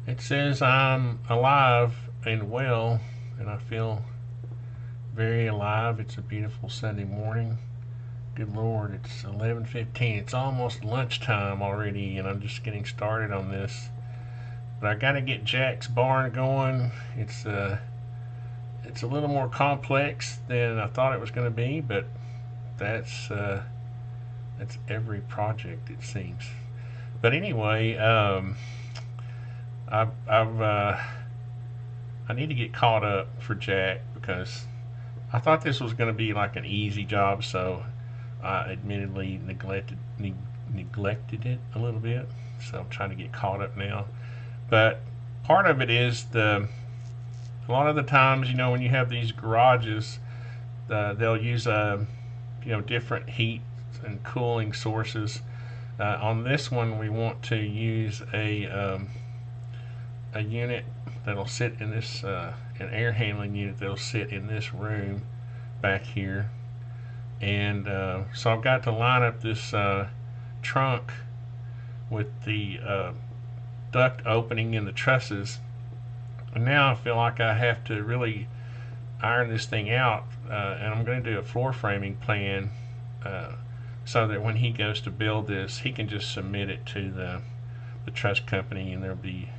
It says I'm alive and well, and I feel very alive. It's a beautiful Sunday morning. Good Lord, it's 11:15. It's almost lunchtime already, and I'm just getting started on this. But I got to get Jack's barn going. It's a little more complex than I thought it was going to be, but that's uh, that's every project it seems. But anyway, I've I need to get caught up for Jack because I thought this was going to be like an easy job, so I admittedly neglected it a little bit. So I'm trying to get caught up now. But part of it is a lot of the times, when you have these garages, they'll use different heat and cooling sources. On this one, we want to use a unit that'll sit in this an air handling unit that'll sit in this room back here, and so I've got to line up this trunk with the duct opening in the trusses, and now I feel like I have to really iron this thing out, and I'm going to do a floor framing plan so that when he goes to build this, he can just submit it to the truss company, and there'll be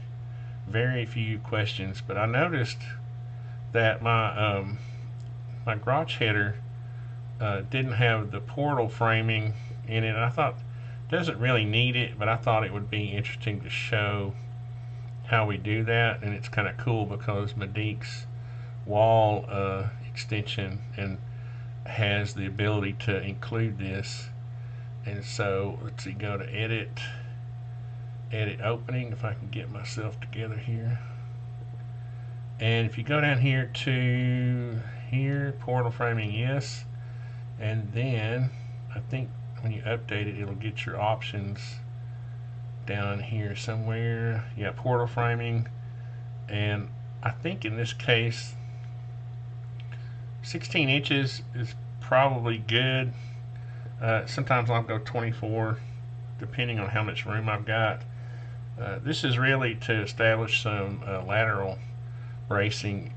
very few questions. But I noticed that my garage header didn't have the portal framing in it. I thought it doesn't really need it, but I thought it would be interesting to show how we do that, and it's kind of cool because Medic's wall extension and has the ability to include this. And so let's see, go to edit opening, if I can get myself together here. And if you go down here to here, portal framing, yes, and then I think when you update it, it'll get your options down here somewhere. Yeah, portal framing, and I think in this case 16 inches is probably good. Sometimes I'll go 24 depending on how much room I've got. This is really to establish some lateral bracing,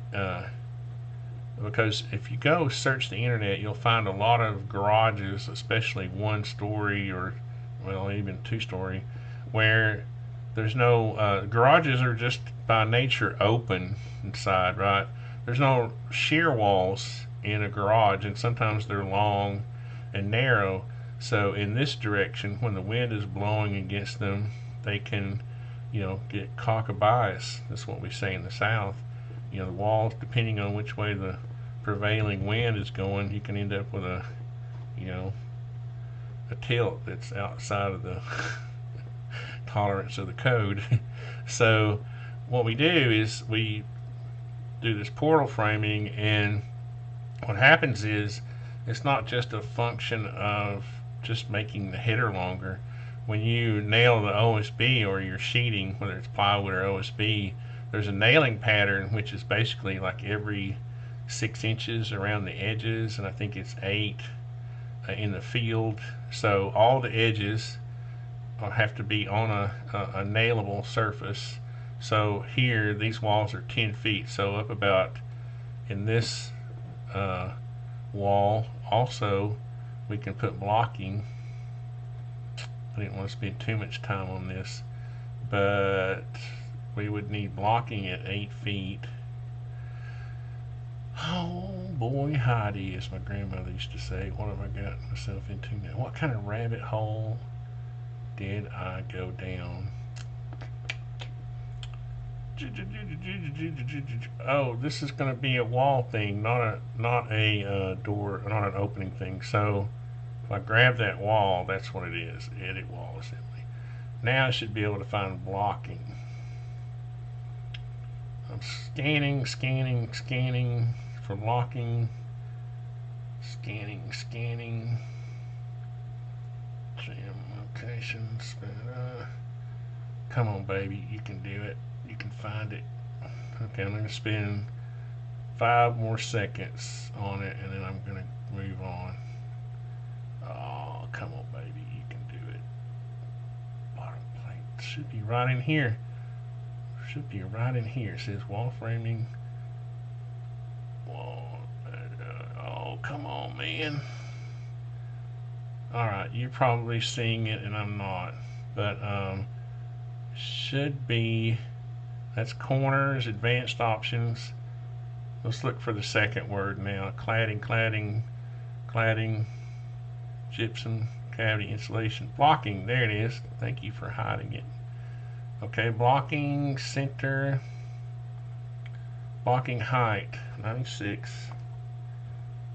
because if you go search the internet, you'll find a lot of garages, especially 1-story or even 2-story, where there's no garages are just by nature open inside, right? There's no shear walls in a garage, and sometimes they're long and narrow. So in this direction, when the wind is blowing against them, they can, get cock-a-bias. That's what we say in the South. The walls, depending on which way the prevailing wind is going, you can end up with a tilt that's outside of the tolerance of the code. So what we do is we do this portal framing, and what happens is it's not just a function of just making the header longer. When you nail the OSB or your sheeting, whether it's plywood or OSB, there's a nailing pattern which is basically like every 6 inches around the edges, and I think it's 8 in the field. So all the edges have to be on a nailable surface. So here, these walls are 10 feet, so up about in this wall also we can put blocking. I didn't want to spend too much time on this, but we would need blocking at 8 feet. Oh boy, Heidi, as my grandmother used to say. What have I got myself into now? What kind of rabbit hole did I go down? Oh, this is going to be a wall thing, not a door, not an opening thing. So if I grab that wall, that's what it is. Edit wall assembly. Now I should be able to find blocking. I'm scanning for blocking. Scanning. Jam locations. Come on, baby, you can do it. You can find it. Okay, I'm going to spend 5 more seconds on it, and then I'm going to move on. Oh, come on, baby, you can do it. Bottom plate should be right in here. should be right in here. It says wall framing. Wall. Oh, come on, man. Alright, you're probably seeing it and I'm not. But, should be, that's corners, advanced options. Let's look for the second word now. Cladding, gypsum, cavity insulation, blocking. There it is. Thank you for hiding it. Okay, blocking, center, blocking height, 96.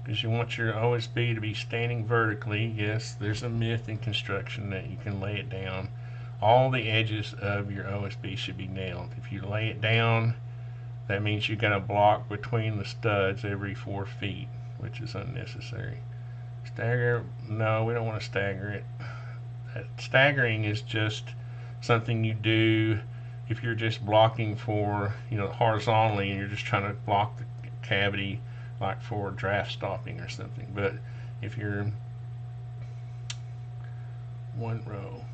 Because you want your OSB to be standing vertically. Yes, there's a myth in construction that you can lay it down. All the edges of your OSB should be nailed. If you lay it down, that means you got a block between the studs every 4 feet, which is unnecessary. Stagger, no, we don't want to stagger it. Staggering is just something you do if you're just blocking for, horizontally, and you're just trying to block the cavity, like for draft stopping or something. But if you're one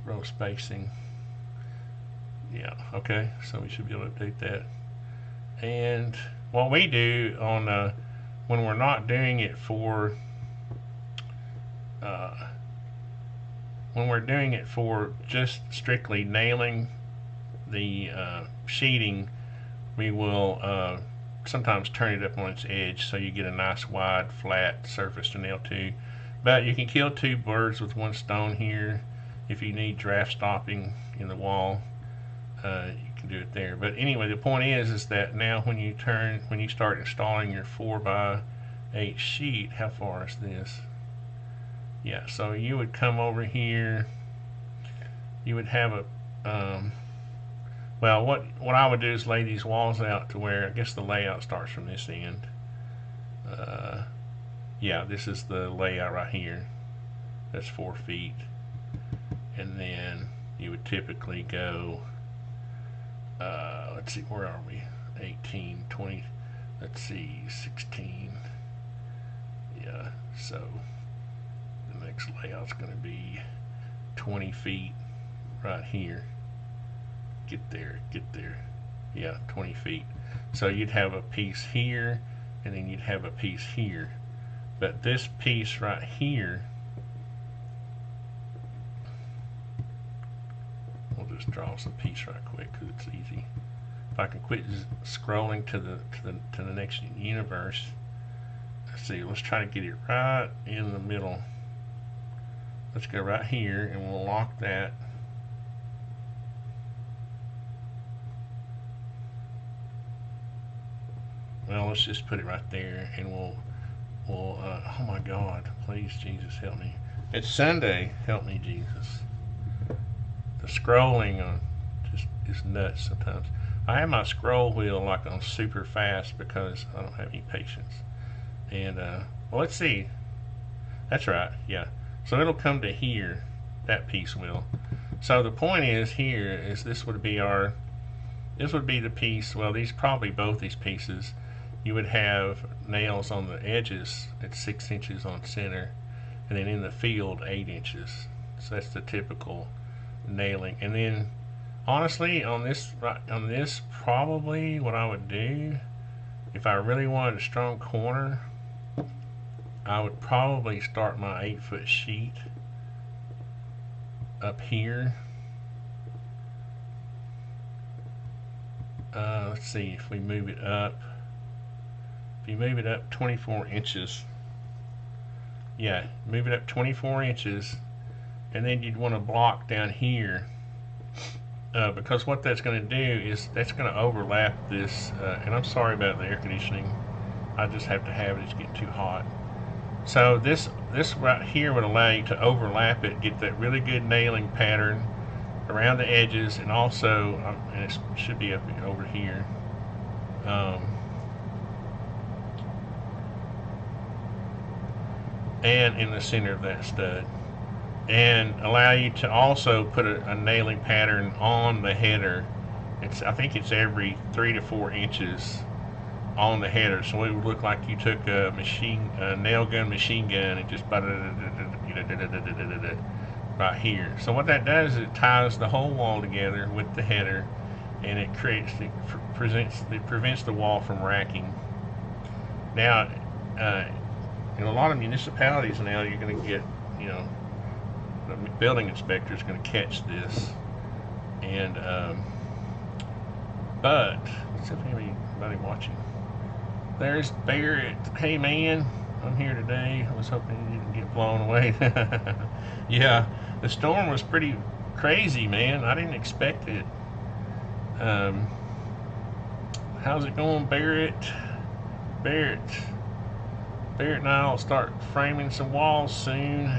row spacing, yeah, okay, so we should be able to update that. And what we do on when we're not doing it for when we're doing it for just strictly nailing the sheeting, we will sometimes turn it up on its edge so you get a nice wide flat surface to nail to. But you can kill 2 birds with 1 stone here. If you need draft stopping in the wall, you can do it there. But anyway, the point is that now when you start installing your 4x8 sheet, how far is this? Yeah, so you would come over here. You would have a well, what I would do is lay these walls out to where, I guess the layout starts from this end. Yeah, this is the layout right here. That's 4 feet. And then you would typically go, let's see, where are we? 18, 20, let's see, 16. Yeah, so the next layout's going to be 20 feet right here. Get there. Yeah, 20 feet. So you'd have a piece here, and then you'd have a piece here. But this piece right here, we'll just draw some piece right quick because it's easy. If I can quit scrolling to the next universe. Let's see. Let's try to get it right in the middle. Let's go right here, and we'll lock that. Well, let's just put it right there, and we'll oh my God, please, Jesus, help me. It's Sunday, help me, Jesus. The scrolling on just is nuts sometimes. I have my scroll wheel like on super fast because I don't have any patience. And, well, let's see. That's right, yeah. So it'll come to here, that piece will. So the point is here is this would be the piece, well, both these pieces, you would have nails on the edges at 6 inches on center, and then in the field 8 inches. So that's the typical nailing. And then honestly on this probably what I would do if I really wanted a strong corner, I would probably start my 8-foot sheet up here. Let's see if we move it up. If you move it up 24 inches, yeah, move it up 24 inches, and then you'd want to block down here, because what that's going to do is that's going to overlap this, and I'm sorry about the air conditioning, I just have to have it, it's getting too hot. So this right here would allow you to overlap it, get that really good nailing pattern around the edges, and also, and it should be up over here, and in the center of that stud, and allow you to also put a nailing pattern on the header. I think it's every 3 to 4 inches on the header, so it would look like you took a nail gun machine gun and just right here. So what that does is it ties the whole wall together with the header, and it prevents the wall from racking. Now, in a lot of municipalities now, you're going to get, the building inspector is going to catch this, and but let's see if anybody watching. There's Barrett. Hey man, I'm here today. I was hoping you didn't get blown away. Yeah, the storm was pretty crazy, man. I didn't expect it. How's it going, Barrett? Barrett and I will start framing some walls soon.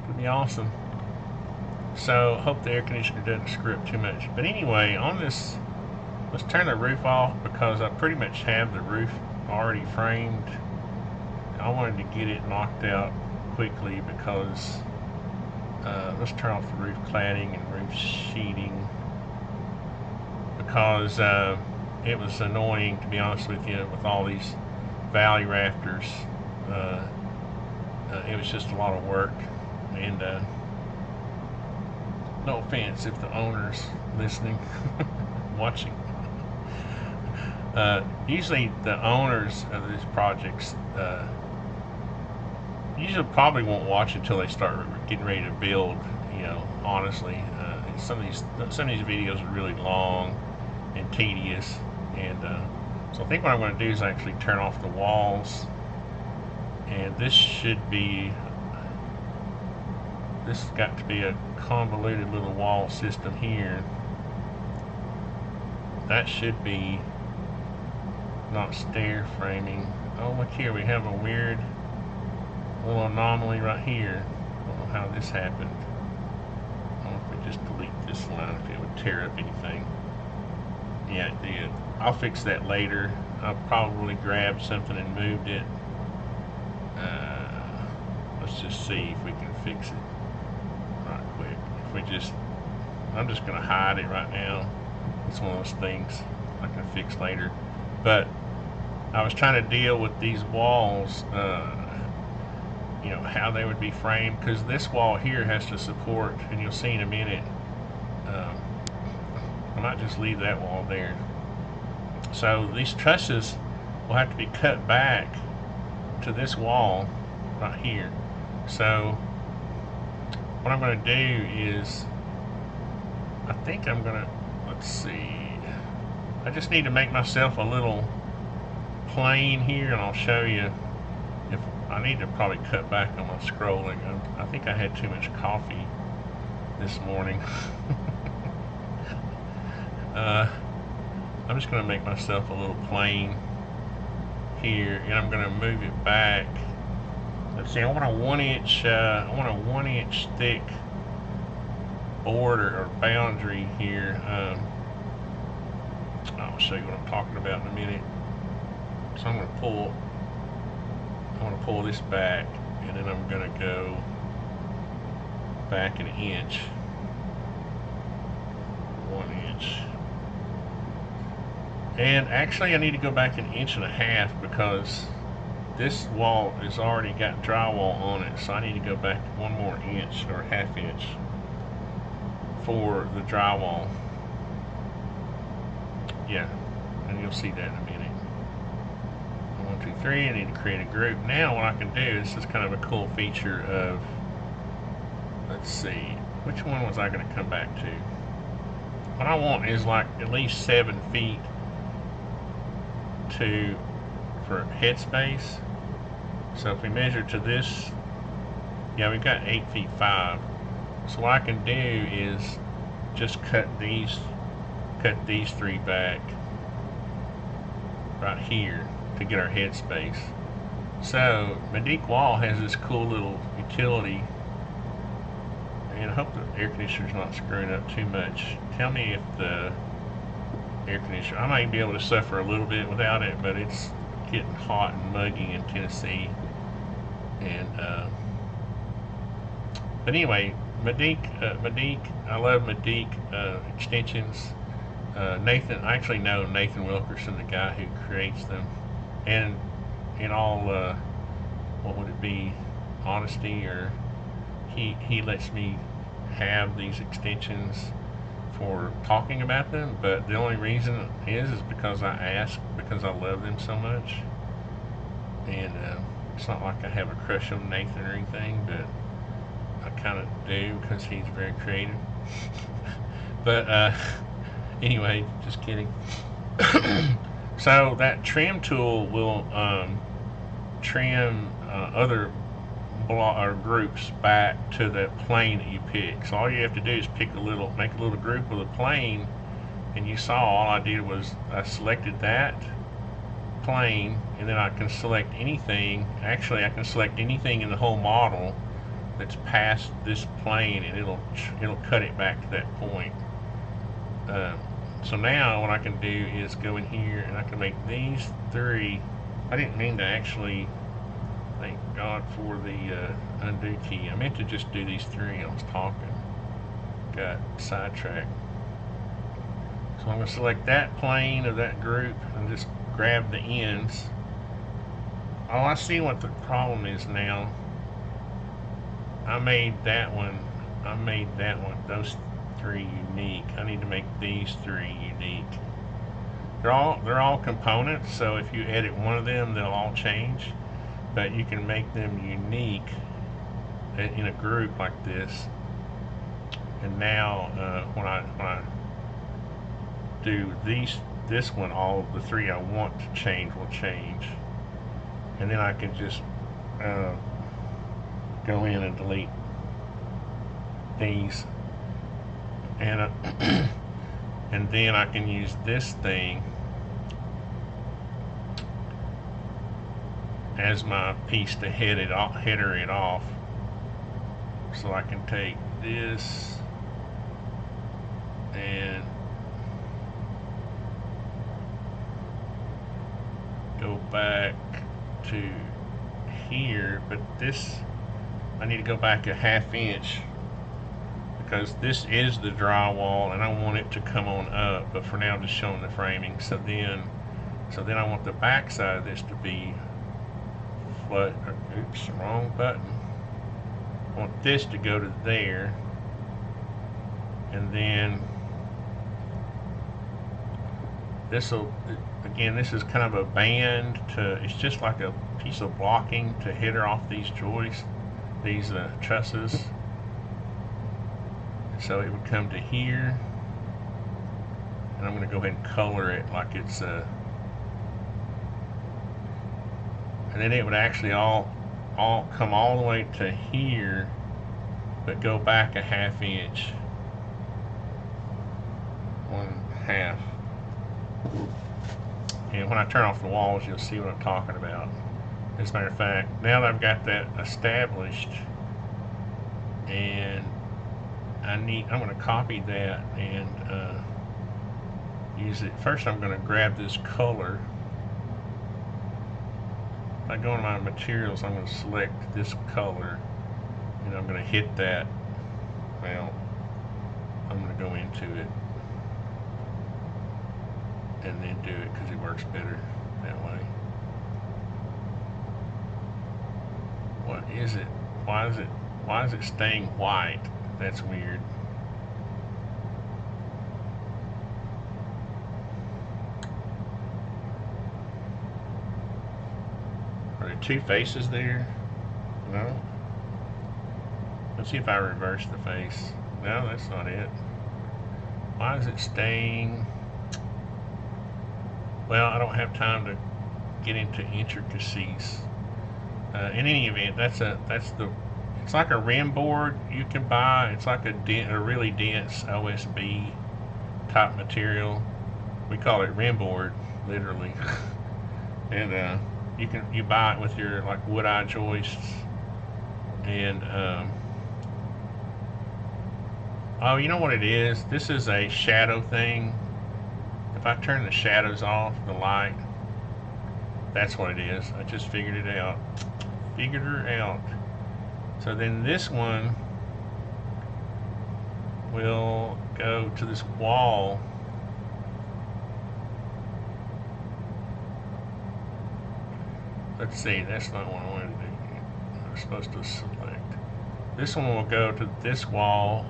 It'll be awesome. So hope the air conditioner doesn't screw up too much. But anyway, on this, let's turn the roof off because I pretty much have the roof already framed. I wanted to get it knocked out quickly because let's turn off the roof cladding and roof sheeting because it was annoying, to be honest with you, with all these valley rafters. It was just a lot of work, and no offense if the owner's listening, watching. Usually the owners of these projects usually probably won't watch until they start getting ready to build. Honestly, some of these videos are really long and tedious, and so I think what I'm going to do is actually turn off the walls, and this has got to be a convoluted little wall system here. That should be not stair framing. Oh, look here, we have a weird little anomaly right here. I don't know how this happened. I don't know if we just delete this line, if it would tear up anything. Yeah, it did. I'll fix that later. I'll probably grabbed something and moved it. Let's just see if we can fix it right quick. I'm just going to hide it right now. It's one of those things I can fix later. But I was trying to deal with these walls, how they would be framed, because this wall here has to support, and you'll see in a minute, I might just leave that wall there. So these trusses will have to be cut back to this wall right here. So what I'm going to do is, I think I'm going to, let's see, I just need to make myself a little plane here, and I'll show you. If I need to probably cut back on my scrolling. I think I had too much coffee this morning. I'm just going to make myself a little plane here, and I'm going to move it back. Let's see, I want a 1 inch thick border or boundary here. I'll show you what I'm talking about in a minute. So I want to pull this back, and then I'm going to go back an inch. 1 inch. And actually I need to go back an inch and a half because this wall has already got drywall on it, so I need to go back 1 more inch or ½ inch for the drywall. Yeah, and you'll see that in a minute. 1, 2, 3, I need to create a group. Now what I can do, this is kind of a cool feature of, let's see, which one was I going to come back to? What I want is like at least 7 feet for headspace. So if we measure to this, yeah, we've got 8 feet 5. So what I can do is just cut these 3 back right here to get our headspace. So Medique Wall has this cool little utility, and I hope the air conditioner's not screwing up too much. Tell me if the air conditioner, I might be able to suffer a little bit without it, but it's getting hot and muggy in Tennessee. And but anyway, Medique, I love Medique extensions. Nathan, I actually know Nathan Wilkerson, the guy who creates them, and in all what would it be, honesty, or he lets me have these extensions for talking about them, but the only reason is because I asked, because I love them so much. And it's not like I have a crush on Nathan or anything, but I kind of do because he's very creative. But anyway, just kidding. So that trim tool will trim other groups back to that plane that you pick. So all you have to do is make a little group with a plane, and you saw all I did was I selected that plane, and then I can select anything. Actually, I can select anything in the whole model that's past this plane, and it'll cut it back to that point. So now what I can do is go in here and I can make these three. I didn't mean to actually, thank God for the undo key. I meant to just do these three. I was talking, got sidetracked. So I'm going to select that plane of that group and just grab the ends. Oh, I see what the problem is now. I made that one, those three unique. I need to make these three unique. They're all components, so if you edit one of them, they'll all change. But you can make them unique in a group like this. And now when I do this one, all the three I want to change will change. And then I can just go in and delete these, and and then I can use this thing as my piece to header it off. So I can take this and go back to here, but this I need to go back a ½ inch because this is the drywall and I want it to come on up, but for now I'm just showing the framing. So then I want the back side of this to be flat. Oops, wrong button. I want this to go to there, and then this is kind of a band it's just like a piece of blocking to header off these joists, these trusses. So it would come to here, and I'm going to go ahead and color it like it's and then it would actually all come all the way to here, but go back a ½ inch, 1/2. And when I turn off the walls, you'll see what I'm talking about. As a matter of fact, now that I've got that established, and I'm going to copy that and use it. First, I'm going to grab this color. If I go into my materials, I'm going to select this color, and I'm going to hit that. Well, I'm going to go into it and then do it because it works better that way. What is it? Why is it staying white? That's weird. Are there two faces there? No? Let's see if I reverse the face. No, that's not it. Why is it staying? Well, I don't have time to get into intricacies. In any event, it's like a rim board you can buy. It's like a really dense OSB type material. We call it rim board, literally. And you buy it with your like wood eye joists. And oh, you know what it is? This is a shadow thing. If I turn the shadows off, the light, that's what it is. I just figured it out. Figured her out. So then this one will go to this wall. Let's see, that's not what I wanted to do. I'm supposed to select. This one will go to this wall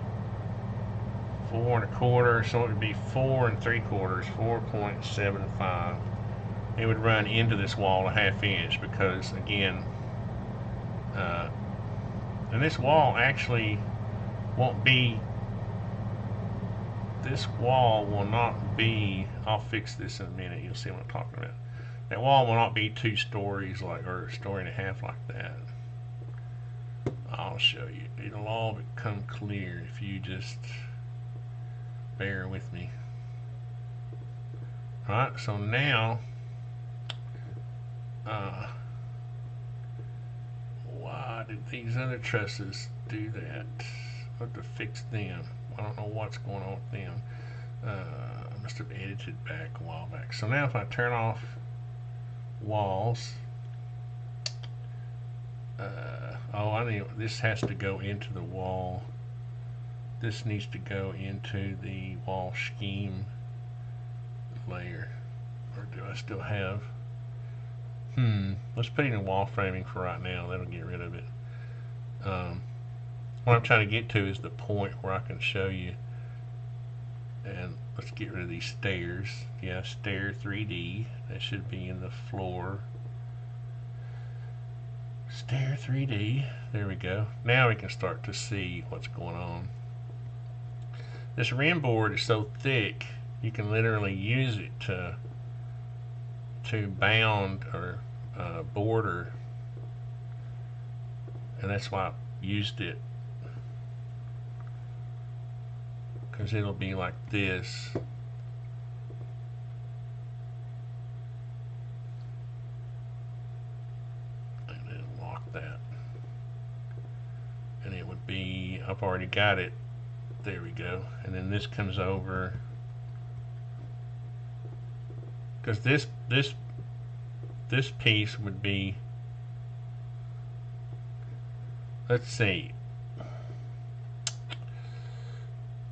4 1/4, so it would be 4 3/4, 4.75. It would run into this wall a 1/2 inch because, again, and this wall actually won't be, this wall will not be, I'll fix this in a minute, you'll see what I'm talking about. That wall will not be 2 stories like, or 1.5 stories like that. I'll show you. It'll all become clear if you just bear with me. Alright, so now, why did these other trusses do that? I have to fix them. I don't know what's going on with them. I must have edited back a while back. So now if I turn off walls, oh, I need, this has to go into the wall. This needs to go into the wall scheme layer. Or do I still have? Let's put it in wall framing for right now. That'll get rid of it. What I'm trying to get to is the point where I can show you. And let's get rid of these stairs. Yeah, stair 3D. That should be in the floor. Stair 3D. There we go. Now we can start to see what's going on. This rim board is so thick you can literally use it to bound or border, and that's why I used it, because it'll be like this. And then lock that, and it would be, I've already got it, there we go. And then this comes over, because this piece would be, let's see,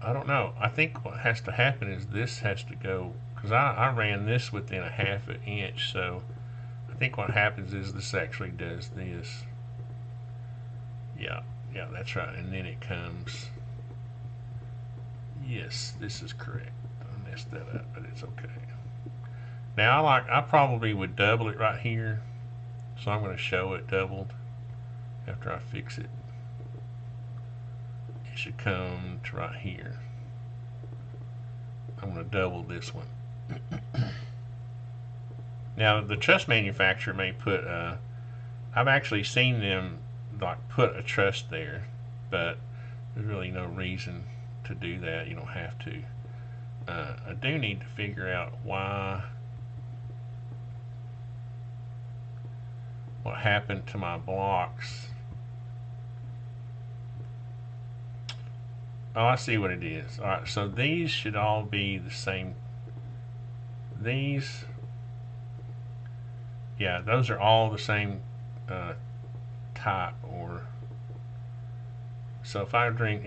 I don't know. I think what has to happen is this has to go, because I ran this within a 1/2 inch, so I think what happens is this actually does this. Yeah, that's right. And then it comes, yes, this is correct. I messed that up, but it's okay. Now I probably would double it right here, so I'm going to show it doubled after I fix it. It should come to right here. I'm going to double this one. Now the truss manufacturer may put, I've actually seen them like put a truss there, but there's really no reason to do that. You don't have to. I do need to figure out what happened to my blocks. Oh, I see what it is. Alright, so these should all be the same. These, yeah, those are all the same type. Or so if I bring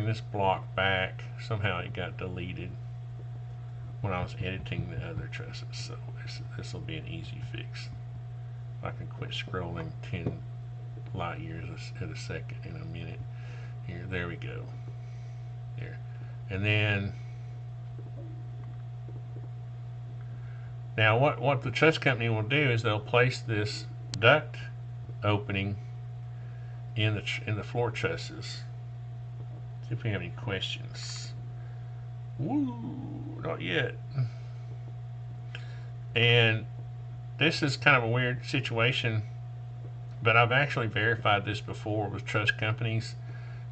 this block back, somehow it got deleted when I was editing the other trusses. So this will be an easy fix. I can quit scrolling 10 light years at a second in a minute. Here, there we go. There, and then now what the truss company will do is they'll place this duct opening in the floor trusses. See if we have any questions. Woo, not yet. And this is kind of a weird situation, but I've actually verified this before with truss companies.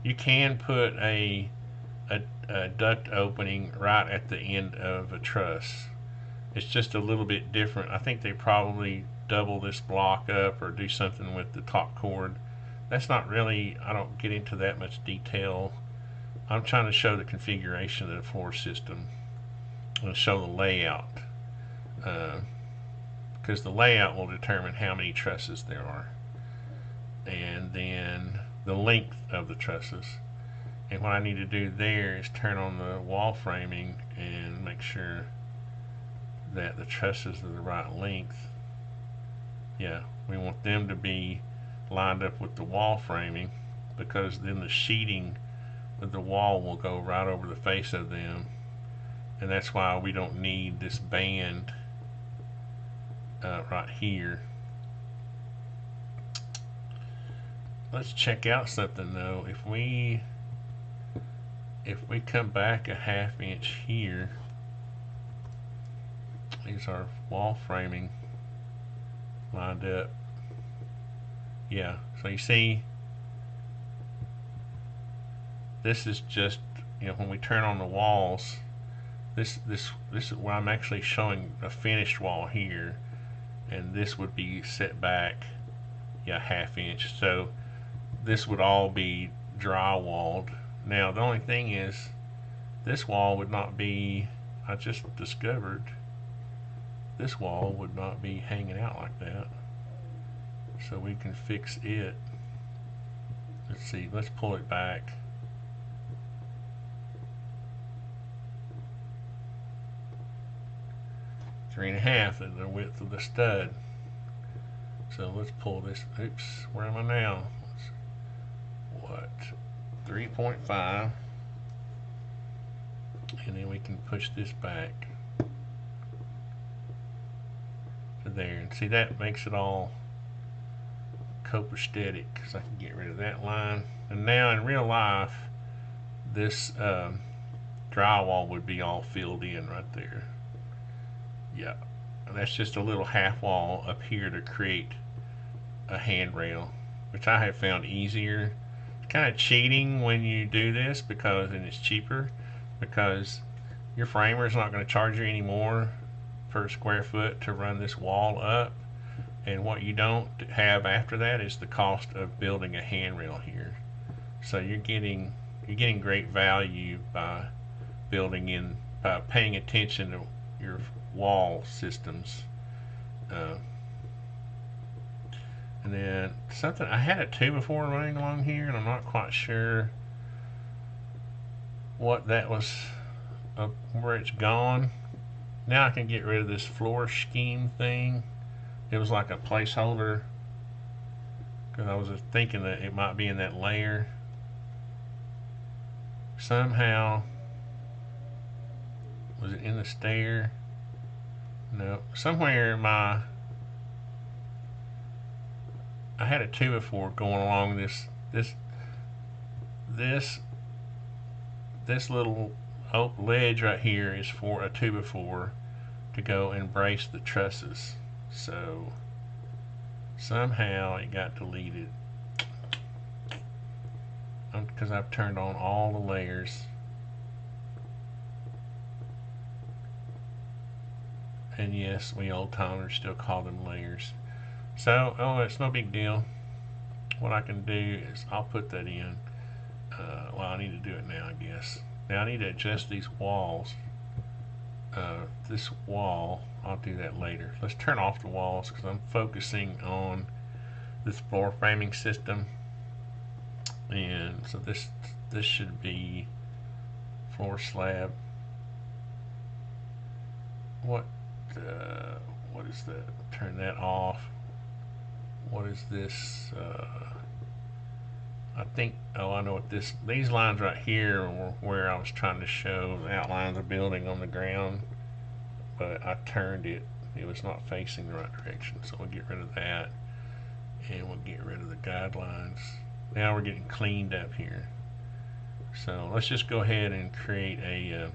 You can put a duct opening right at the end of a truss. It's just a little bit different. I think they probably double this block up or do something with the top cord. That's not really, I don't get into that much detail. I'm trying to show the configuration of the floor system and show the layout, because the layout will determine how many trusses there are, and then the length of the trusses. And what I need to do there is turn on the wall framing and make sure that the trusses are the right length. Yeah, we want them to be lined up with the wall framing, because then the sheeting the wall will go right over the face of them, and that's why we don't need this band right here. Let's check out something though. If we come back a ½ inch here, these are wall framing lined up. Yeah, so you see, this is just, you know, when we turn on the walls, this is where I'm actually showing a finished wall here, and this would be set back, yeah, ½ inch. So this would all be drywalled. Now the only thing is, this wall would not be, I just discovered, this wall would not be hanging out like that. So we can fix it. Let's see, let's pull it back. Three and a half is the width of the stud. So let's pull this. Oops, where am I now? What? 3.5. And then we can push this back to there. And see, that makes it all copacetic, because I can get rid of that line. And now in real life, this drywall would be all filled in right there. Yeah, and that's just a little half wall up here to create a handrail, which I have found easier. It's kind of cheating when you do this, because, and it's cheaper, because your framer is not going to charge you any more per square foot to run this wall up, and what you don't have after that is the cost of building a handrail here. So you're getting great value by building in, by paying attention to your wall systems. And then something, I had a 2x4 running along here, and I'm not quite sure what that was, where it's gone. Now I can get rid of this floor scheme thing. It was like a placeholder, because I was thinking that it might be in that layer. Somehow, was it in the stair? No, somewhere I had a 2x4 going along this little ledge right here is for a 2x4 to go and brace the trusses. So somehow it got deleted, because I've turned on all the layers. And yes, we old timers still call them layers. So, oh, it's no big deal. What I can do is I'll put that in. Well, I need to do it now, I guess. Now I need to adjust these walls. This wall, I'll do that later. Let's turn off the walls, because I'm focusing on this floor framing system. And so this should be floor slab. What is that? Turn that off. What is this? I think, oh, I know what these lines right here are where I was trying to show the outline of the building on the ground, but I turned it. It was not facing the right direction, so we'll get rid of that, and we'll get rid of the guidelines. Now we're getting cleaned up here. So let's just go ahead and create a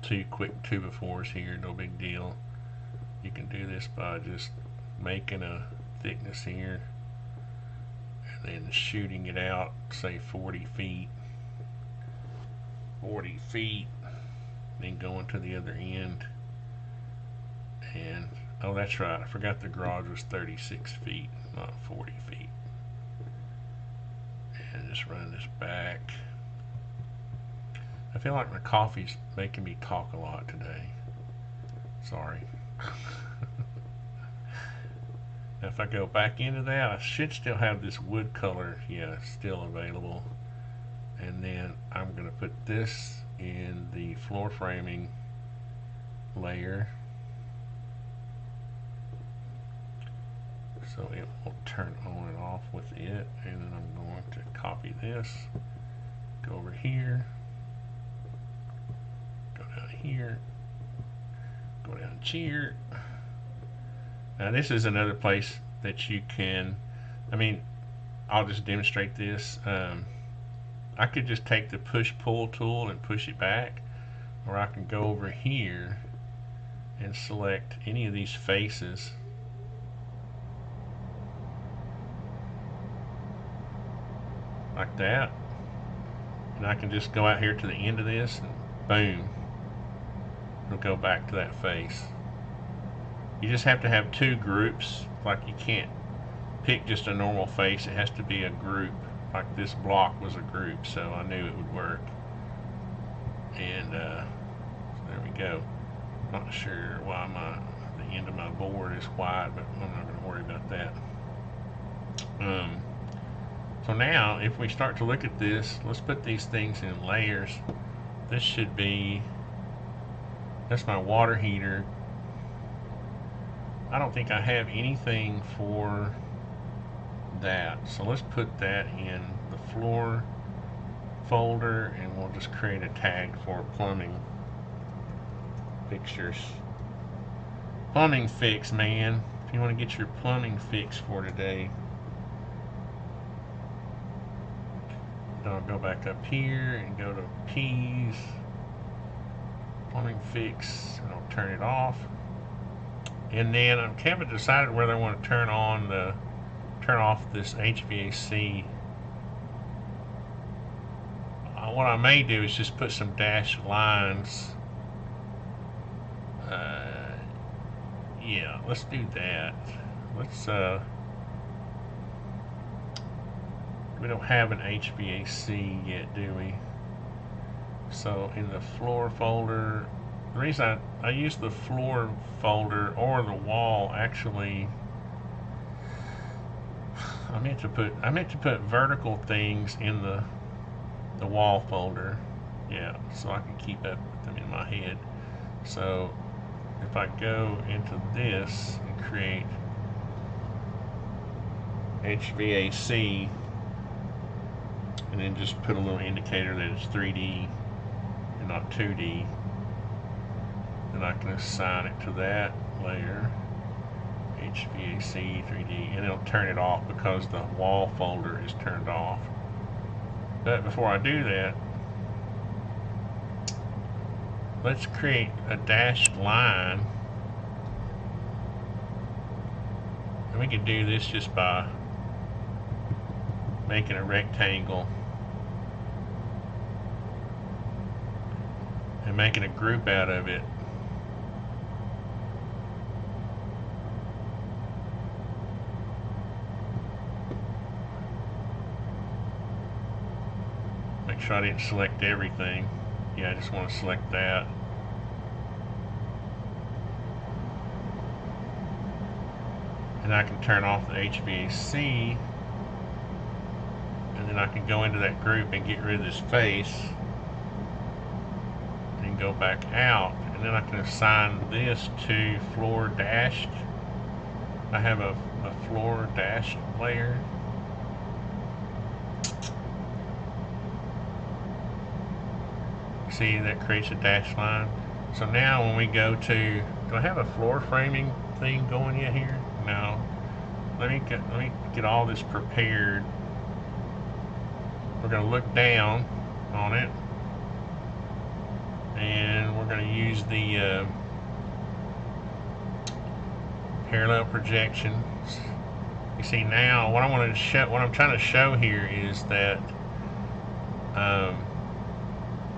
two quick 2x4s here, no big deal. You can do this by just making a thickness here and then shooting it out, say 40 feet, then going to the other end. And oh, that's right, I forgot the garage was 36 feet, not 40 feet. And just run this back. I feel like my coffee's making me talk a lot today. Sorry. Now if I go back into that, I should still have this wood color, yeah, still available. And then I'm going to put this in the floor framing layer, so it will turn on and off with it. And then I'm going to copy this, go Go over here, go down here, go down here. Now this is another place that you can, I'll just demonstrate this. I could just take the push-pull tool and push it back, or I can go over here and select any of these faces. Like that. And I can just go out here to the end of this and boom, it'll go back to that face. You just have to have two groups. Like, you can't pick just a normal face, it has to be a group. Like this block was a group, so I knew it would work. And so there we go. Not sure why the end of my board is white, but I'm not going to worry about that. So now, if we start to look at this, let's put these things in layers. This should be, that's my water heater. I don't think I have anything for that, so let's put that in the floor folder, and we'll just create a tag for plumbing fixtures. Plumbing fix, man. If you want to get your plumbing fix for today. I'll go back up here and go to P's, plumbing fix, and I'll turn it off. And then I haven't decided whether I want to turn off this HVAC. What I may do is just put some dashed lines. Yeah, let's do that. Let's we don't have an HVAC yet, do we? So in the floor folder, the reason I use the floor folder or the wall, actually, I meant to put vertical things in the wall folder. Yeah, so I can keep up with them in my head. So if I go into this and create HVAC, and then just put a little indicator that it's 3D and not 2D, then I can assign it to that layer, HVAC 3D, and it'll turn it off because the wall folder is turned off. But before I do that, let's create a dashed line, and we can do this just by making a rectangle and making a group out of it. Make sure I didn't select everything. Yeah, I just want to select that. And I can turn off the HVAC, and then I can go into that group and get rid of this face and go back out, and then I can assign this to floor dashed. I have a floor dashed layer. See, that creates a dashed line. So now when we go to, do I have a floor framing thing going yet here? No. Let me get all this prepared. We're going to look down on it, and we're going to use the parallel projections. You see, now what I'm trying to show here is that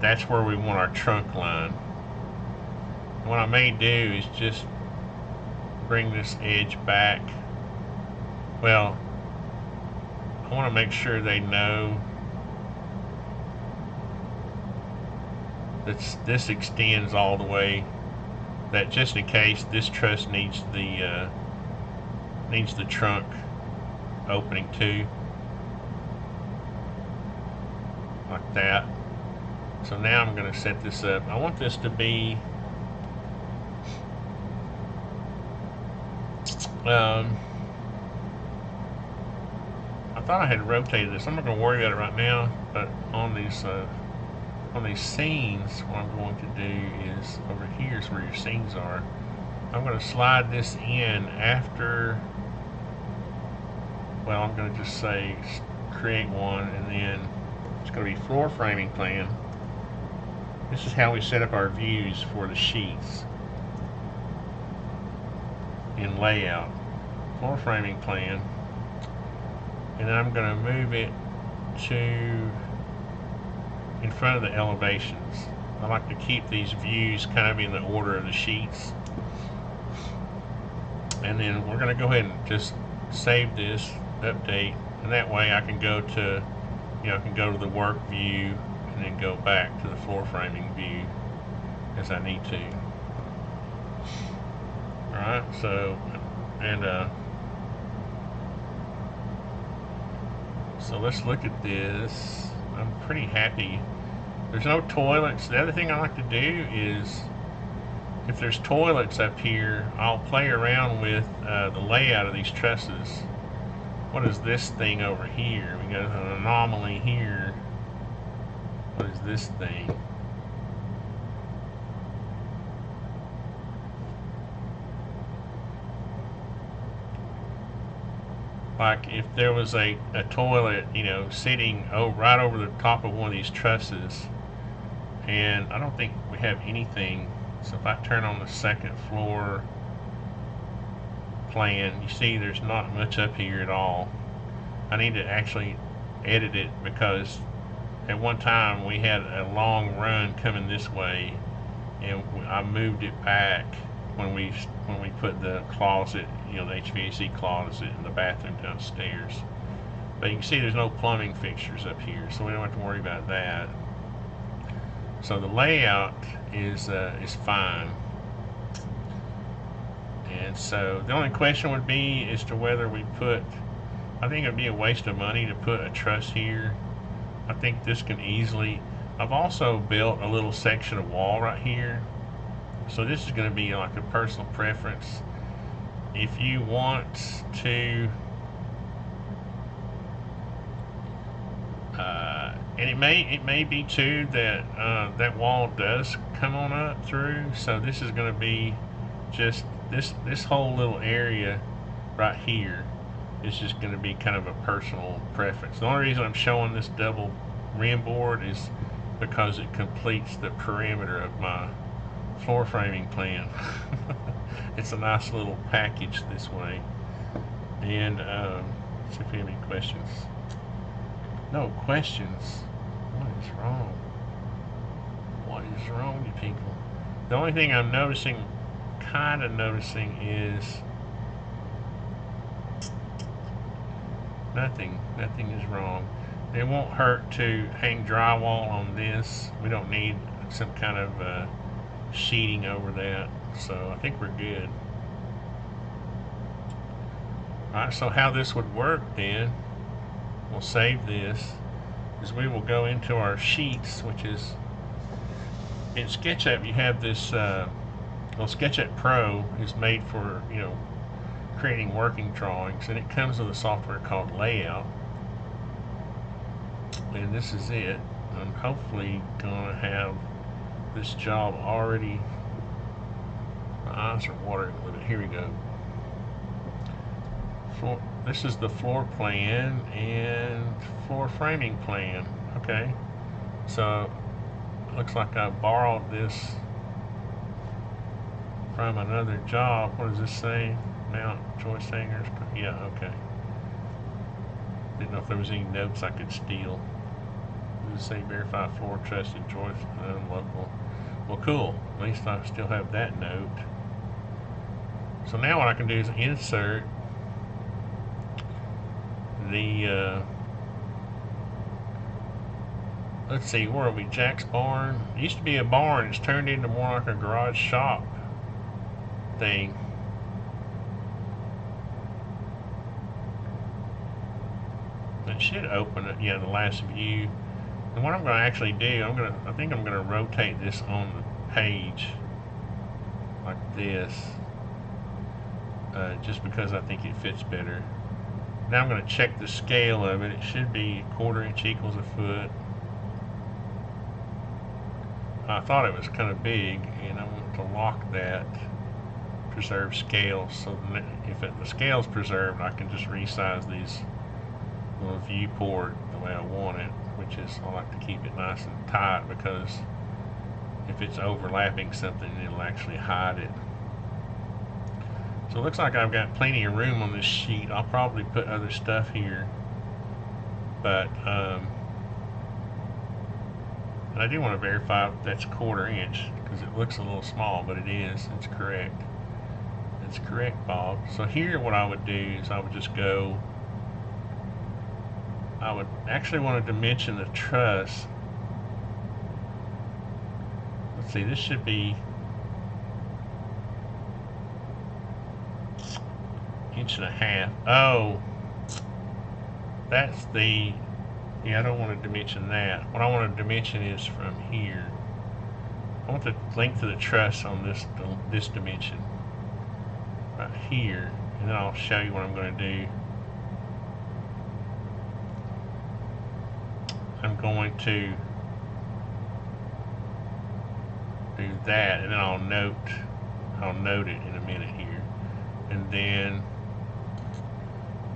that's where we want our trunk line. And what I may do is just bring this edge back. Well, I want to make sure they know that this extends all the way, that just in case this truss needs the trunk opening too, like that. So now I'm going to set this up. I want this to be thought I had rotated this. I'm not going to worry about it right now, but on these scenes, what I'm going to do is, over here is where your scenes are. I'm going to slide this in after, well, I'm going to just say create one, and then it's going to be floor framing plan. This is how we set up our views for the sheets in layout. Floor framing plan, and then I'm going to move it to in front of the elevations. I like to keep these views kind of in the order of the sheets. And then we're going to go ahead and just save this, update, and that way I can go to, I can go to the work view and then go back to the floor framing view as I need to. Alright, so, and so let's look at this. I'm pretty happy. There's no toilets. The other thing I like to do is, if there's toilets up here, I'll play around with the layout of these trusses. What is this thing over here? We got an anomaly here. What is this thing? Like if there was a toilet, sitting right over the top of one of these trusses, and I don't think we have anything. So if I turn on the second floor plan, you see there's not much up here at all. I need to actually edit it because at one time we had a long run coming this way, and I moved it back when we put the closet, the HVAC closet in the bathroom downstairs. But you can see there's no plumbing fixtures up here, so we don't have to worry about that. So the layout is fine. And so the only question would be as to whether we put, I think it would be a waste of money to put a truss here. I think this can easily, I've also built a little section of wall right here. So this is going to be like a personal preference. If you want to, and it may be too that that wall does come on up through. So this is going to be just this whole little area right here is just going to be kind of a personal preference. The only reason I'm showing this double rim board is because it completes the perimeter of my floor framing plan. It's a nice little package this way. And let's see if we have any questions. No questions. What is wrong? What is wrong with you people? The only thing I'm noticing, kind of noticing, is nothing is wrong. It won't hurt to hang drywall on this. We don't need some kind of sheeting over that, so I think we're good. Alright, so how this would work then, we'll save this, is we will go into our sheets, which is in SketchUp. You have this well, SketchUp Pro is made for creating working drawings, and it comes with a software called Layout, and this is it. I'm hopefully gonna have this job already. My eyes are watering a little bit. Here we go. This is the floor plan and floor framing plan. Okay, so it looks like I borrowed this from another job. What does this say? Mount joist hangers. Yeah, okay. Didn't know if there was any notes I could steal. Does it say verify floor trusted joist local? Well, cool. At least I still have that note. So now what I can do is insert the let's see, where are we? Jack's barn. It used to be a barn. It's turned into more like a garage shop thing. It should open it. Yeah, the last view. And what I'm going to actually do, I think I'm going to rotate this on the page like this, just because I think it fits better. Now I'm going to check the scale of it. It should be 1/4 inch equals a foot. I thought it was kind of big, and I want to lock that, preserve scale, so if the scale's preserved, I can just resize these little viewport the way I want it, which is I like to keep it nice and tight, because if it's overlapping something, it'll actually hide it. So it looks like I've got plenty of room on this sheet. I'll probably put other stuff here, but I do want to verify that's 1/4 inch, because it looks a little small, but it is. It's correct. It's correct, Bob. So here what I would do is I would just go, I would actually want to dimension the truss. Let's see, this should be 1.5 inches. Oh, that's the, yeah, I don't want to dimension that. What I want to dimension is from here. I want the length of the truss on this dimension right here, and then I'll show you what I'm going to do. I'm going to do that, and then I'll note it in a minute here. And then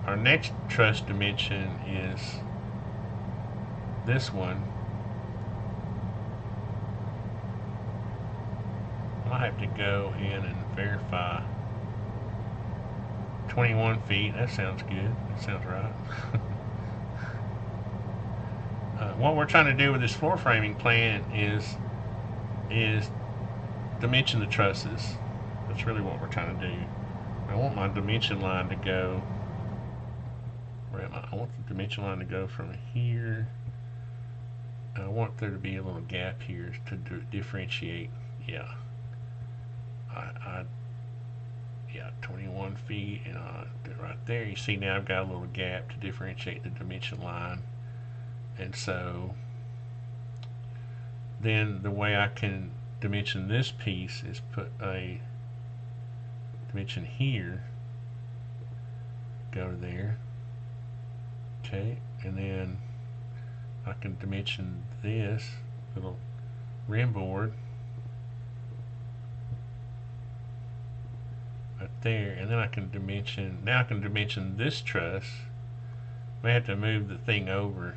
our next truss dimension is this one. I'll have to go in and verify. 21 feet, that sounds good. That sounds right. What we're trying to do with this floor framing plan is dimension the trusses. That's really what we're trying to do. I want my dimension line to go, where am I? I want the dimension line to go from here. I want there to be a little gap here to differentiate. Yeah. Yeah, 21 feet, and right there, you see now I've got a little gap to differentiate the dimension line. And so then the way I can dimension this piece is put a dimension here, go there, okay, and then I can dimension this little rim board right there, and then I can dimension, now I can dimension this truss. I have to move the thing over,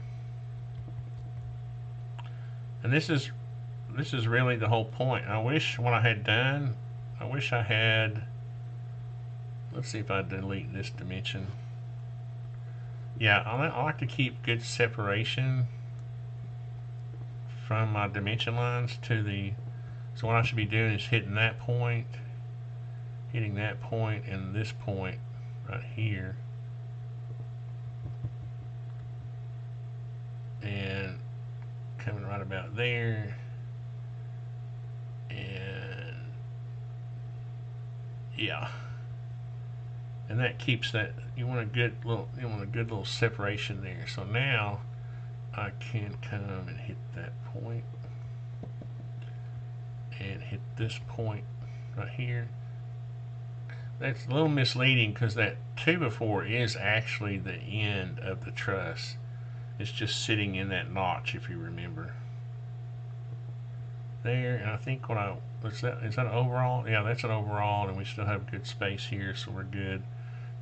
and this is really the whole point. I wish what I had done, I wish I had, let's see if I delete this dimension. Yeah, I like to keep good separation from my dimension lines to the, so what I should be doing is hitting that point and this point right here, and coming right about there, and yeah, and that keeps that, you want a good little separation there. So now I can come and hit that point and hit this point right here. That's a little misleading because that 2x4 is actually the end of the truss. It's just sitting in that notch, if you remember. There, and I think is that an overall? Yeah, that's an overall, and we still have good space here, so we're good.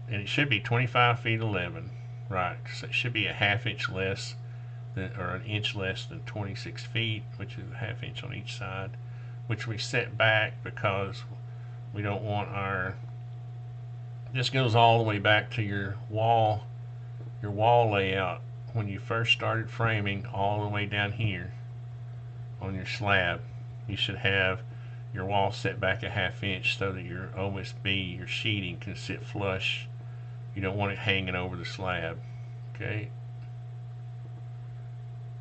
And it should be 25 feet 11, right? So it should be a 1/2 inch less than, or an inch less than 26 feet, which is a 1/2 inch on each side, which we set back because we don't want our, this goes all the way back to your wall layout when you first started framing, all the way down here on your slab. You should have your wall set back a 1/2 inch so that your OSB, your sheeting, can sit flush. You don't want it hanging over the slab. Okay?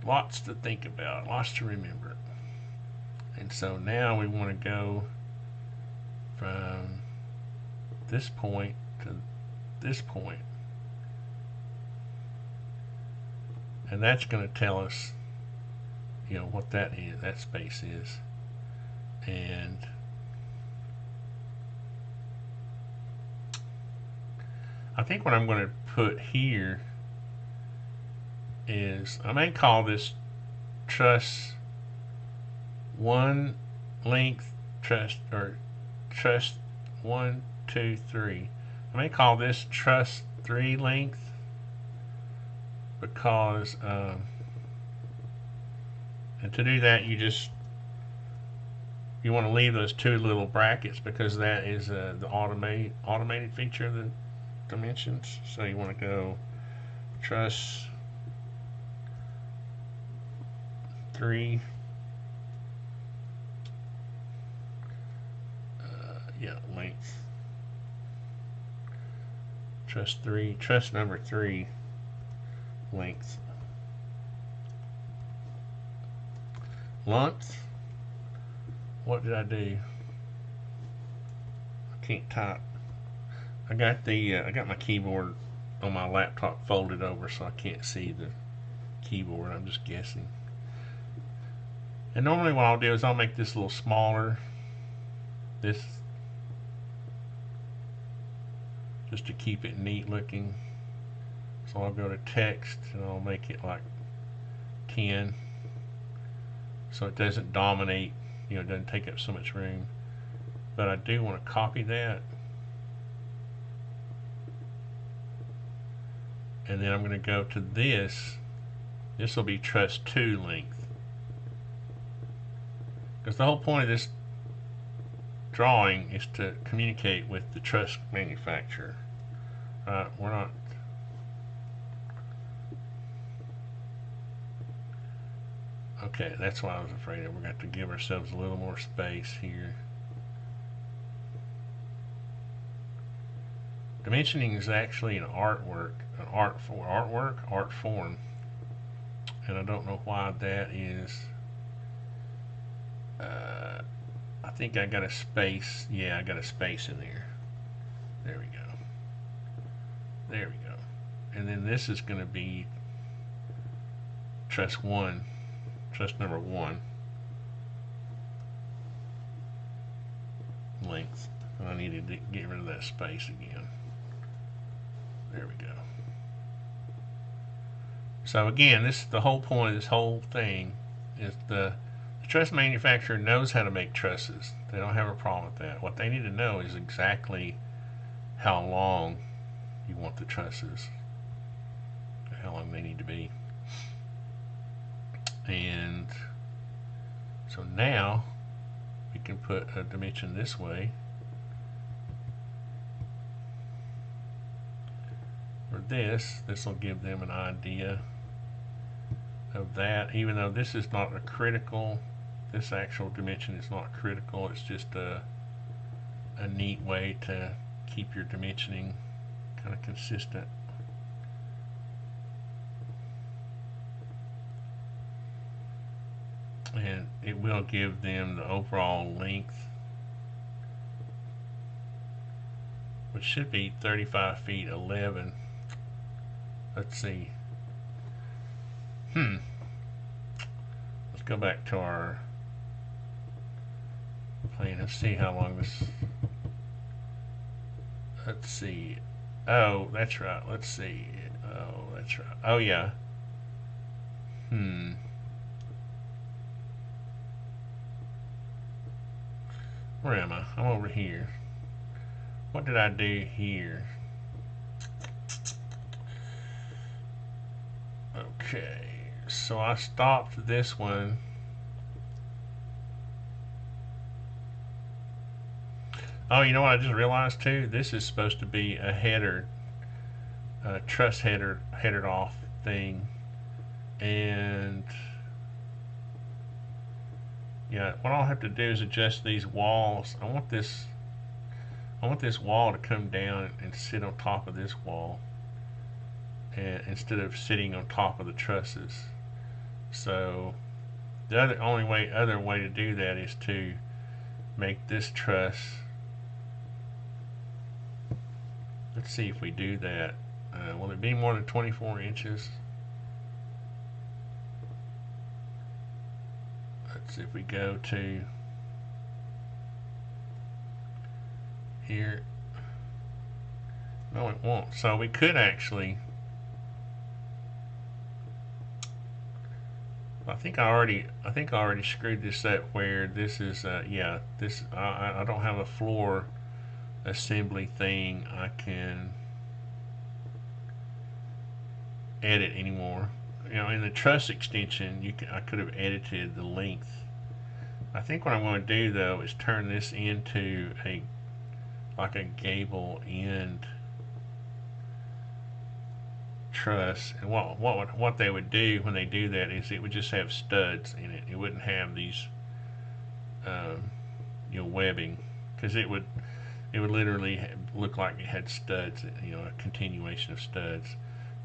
Lots to think about, lots to remember. And so now we want to go from this point to this point, and that's going to tell us, what that is, that space is. And I think what I'm going to put here is, I may call this truss 1 length truss, or truss 1, 2, 3. I may call this truss 3 length, because and to do that you want to leave those 2 little brackets, because that is the automated feature of the dimensions. So you want to go truss 3, length, truss number 3 length. Length, what did I do? I can't type. I got my keyboard on my laptop folded over, so I can't see the keyboard. I'm just guessing. And normally what I'll do is I'll make this a little smaller, this, just to keep it neat looking. So I'll go to text and I'll make it like 10, so it doesn't dominate, it doesn't take up so much room. But I do want to copy that, and then I'm going to go to this. This will be truss 2 length, because the whole point of this drawing is to communicate with the truss manufacturer. We're not. Okay, that's what I was afraid of. We're going to have to give ourselves a little more space here. Dimensioning is actually an art form, and I don't know why that is. I think I got a space. Yeah, I got a space in there. There we go. There we go. And then this is going to be truss number 1 length. And I needed to get rid of that space again. There we go. So again, the whole point of this whole thing is the truss manufacturer knows how to make trusses. They don't have a problem with that. What they need to know is exactly how long you want the trusses, how long they need to be. And so now we can put a dimension this way. For this will give them an idea of that, even though this is not a critical, this actual dimension is not critical. It's just a neat way to keep your dimensioning kind of consistent. And it will give them the overall length, which should be 35 feet 11. Let's see. Let's go back to our plan and see how long this. Let's see. Oh, that's right. Let's see. Oh, that's right. Oh, yeah. Where am I? I'm over here. What did I do here? Okay, so I stopped this one. Oh, you know what I just realized too? This is supposed to be a header, a truss headed off thing. And yeah, what I'll have to do is adjust these walls. I want this wall to come down and sit on top of this wall, and instead of sitting on top of the trusses. So the other way to do that is to make this truss. Let's see if we do that. Will it be more than 24 inches? Let's see if we go to here. No, it won't. So we could actually. I think I already screwed this up where this is. Yeah, this. I don't have a floor assembly thing I can edit anymore. You know, in the truss extension, I could have edited the length. I think what I'm going to do though is turn this into like a gable end truss. And what they would do when they do that is it would just have studs in it. It wouldn't have these webbing, because it would literally look like it had studs. A continuation of studs.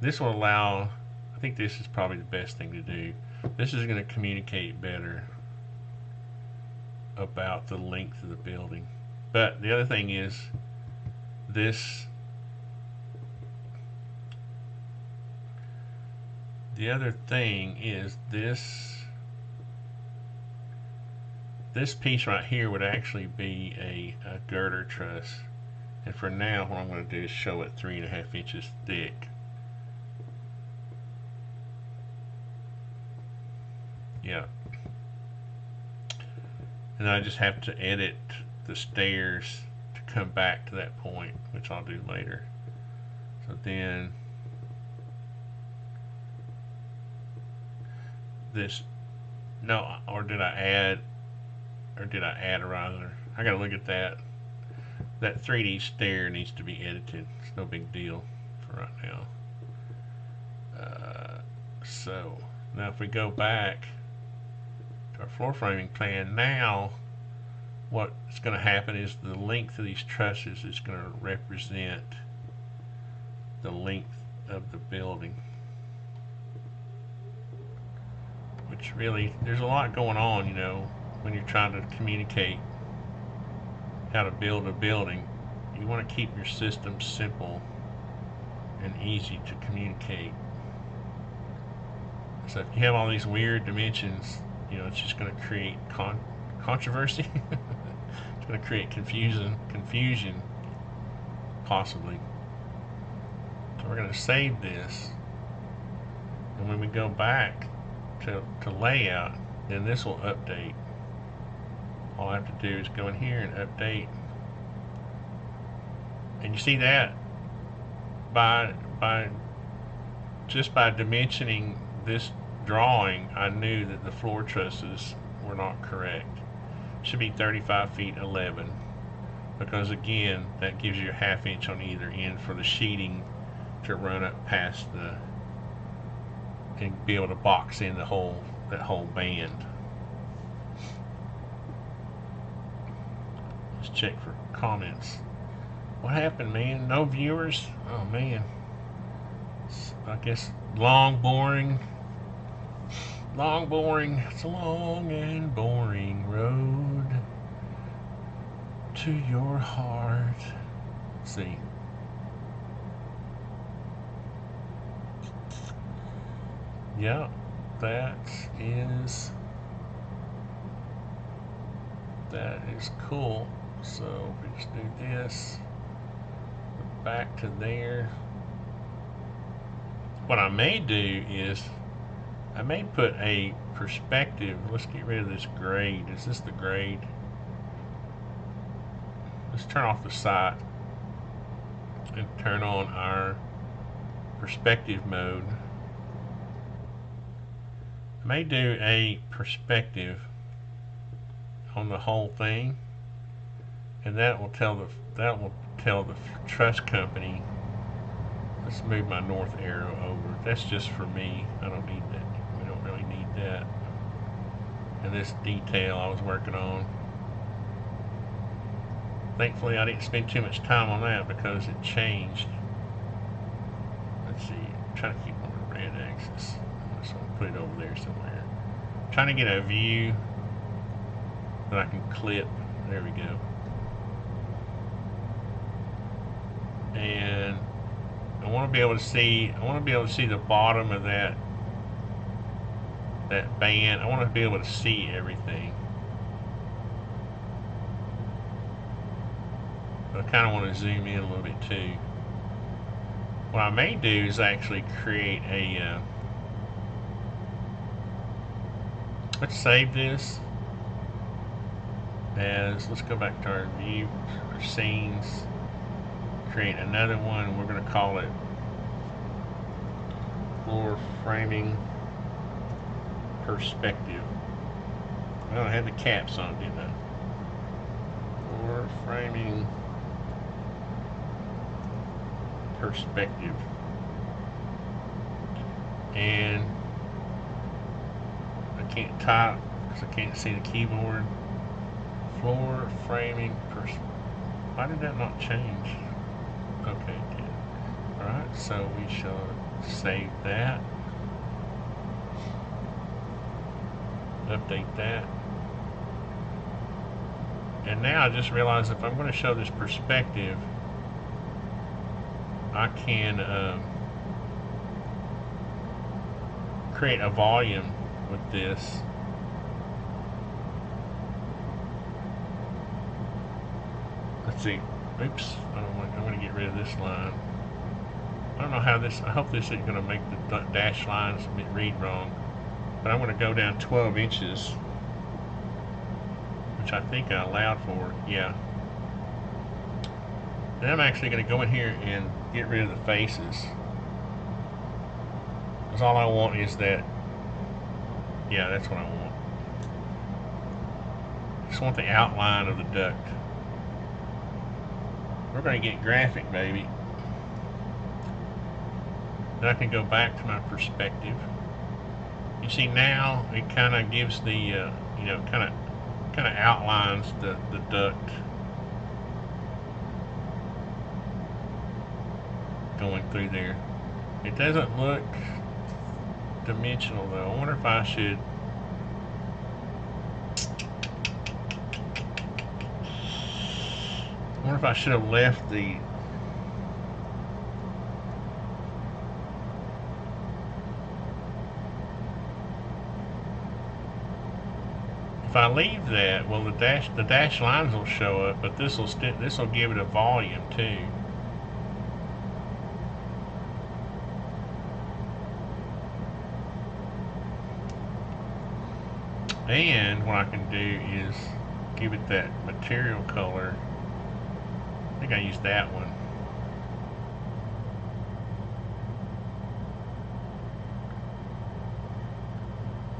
This will allow. I think this is probably the best thing to do. This is going to communicate better about the length of the building. But the other thing is this. The other thing is this piece right here would actually be a girder truss. And for now, what I'm going to do is show it 3.5 inches thick. Yeah. And I just have to edit the stairs to come back to that point, which I'll do later. So then this, no, or did I add a rather? I gotta look at that. That 3D stair needs to be edited. It's no big deal for right now. So now if we go back to our floor framing plan, now what's going to happen is the length of these trusses is going to represent the length of the building. Which really, there's a lot going on, when you're trying to communicate how to build a building. You want to keep your system simple and easy to communicate. So if you have all these weird dimensions, it's just going to create controversy. It's going to create confusion, possibly. So we're going to save this, and when we go back to layout, then this will update. All I have to do is go in here and update, and you see that just by dimensioning this drawing, I knew that the floor trusses were not correct. It should be 35 feet 11, because again, that gives you a 1/2 inch on either end for the sheeting to run up past and be able to box in that whole band. Let's check for comments. What happened, man? No viewers? Oh man. I guess long, boring. It's a long and boring road to your heart. Let's see. Yeah, that is cool. So we just do this, back to there. What I may do is I may put a perspective. Let's get rid of this grade. Is this the grade? Let's turn off the sight and turn on our perspective mode. I may do a perspective on the whole thing, and that will tell the truss company. Let's move my north arrow over. That's just for me. I don't need that. We don't really need that. And this detail I was working on. Thankfully, I didn't spend too much time on that because it changed. Let's see. I'm trying to keep on the red axis. I'm just going to put it over there somewhere. I'm trying to get a view that I can clip. There we go. And I want to be able to see. The bottom of that band. I want to be able to see everything. But I kind of want to zoom in a little bit too. what I may do is actually create a let's save this as, let's go back to our view, our scenes, create another one. We're going to call it floor framing perspective. Well, I had the caps on, didn't I? Floor framing perspective. And I can't type because I can't see the keyboard. Floor framing why did that not change? Okay, it did. Alright, so we shall save that. Update that. And now I just realized if I'm going to show this perspective, I can create a volume with this. Let's see. Oops. I'm going to get rid of this line. I don't know how this, I hope this isn't going to make the dash lines read wrong. But I'm going to go down 12 inches, which I think I allowed for. Yeah. Then I'm actually going to go in here and get rid of the faces. Because all I want is that, yeah, that's what I want. I just want the outline of the duct. We're going to get graphic, baby. Then I can go back to my perspective. You see now it kind of gives the, you know, kind of outlines the duct going through there. It doesn't look dimensional though. I wonder if I should. I wonder if I should have left the. If I leave that, well, the dash lines will show up, but this will give it a volume too. And what I can do is give it that material color. I think I used that one.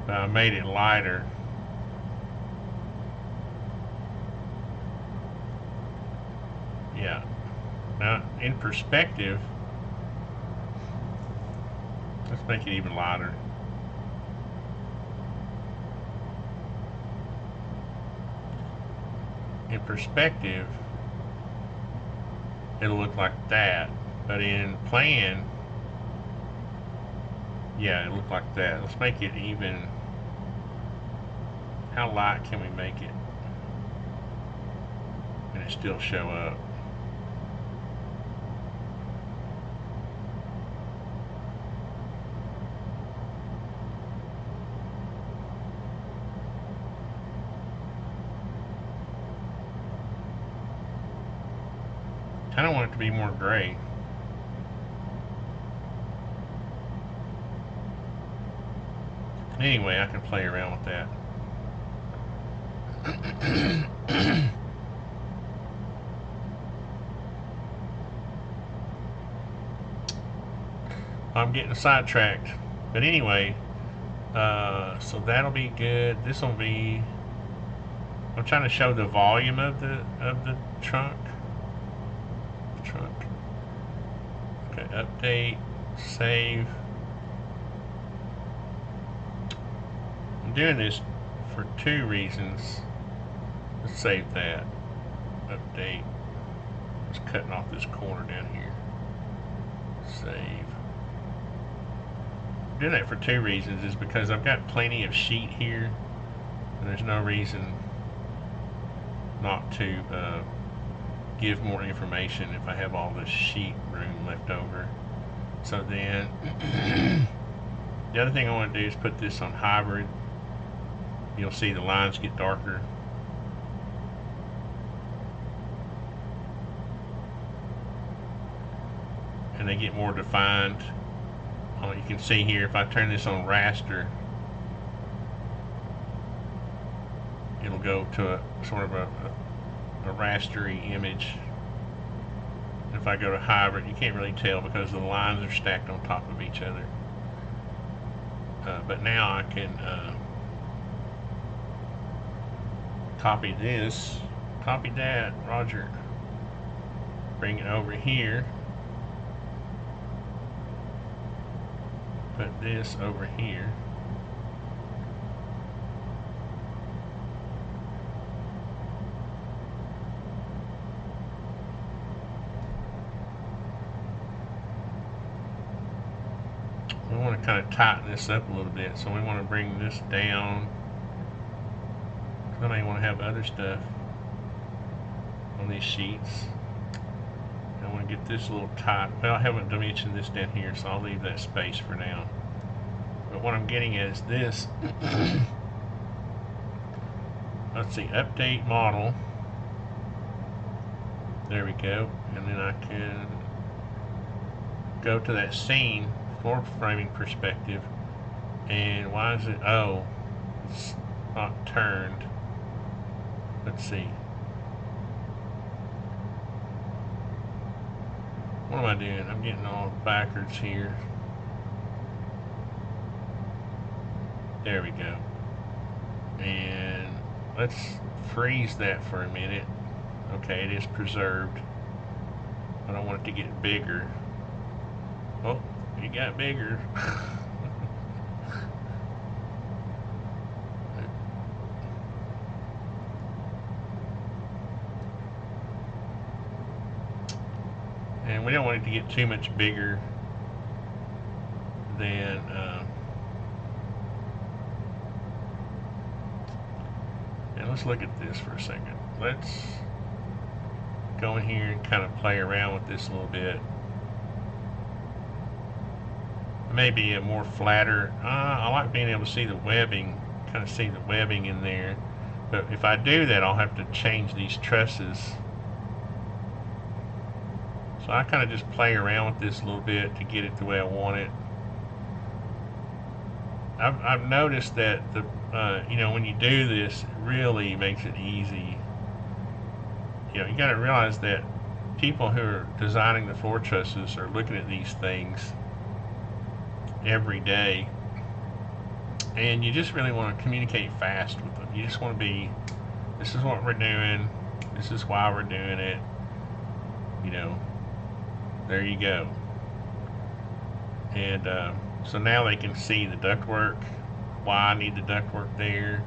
But I made it lighter. Yeah. Now, in perspective, let's make it even lighter. In perspective, it'll look like that, but in plan, yeah, it'll look like that. Let's make it even. How light can we make it and it still show up? I don't want it to be more gray. Anyway, I can play around with that. I'm getting sidetracked. But anyway, so that'll be good. This will be. I'm trying to show the volume of the trunk. Okay, update, save. I'm doing this for two reasons. Let's save that. Update. Just cutting off this corner down here. Save. I'm doing that for two reasons. Is because I've got plenty of sheet here, and there's no reason not to give more information if I have all this sheet room left over. So then the other thing I want to do is put this on hybrid. You'll see the lines get darker. And and they get more defined. You can see here, if I turn this on raster, it'll go to a sort of a rastery image. If I go to hybrid, you can't really tell because the lines are stacked on top of each other. But now I can copy this, copy that, Roger. Bring it over here. Put this over here. We want to kind of tighten this up a little bit, so we want to bring this down. I may want to have other stuff on these sheets. I want to get this a little tight. Well, I haven't dimensioned this down here, so I'll leave that space for now. But what I'm getting at is this. Let's see, update model. There we go. And then I can go to that scene, floor framing perspective. And why is it, oh, it's not turned. Let's see. What am I doing? I'm getting all backwards here. There we go. And let's freeze that for a minute. Okay, it is preserved. I don't want it to get bigger. Oh, it got bigger. And we don't want it to get too much bigger than and let's look at this for a second. Let's go in here and kind of play around with this a little bit. Maybe a more flatter. I like being able to see the webbing, kind of see the webbing in there. But if I do that, I'll have to change these trusses. So I kind of just play around with this a little bit to get it the way I want it. I've noticed that the you know, when you do this, it really makes it easy. You know, you got to realize that people who are designing the floor trusses are looking at these things every day, and you just really want to communicate fast with them. You just want to be, this is what we're doing, this is why we're doing it, you know. There you go. And so now they can see the ductwork, why I need the ductwork there.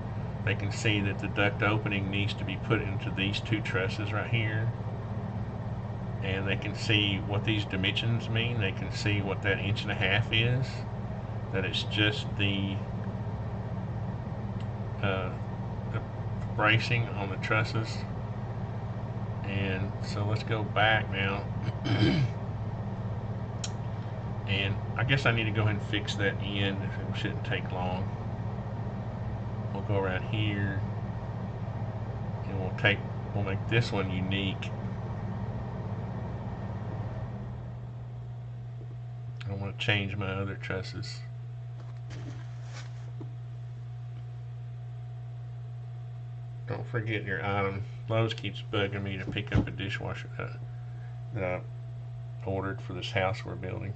They can see that the duct opening needs to be put into these two trusses right here. And they can see what these dimensions mean. They can see what that 1.5 inches is. That it's just the bracing on the trusses. And so let's go back now. And I guess I need to go ahead and fix that end. It shouldn't take long. We'll go around here and we'll make this one unique. I want to change my other trusses. Don't forget your item. Lowe's keeps bugging me to pick up a dishwasher that I ordered for this house we're building.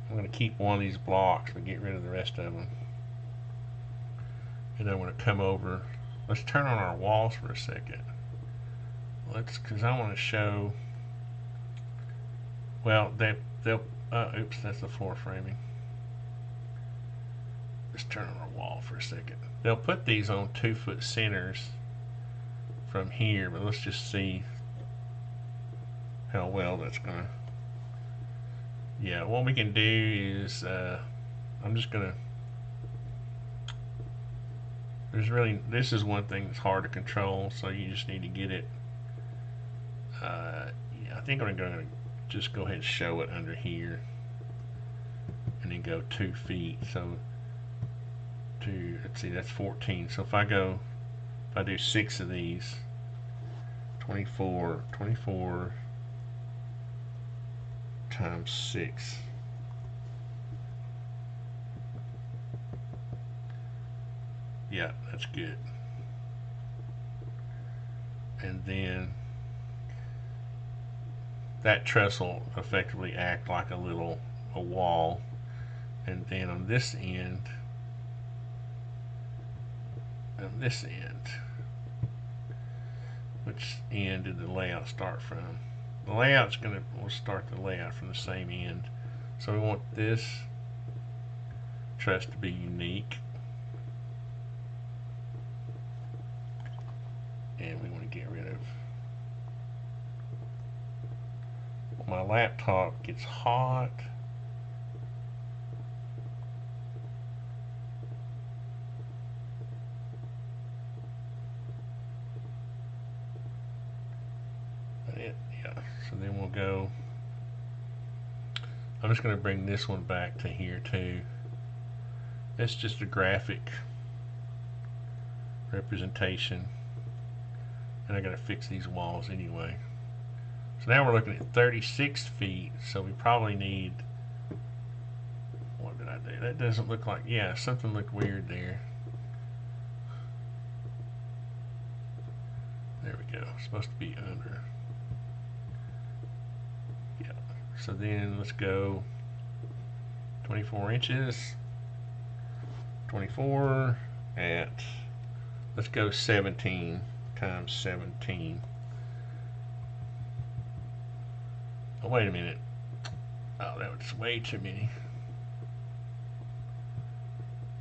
I'm going to keep one of these blocks but get rid of the rest of them. And I'm going to come over. Let's turn on our walls for a second. Because I want to show. Well, they'll. Oops, that's the floor framing. Let's turn on our wall for a second. They'll put these on 2-foot centers from here, but let's just see how well that's gonna. Yeah, what we can do is I'm just gonna. This is one thing that's hard to control, so you just need to get it. Yeah, I think I'm gonna just go ahead and show it under here, and then go 2 feet. So let's see, that's 14. So if I do 6 of these, 24, times 6. Yeah, that's good. And then that truss will effectively act like a wall. And then on this end, which end did the layout start from? The layout's we'll start the layout from the same end. So we want this truss to be unique. And we want to get rid of, my laptop gets hot. Yeah, so then we'll go, I'm just going to bring this one back to here too. It's just a graphic representation, and I got to fix these walls anyway. So now we're looking at 36 feet, so we probably need, what did I do? That doesn't look like, yeah, something looked weird there. There we go, it's supposed to be under. Yeah, so then let's go 24 inches, 24 at, let's go 17 times 17. Oh, wait a minute. Oh, that was way too many.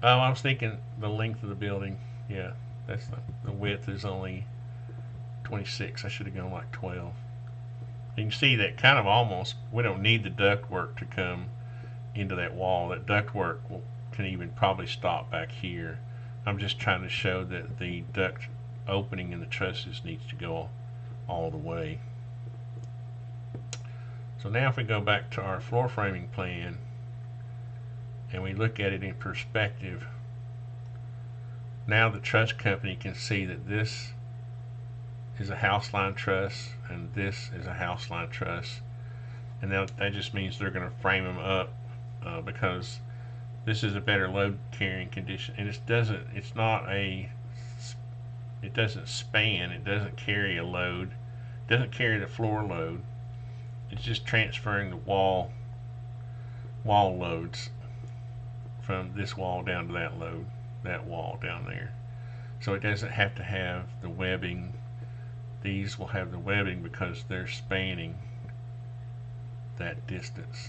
Oh, I was thinking the length of the building. Yeah, that's the width is only 26. I should have gone like 12. You can see that kind of almost, we don't need the ductwork to come into that wall. That ductwork can even probably stop back here. I'm just trying to show that the duct opening in the trusses needs to go all the way. So now if we go back to our floor framing plan and we look at it in perspective, now the truss company can see that this is a house line truss and this is a house line truss, and that just means they're going to frame them up because this is a better load carrying condition, and it doesn't span, it doesn't carry a load, it doesn't carry the floor load. It's just transferring the wall loads from this wall down to that load, that wall down there. So it doesn't have to have the webbing. These will have the webbing because they're spanning that distance.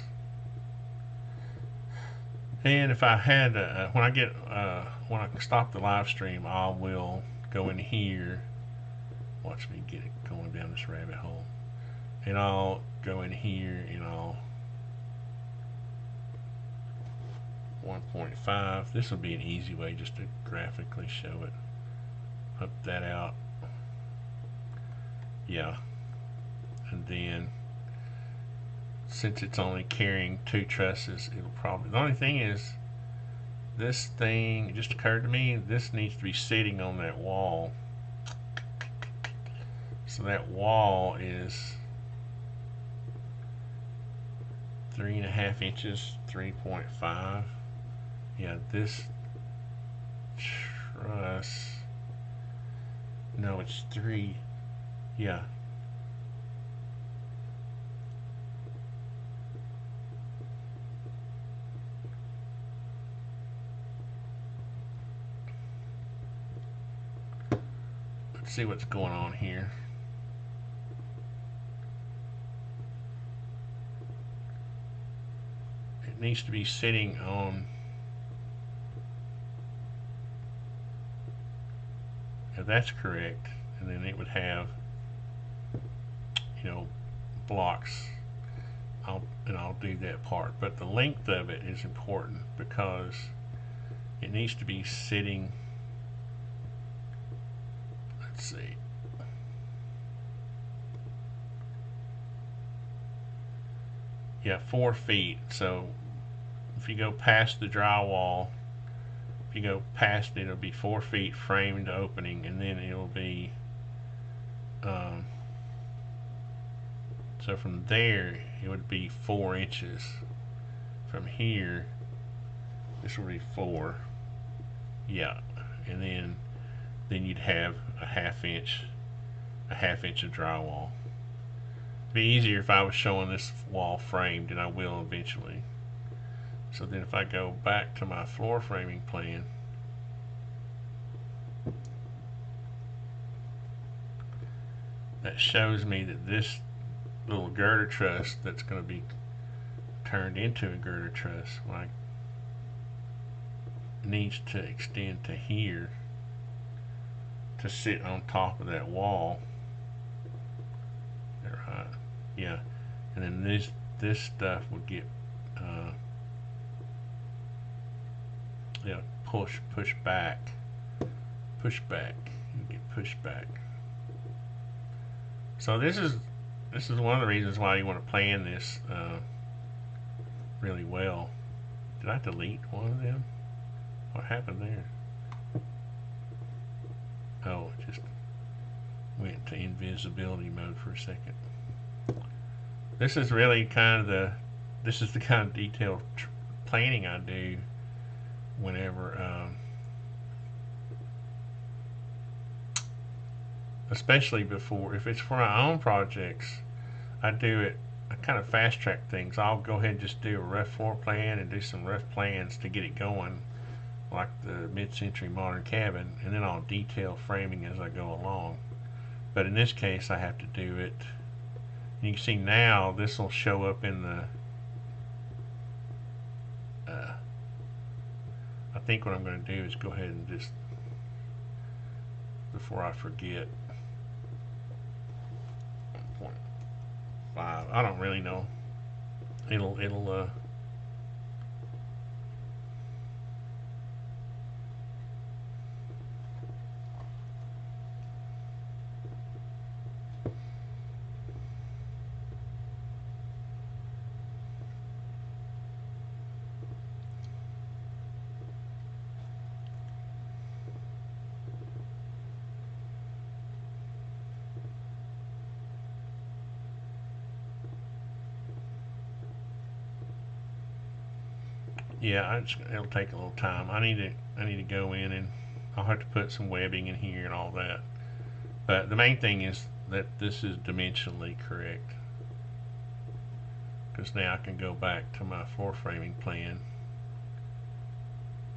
And if I had when I stop the live stream, I will go in here. Watch me get it going down this rabbit hole. And I'll go in here and I'll 1.5. This will be an easy way just to graphically show it. Up that out. Yeah. And then since it's only carrying 2 trusses, it'll probably, the only thing is this thing, it just occurred to me, this needs to be sitting on that wall. So that wall is 3.5 inches, 3.5. Yeah, this truss, no, it's 3. Yeah. Let's see what's going on here. It needs to be sitting on, if that's correct, and then it would have, you know, blocks. I'll do that part, but the length of it is important because it needs to be sitting, let's see, yeah, 4 feet. So if you go past the drywall, if you go past it, it'll be 4 feet framed opening, and then it'll be so So from there, it would be 4 inches. From here, this would be 4. Yeah, and then you'd have a half inch of drywall. It'd be easier if I was showing this wall framed, and I will eventually. So then if I go back to my floor framing plan, that shows me that this little girder truss that's going to be turned into a girder truss, like, needs to extend to here to sit on top of that wall. Right. Yeah. And then this stuff would get push back. You get pushed back. So this is one of the reasons why you want to plan this really well. Did I delete one of them? What happened there? Oh, it just went to invisibility mode for a second. This is really kind of the kind of detailed planning I do whenever, especially if it's for my own projects, I kind of fast track things. I'll go ahead and just do a rough floor plan and do some rough plans to get it going, like the mid-century modern cabin, and then I'll detail framing as I go along. But in this case, I have to do it. You can see now this will show up in the I think what I'm going to do is go ahead and just, before I forget, 1.5, I don't really know. It'll yeah, it'll take a little time. I need to go in, and I'll have to put some webbing in here and all that. But the main thing is that this is dimensionally correct, because now I can go back to my floor framing plan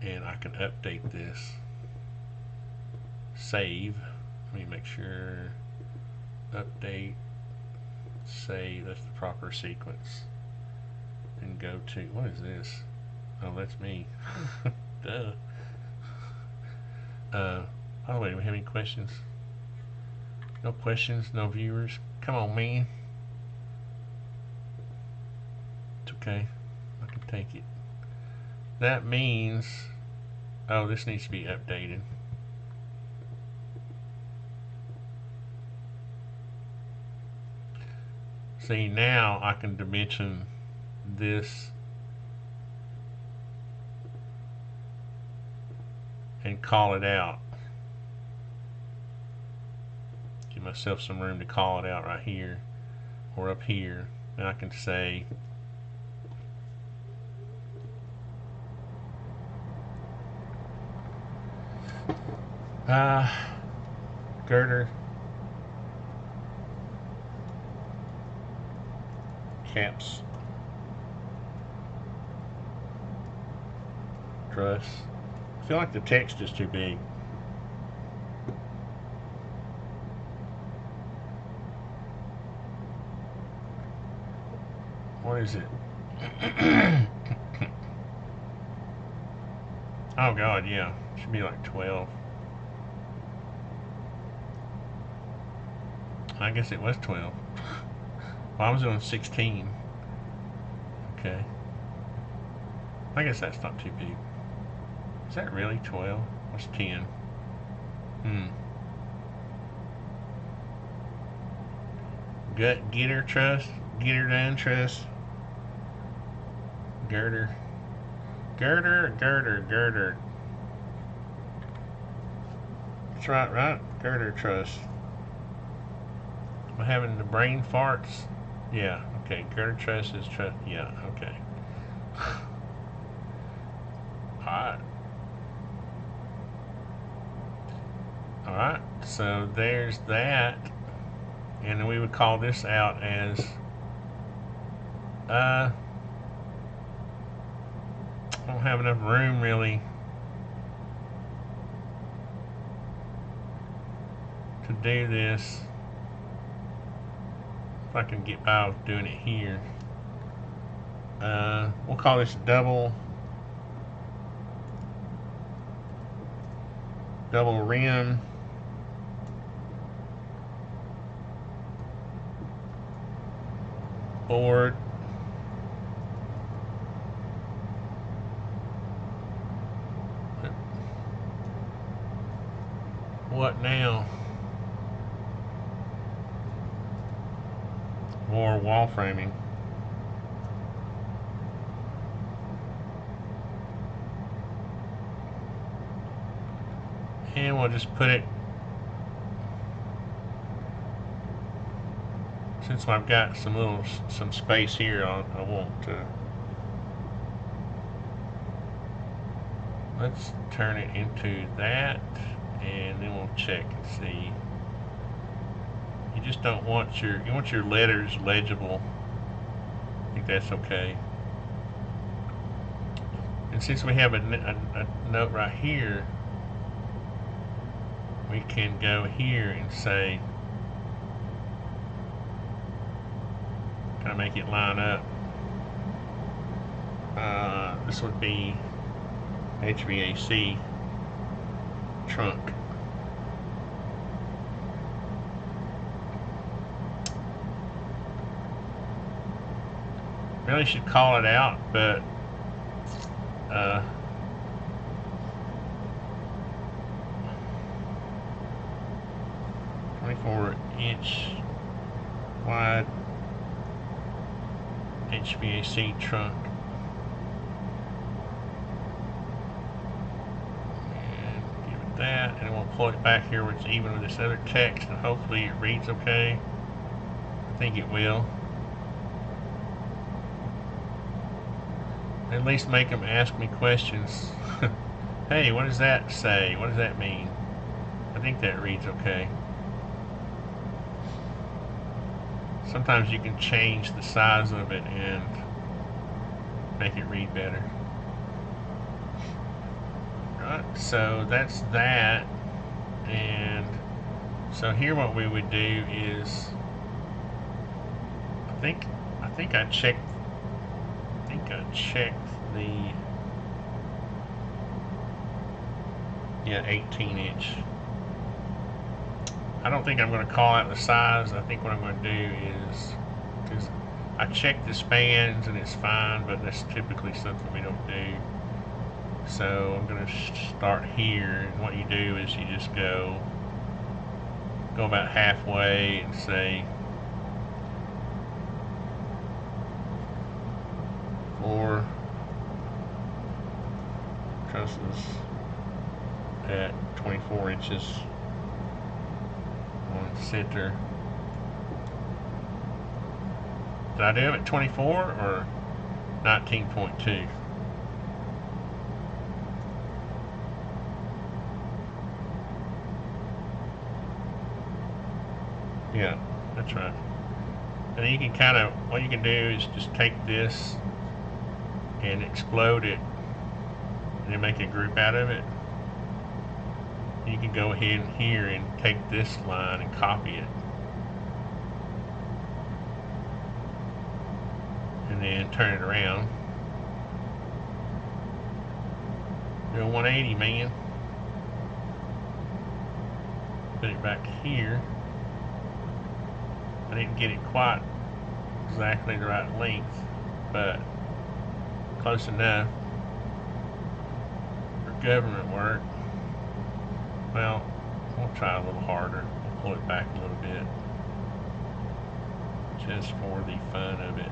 and I can update this. Save. Let me make sure. Update. Save. That's the proper sequence. And go to, what is this? Oh, that's me. Duh. By the way, do we have any questions? No questions, no viewers. Come on, man. It's okay. I can take it. That means, oh, this needs to be updated. See, now I can dimension this and call it out. Give myself some room to call it out right here or up here. And I can say girder caps truss. I feel like the text is too big. What is it? Oh God, yeah. Should be like 12. I guess it was 12. Well, I was doing 16. Okay. I guess that's not too big. Is that really 12? What's 10? Get her truss. Get her done truss. Girder. Girder. That's right? Girder truss. I'm having the brain farts. Yeah, okay, girder trusses, yeah, okay. Alright. Alright, so there's that. And then we would call this out as I don't have enough room really to do this. If I can get by with doing it here. We'll call this double rim board. What now? Or wall framing. And we'll just put it, since I've got some space here, I want to, let's turn it into that, and then we'll check and see. You just don't want you want your letters legible. I think that's okay. And since we have a note right here, we can go here and say, kind of make it line up. This would be HVAC trunk. Really should call it out, but 24-inch wide HVAC trunk. And give it that, and we'll pull it back here where it's even with this other text, and hopefully it reads okay. I think it will. At least make them ask me questions. Hey, what does that say? What does that mean? I think that reads okay. Sometimes you can change the size of it and make it read better. Right, so that's that. And so here what we would do is, I think I checked the 18-inch. I don't think I'm going to call out the size. I think what I'm going to do is, because I checked the spans and it's fine, but that's typically something we don't do. So I'm going to start here, and what you do is you just go about halfway and say 4 trusses at 24 inches on center. Did I do them at 24 or 19.2? Yeah, that's right. And then you can kind of, what you can do is just take this and explode it and then make a group out of it. You can go ahead and here and take this line and copy it, and then turn it around. Do a 180, man. Put it back here. I didn't get it quite exactly the right length, but close enough for government work. Well, we'll try a little harder. We'll pull it back a little bit, just for the fun of it.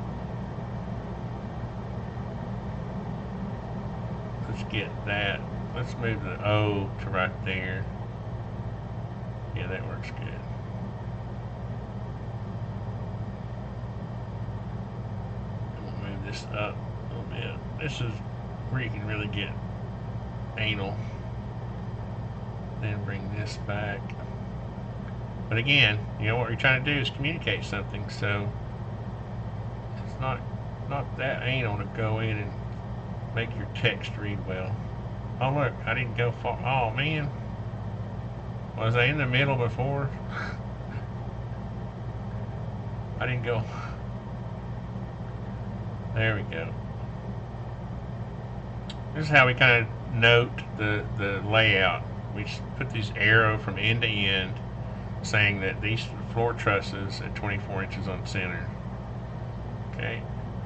Let's get that. Let's move the O to right there. Yeah, that works good. this up a little bit. This is where you can really get anal. Then bring this back. But again, you know what you're trying to do is communicate something, so it's not that anal to go in and make your text read well. Oh look, I didn't go far. Oh man, was I in the middle before? I didn't go. There we go. This is how we kind of note the layout. We put this arrow from end to end saying that these floor trusses at 24 inches on center. Okay,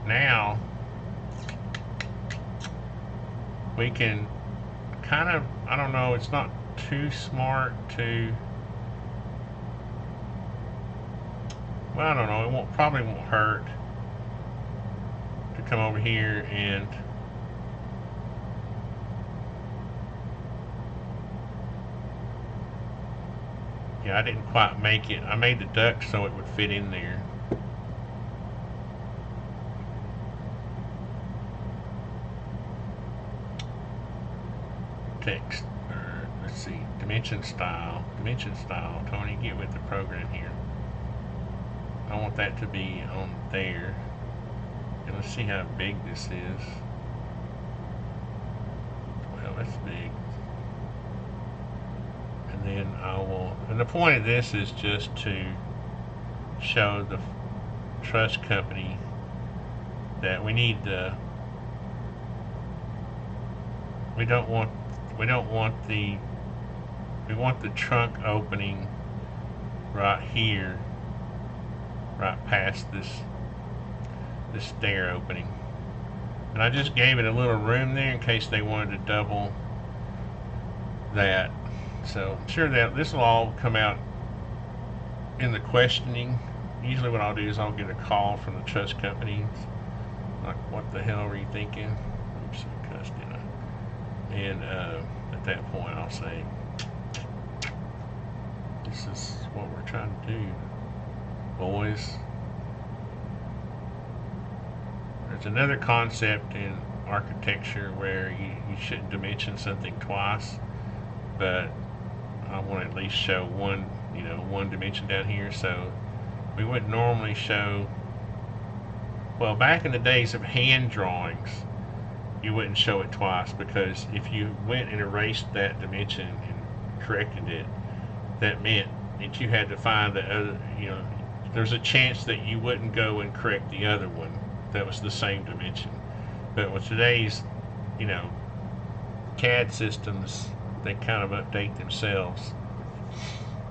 now we can kind of, I don't know, it's not too smart to, well, I don't know, it probably won't hurt to come over here and yeah, I didn't quite make it. I made the duct so it would fit in there. Text, or let's see, dimension style, Tony, get with the program here. I want that to be on there. And let's see how big this is. Well, that's big. And then I will, and the point of this is just to show the truss company that we need the, we want the trunk opening right here, right past this stair opening. And I just gave it a little room there in case they wanted to double that. So I'm sure that this will all come out in the questioning. Usually what I'll do is I'll get a call from the truss company, like, what the hell were you thinking? Oops, I cussed, didn't I? And at that point I'll say, this is what we're trying to do, boys. There's another concept in architecture where you shouldn't dimension something twice, but I want to at least show one, you know, one dimension down here. So we wouldn't normally show, well, back in the days of hand drawings, you wouldn't show it twice, because if you went and erased that dimension and corrected it, that meant that you had to find the other, you know, there's a chance that you wouldn't go and correct the other one that was the same dimension. But with today's, you know, CAD systems, they kind of update themselves.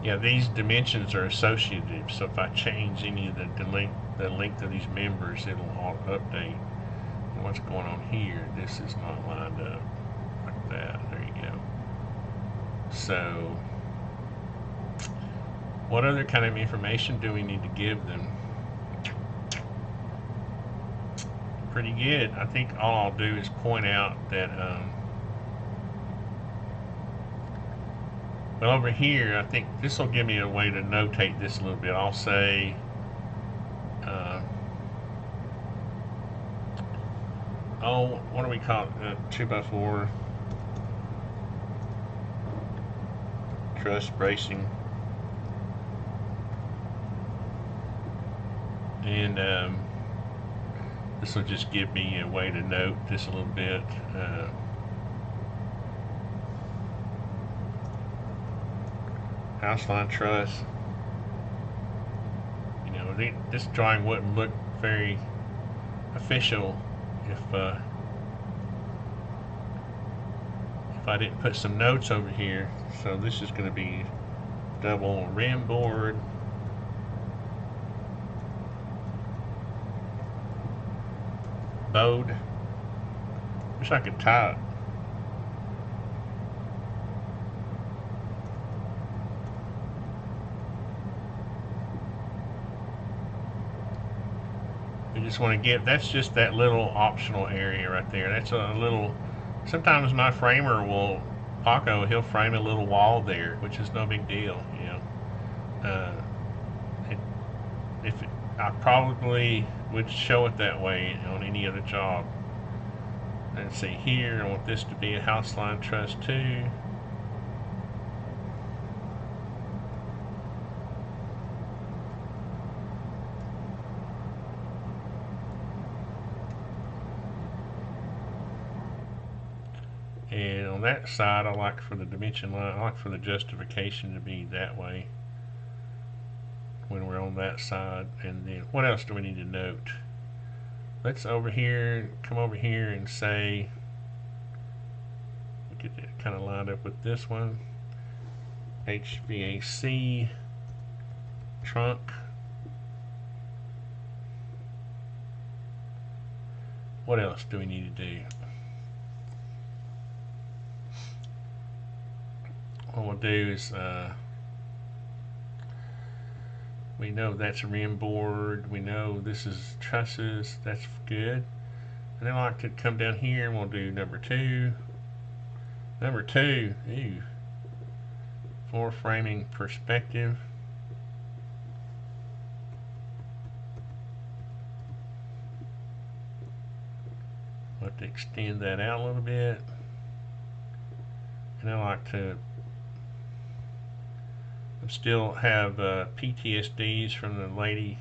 Yeah, these dimensions are associative, so if I change any of the length of these members, it'll all update. And what's going on here, this is not lined up like that. There you go. So what other kind of information do we need to give them? Pretty good. I think all I'll do is point out that well, over here, I think this will give me a way to notate this a little bit. I'll say oh, what do we call it? 2x4 truss bracing. And this will just give me a way to note this a little bit. House line truss. You know, this drawing wouldn't look very official if I didn't put some notes over here. So this is going to be double rim board. Bowed. Wish I could tie it. We just want to give, that's just that little optional area right there. That's a little, sometimes my framer will, Paco, he'll frame a little wall there, which is no big deal, you know. I probably would show it that way on any other job. Let's see here, I want this to be a house line truss too. And on that side, I like for the dimension line, I like for the justification to be that way when we're on that side. And then what else do we need to note? Let's come over here and say, get it kind of lined up with this one. HVAC trunk. What else do we need to do? What we'll do is we know that's a rim board. We know this is trusses. That's good. And then I like to come down here and we'll do number 2. Number 2, floor framing perspective. I'll have to extend that out a little bit. And I like to still have PTSDs from the lady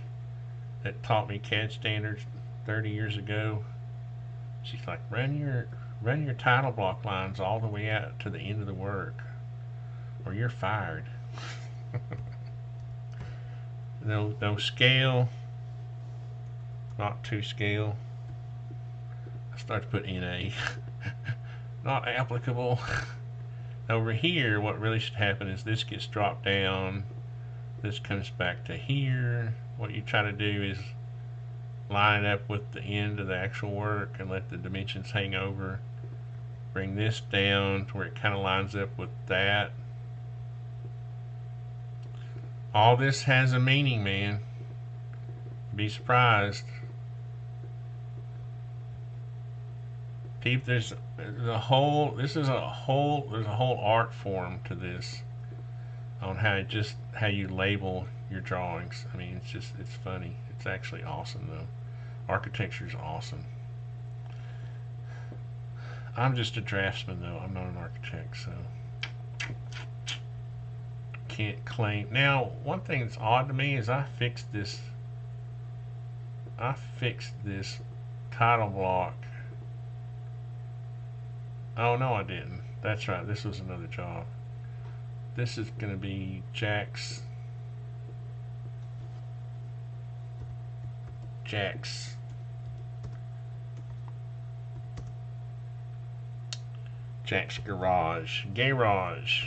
that taught me CAD standards 30 years ago. She's like, run your title block lines all the way out to the end of the work, or you're fired. No scale, not to scale. I start to put NA. Not applicable. Over here, what really should happen is this gets dropped down, this comes back to here. What you try to do is line it up with the end of the actual work and let the dimensions hang over. Bring this down to where it kind of lines up with that. All this has a meaning, man. Be surprised. There's a whole art form to this on how you label your drawings. I mean, it's funny. It's actually awesome though. Architecture is awesome. I'm just a draftsman though. I'm not an architect, so can't claim. Now, one thing that's odd to me is I fixed this title block. Oh no, I didn't. That's right, this was another job. This is going to be Jack's garage. Garage.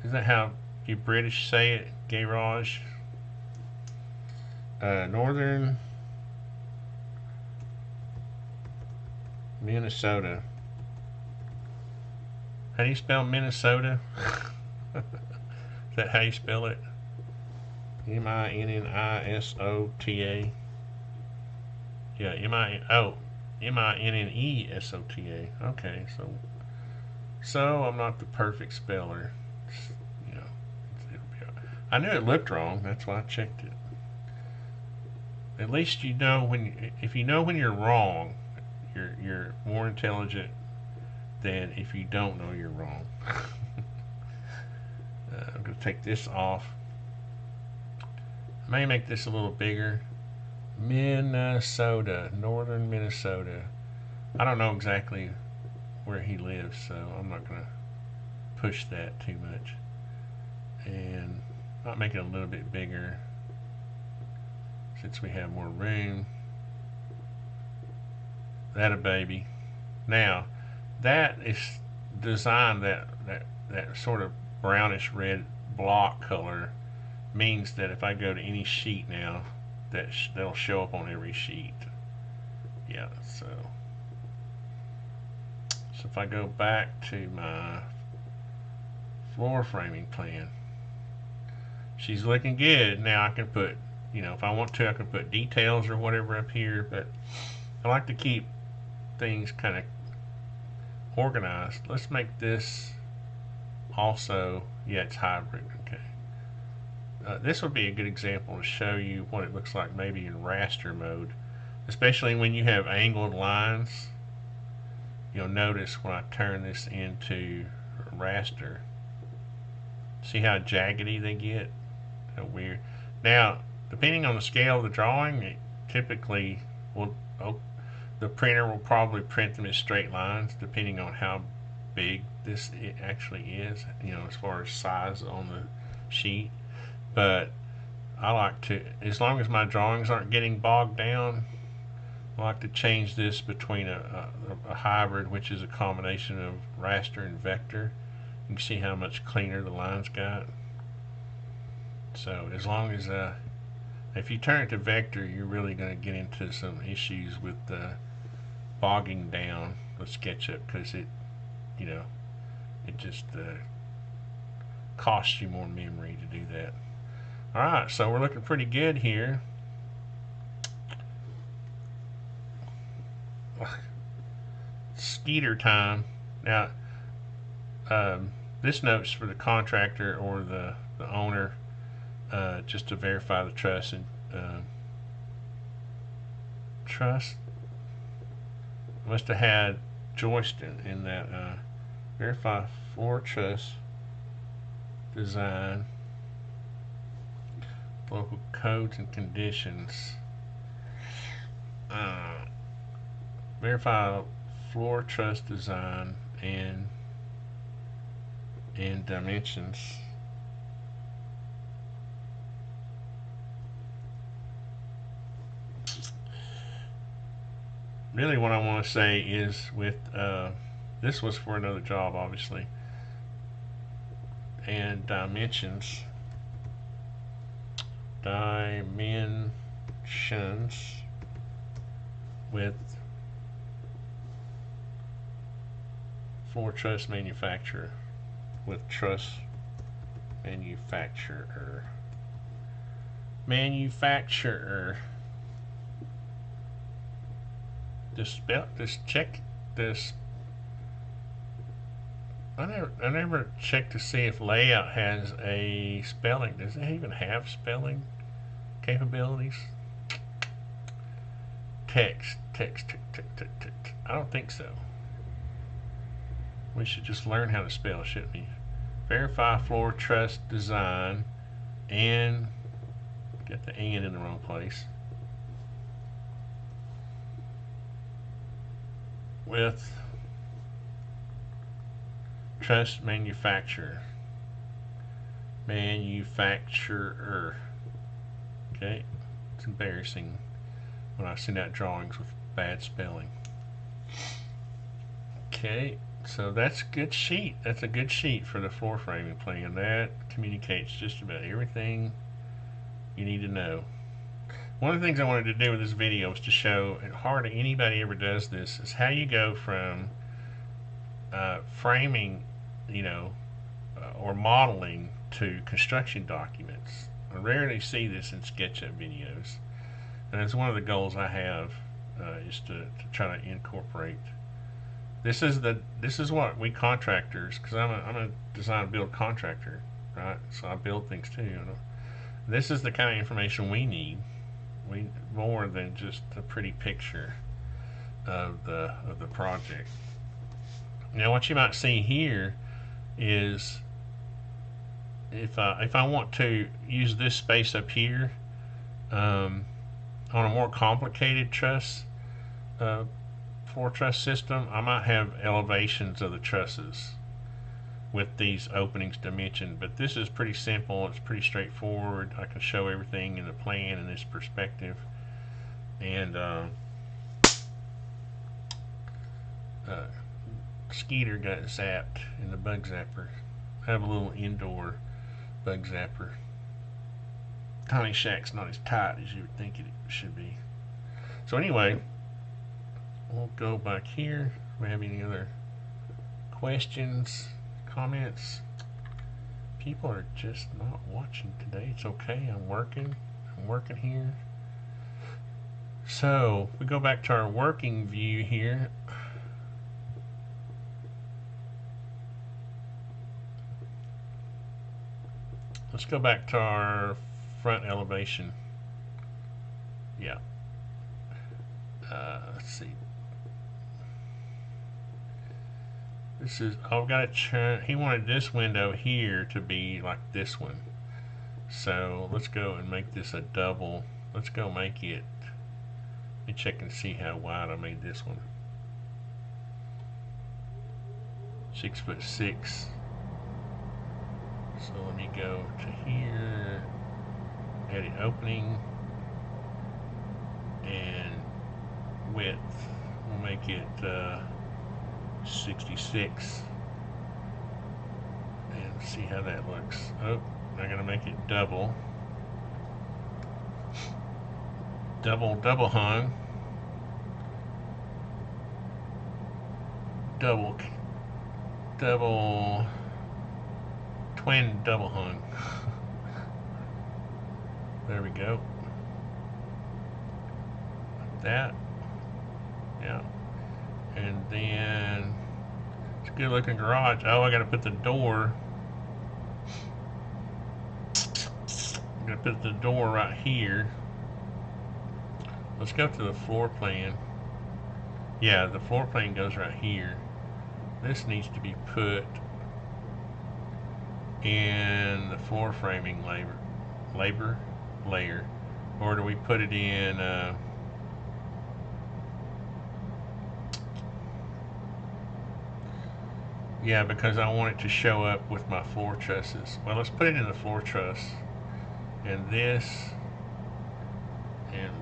Isn't that how you British say it? Garage. Northern Minnesota. How do you spell Minnesota? Is that how you spell it? Minnisota. Yeah, Minnesota. Okay, so I'm not the perfect speller. You know, I knew it looked wrong. That's why I checked it. At least you know if you know when you're wrong, you're more intelligent than if you don't know you're wrong. I'm going to take this off. I may make this a little bigger. Minnesota, northern Minnesota. I don't know exactly where he lives, so I'm not going to push that too much. And I'll make it a little bit bigger since we have more room. That a baby. Now, that is designed, that sort of brownish red block color means that if I go to any sheet now, that'll show up on every sheet. Yeah, so if I go back to my floor framing plan, she's looking good. Now I can put, if I want to, I can put details or whatever up here, but I like to keep things kind of organized. Let's make this also, yeah, it's hybrid, okay. this would be a good example to show you what it looks like maybe in raster mode, especially when you have angled lines. You'll notice when I turn this into raster, see how jaggedy they get? How weird. Now, depending on the scale of the drawing, it typically will, the printer will probably print them as straight lines depending on how big this it actually is, as far as size on the sheet. But I like to, as long as my drawings aren't getting bogged down, I like to change this between a hybrid, which is a combination of raster and vector. You can see how much cleaner the lines got. So as long as if you turn it to vector, you're really going to get into some issues with bogging down with SketchUp, because it just costs you more memory to do that. Alright, so we're looking pretty good here. Skeeter time. Now, this note's for the contractor or the owner, just to verify the truss. And truss must have had joist in that. Verify floor truss design, local codes and conditions. Verify floor truss design and dimensions. Really what I want to say is with this was for another job, obviously, and dimensions with floor truss manufacturer, with truss manufacturer. Just check this. I never checked to see if layout has a spelling. Does it even have spelling capabilities? Text. I don't think so. We should just learn how to spell, shouldn't we? Verify floor truss design and get the "and" in the wrong place. With truss manufacturer. Okay, it's embarrassing when I send out drawings with bad spelling. Okay, so that's a good sheet. That's a good sheet for the floor framing plan. That communicates just about everything you need to know. One of the things I wanted to do with this video is to show, and hardly anybody ever does this, is how you go from framing, or modeling to construction documents. I rarely see this in SketchUp videos, and it's one of the goals I have, is to try to incorporate. This is what we contractors, because I'm a design and build contractor, right? So I build things too. This is the kind of information we need. We more than just a pretty picture of the project. Now, what you might see here is if I want to use this space up here on a more complicated truss floor truss system, I might have elevations of the trusses with these openings dimensioned, but this is pretty simple. It's pretty straightforward. I can show everything in the plan in this perspective, and Skeeter got zapped in the bug zapper. I have a little indoor bug zapper. Tiny Shack's not as tight as you would think it should be. So anyway, we'll go back here. Do we have any other questions, comments? People are just not watching today. It's okay. I'm working here. So we go back to our working view here. Let's go back to our front elevation. Yeah. Let's see. This is, I've got to turn, he wanted this window here to be like this one. So let's go and make this a double. Let's go make it, let me check and see how wide I made this one. 6'6". So let me go to here, edit opening, and width, we'll make it 66, and see how that looks. Oh, I'm gonna make it double hung, twin double hung. There we go. Like that. Yeah. And then it's a good looking garage. Oh, I gotta put the door. I'm gonna put the door right here. Let's go to the floor plan. Yeah, the floor plan goes right here. This needs to be put in the floor framing layer, or do we put it in yeah, because I want it to show up with my floor trusses. Well, let's put it in the floor truss, and this and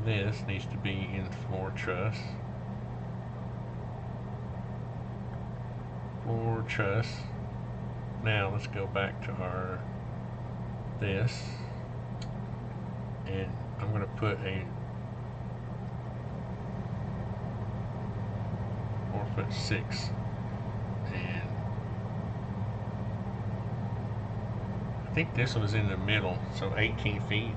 this needs to be in floor truss. Floor truss. Now let's go back to our this, and I'm going to put a 4'6", and I think this was in the middle, so 18 feet.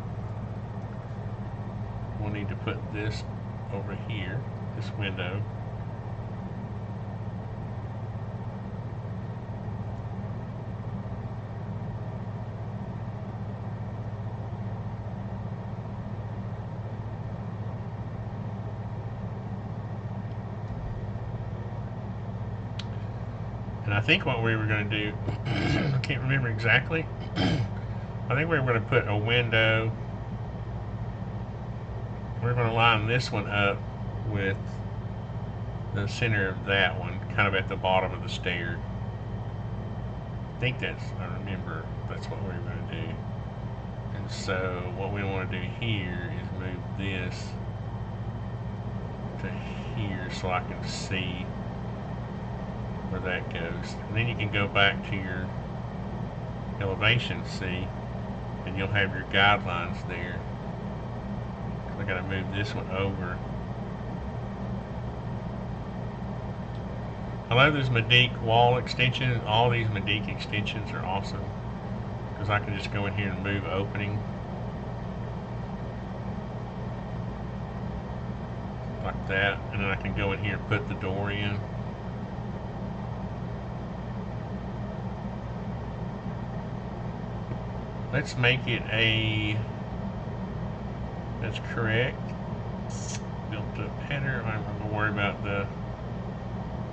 We'll need to put this over here, this window. And I think what we were going to do, I can't remember exactly, I think we were going to put a window, we're going to line this one up with the center of that one, kind of at the bottom of the stair. I think that's, I remember that's what we were going to do. And so what we want to do here is move this to here so I can see where that goes. And then you can go back to your elevation, see, and you'll have your guidelines there. I gotta move this one over. I love this Medique wall extension. All these Medique extensions are awesome because I can just go in here and move opening like that, and then I can go in here and put the door in. Let's make it a, that's correct, built up header. I'm not going to worry about the,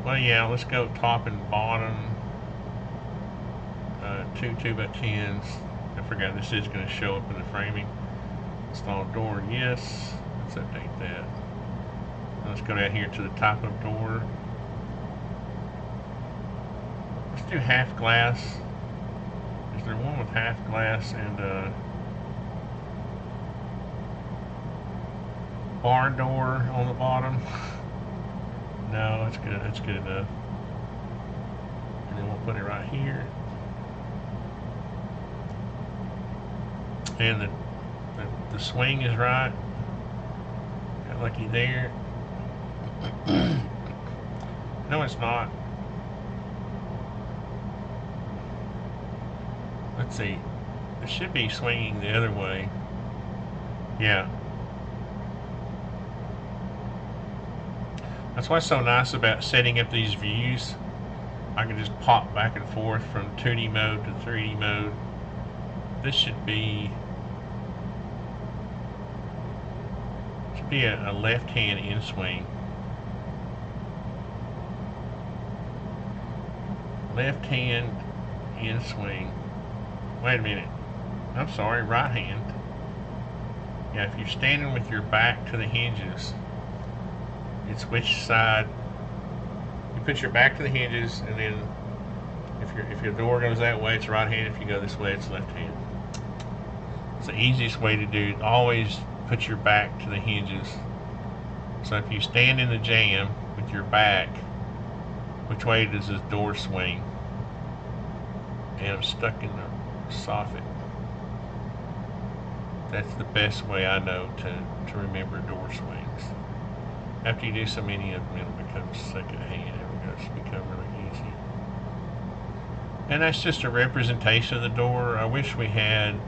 well, yeah, let's go top and bottom, 2 2x10s. I forgot this is going to show up in the framing. Install door, yes. Let's update that. Let's go down here to the top of door. Let's do half glass. Is there one with half glass and barn door on the bottom? No, that's good. That's good enough. And then we'll put it right here. And the swing is right. Got lucky there. No, it's not. Let's see. It should be swinging the other way. Yeah. That's what's so nice about setting up these views. I can just pop back and forth from 2D mode to 3D mode. This should be a left-hand in-swing. Left-hand in-swing. Wait a minute. I'm sorry, right hand. Yeah, if you're standing with your back to the hinges, it's which side. You put your back to the hinges, and then if your door goes that way, it's right hand. If you go this way, it's left hand. It's the easiest way to do it. Always put your back to the hinges. So if you stand in the jamb with your back, which way does this door swing? And I'm stuck in the soffit. That's the best way I know to remember door swings. After you do so many of them, it'll become second hand. It'll become really easy. And that's just a representation of the door. I wish we had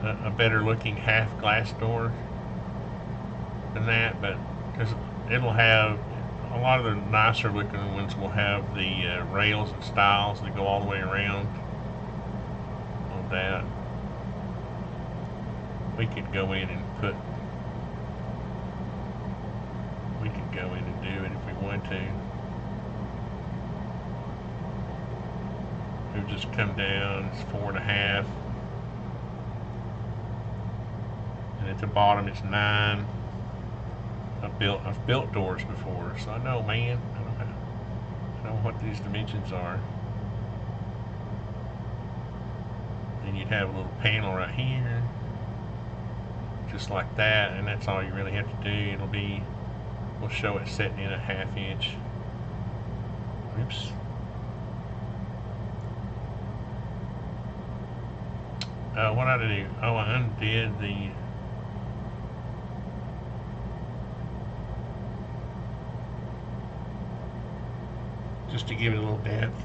a better looking half glass door than that, but because it'll have a lot of the nicer looking ones will have the rails and stiles that go all the way around on that. We could go in and do it if we want to. We'll just come down, it's 4.5. And at the bottom it's 9. I've built doors before, so I know, man. I know what these dimensions are. Then you'd have a little panel right here, just like that, and that's all you really have to do. We'll show it setting in a 1/2 inch. Oops. What did I do? Oh, I undid the just to give it a little depth.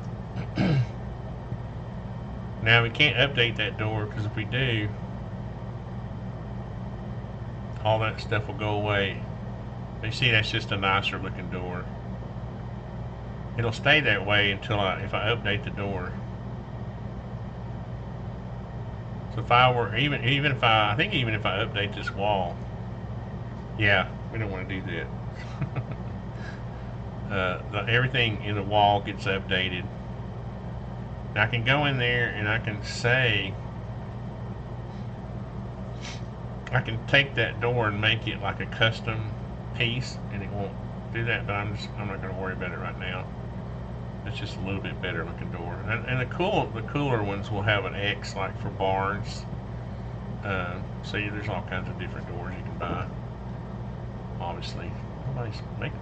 Now we can't update that door, because if we do, all that stuff will go away. You see, that's just a nicer looking door. It'll stay that way until if I update the door. So if I were even if I update this wall, yeah, we don't want to do that. Everything in the wall gets updated. Now I can go in there and I can say, I can take that door and make it like a custom piece, and it won't do that, but I'm not going to worry about it right now. It's just a little bit better looking door, and the cooler ones will have an X, like for barns. So there's all kinds of different doors you can buy. Obviously,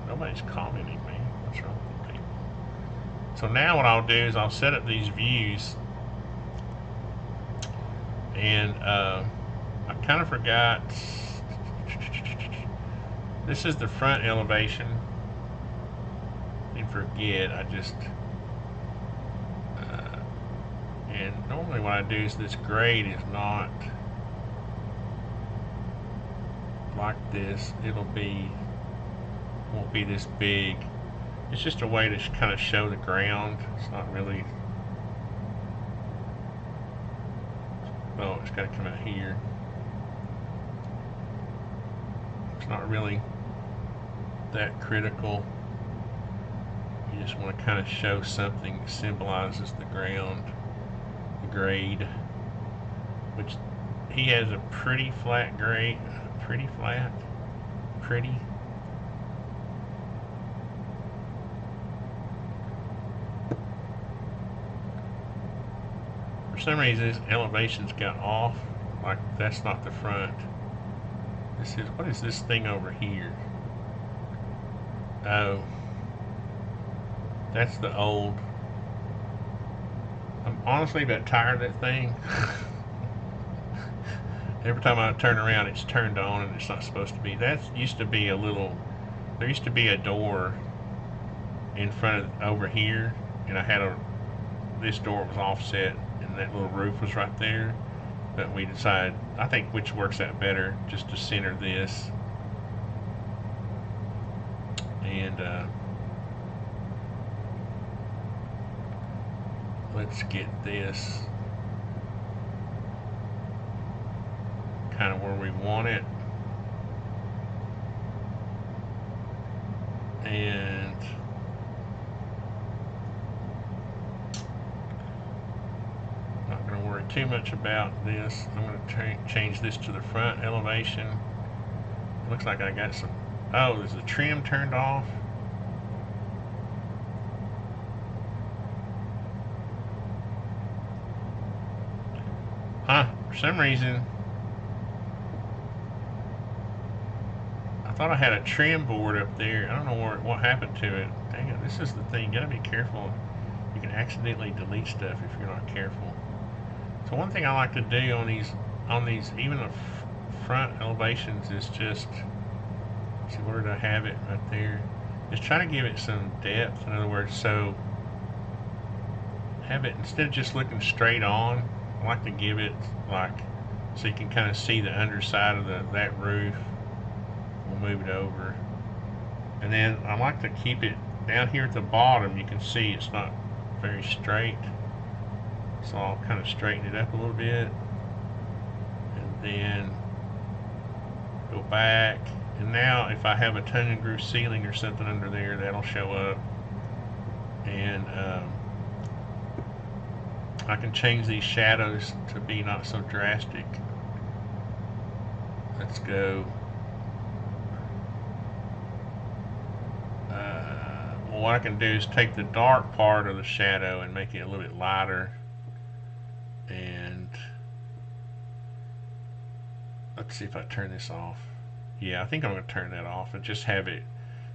nobody's commenting, man. What's wrong with people? So now what I'll do is I'll set up these views, and I kind of forgot. This is the front elevation. And forget, I just and normally what I do is this grade is not like this. Won't be this big. It's just a way to kind of show the ground. It's not really. Oh, it's got to come out here. It's not really that critical. You just want to kind of show something that symbolizes the ground, the grade, which he has a pretty flat grade, pretty. For some reason, this elevation's got off. Like that's not the front. What is this thing over here? Oh. That's the old. I'm honestly about tired of that thing. Every time I turn around, it's turned on, and it's not supposed to be. That used to be there used to be a door in front of over here, and this door was offset, and that little roof was right there. But we decided, I think which works out better, just to center this. And let's get this kind of where we want it. And not going to worry too much about this. I'm going to change this to the front elevation. It looks like I got some, oh, is the trim turned off? Huh, for some reason I thought I had a trim board up there. I don't know what happened to it. Dang it, this is the thing. You gotta be careful. You can accidentally delete stuff if you're not careful. So one thing I like to do on these even the front elevations is just, see, where did I have it? Right there. Just try to give it some depth. In other words, so have it, instead of just looking straight on, I like to give it like, so you can kind of see the underside of that roof. We'll move it over. And then I like to keep it down here at the bottom. You can see it's not very straight. So I'll kind of straighten it up a little bit. And then go back. And now if I have a tongue and groove ceiling or something under there, that'll show up. And I can change these shadows to be not so drastic. Let's go. Well, what I can do is take the dark part of the shadow and make it a little bit lighter. And let's see if I turn this off. Yeah, I think I'm going to turn that off and just have it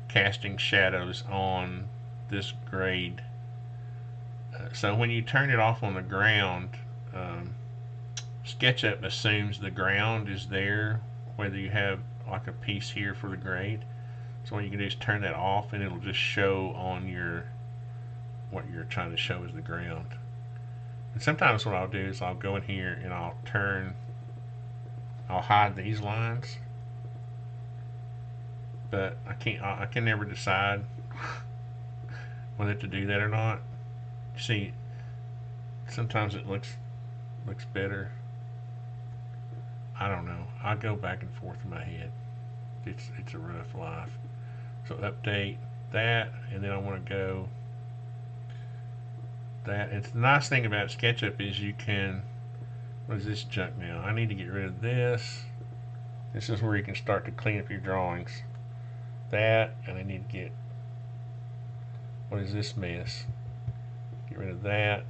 casting shadows on this grade. So when you turn it off on the ground, SketchUp assumes the ground is there, whether you have like a piece here for the grade. So what you can do is turn that off and it'll just show on your, what you're trying to show as the ground. And sometimes what I'll do is I'll go in here and I'll hide these lines. But I can never decide whether to do that or not. See, sometimes it looks better. I don't know. I go back and forth in my head. It's a rough life. So update that, and then I want to go that. It's the nice thing about SketchUp is you can, what is this junk now? I need to get rid of this. This is where you can start to clean up your drawings. That, and I need to get, what is this mess? Get rid of that.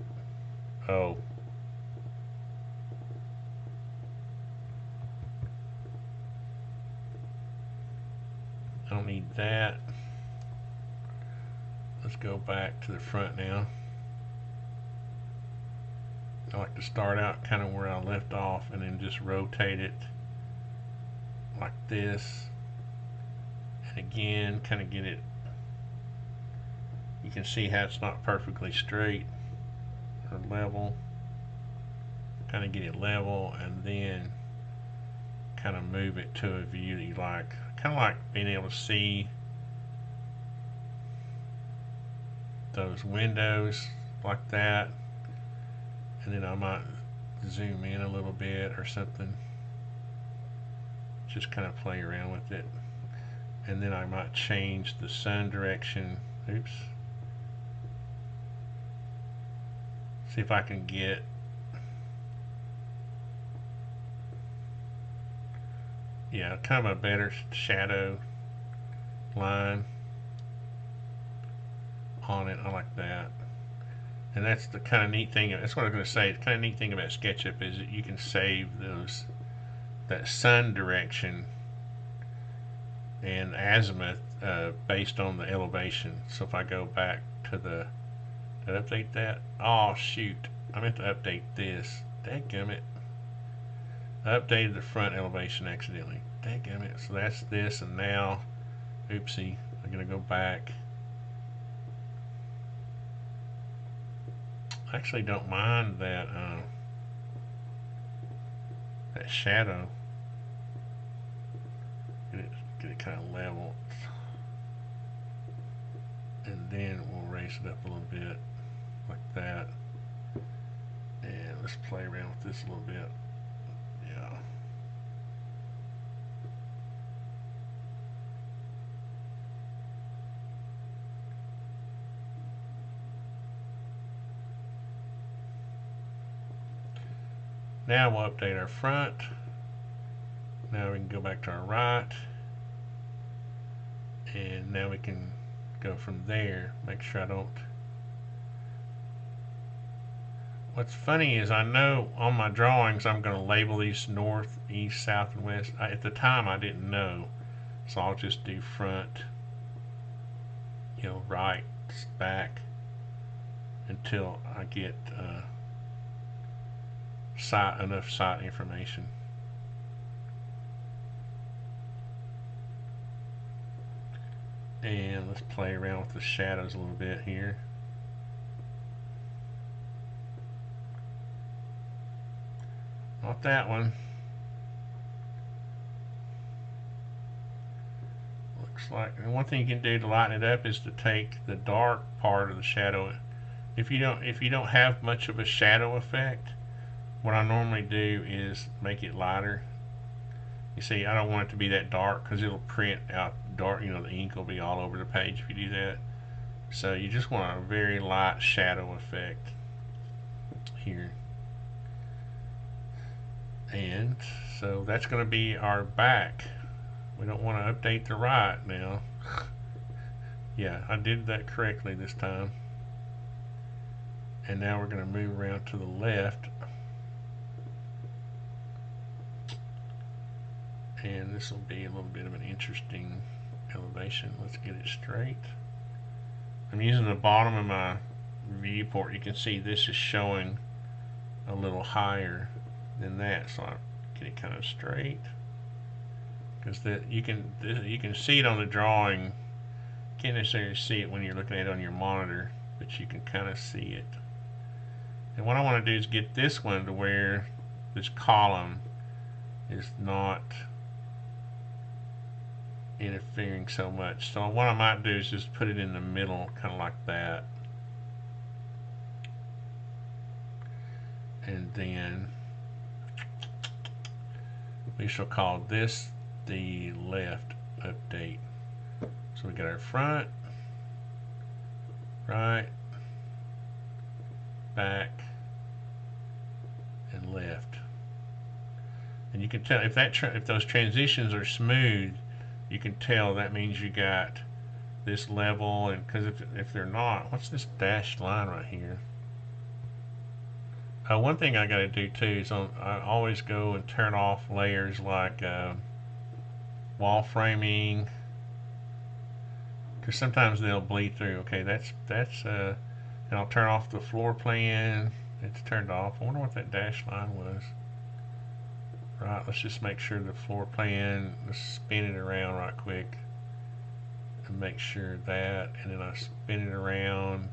Oh. I don't need that. Let's go back to the front now. I like to start out kind of where I left off and then just rotate it like this. And again, kind of get it, you can see how it's not perfectly straight or level. Kind of get it level and then kind of move it to a view that you like. Kind of like being able to see those windows like that. And then I might zoom in a little bit or something. Just kind of play around with it. And then I might change the sun direction. Oops. See if I can get kind of a better shadow line on it. I like that. And that's the kind of neat thing, that's what I was going to say, the kind of neat thing about SketchUp is that you can save that sun direction and azimuth based on the elevation. So if I go back to did I update that? Oh shoot, I meant to update this. Dadgummit. I updated the front elevation accidentally. Dadgummit. So that's this, and now, oopsie, I'm going to go back. I actually don't mind that that shadow. Get it kind of level, and then we'll raise it up a little bit like that. let's play around with this a little bit. Yeah. Now we'll update our front. Now we can go back to our right. And now we can go from there. Make sure I don't. What's funny is I know on my drawings I'm going to label these north, east, south, and west. At the time I didn't know. So I'll just do front, right, back until I get enough site information. And let's play around with the shadows a little bit here. Not that one. Looks like, and one thing you can do to lighten it up is to take the dark part of the shadow. If you don't have much of a shadow effect, what I normally do is make it lighter. You see, I don't want it to be that dark because it'll print out dark, the ink will be all over the page if you do that. So you just want a very light shadow effect here. And so that's going to be our back. We don't want to update the right now. Yeah, I did that correctly this time. And now we're going to move around to the left. And this will be a little bit of an interesting elevation. Let's get it straight. I'm using the bottom of my viewport. You can see this is showing a little higher than that, so I get it kind of straight. Because you can see it on the drawing. You can't necessarily see it when you're looking at it on your monitor, but you can kind of see it. And what I want to do is get this one to where this column is not interfering so much. So what I might do is just put it in the middle, kind of like that. And then we shall call this the left update. So we got our front, right, back, and left. And you can tell if those transitions are smooth, you can tell that means you got this level. And because if they're not, what's this dashed line right here? One thing I got to do too is I always go and turn off layers like wall framing, because sometimes they'll bleed through. Okay, that's and I'll turn off the floor plan. It's turned off. I wonder what that dashed line was. Right, let's just make sure the floor plan, let's spin it around right quick and make sure that, and then I spin it around,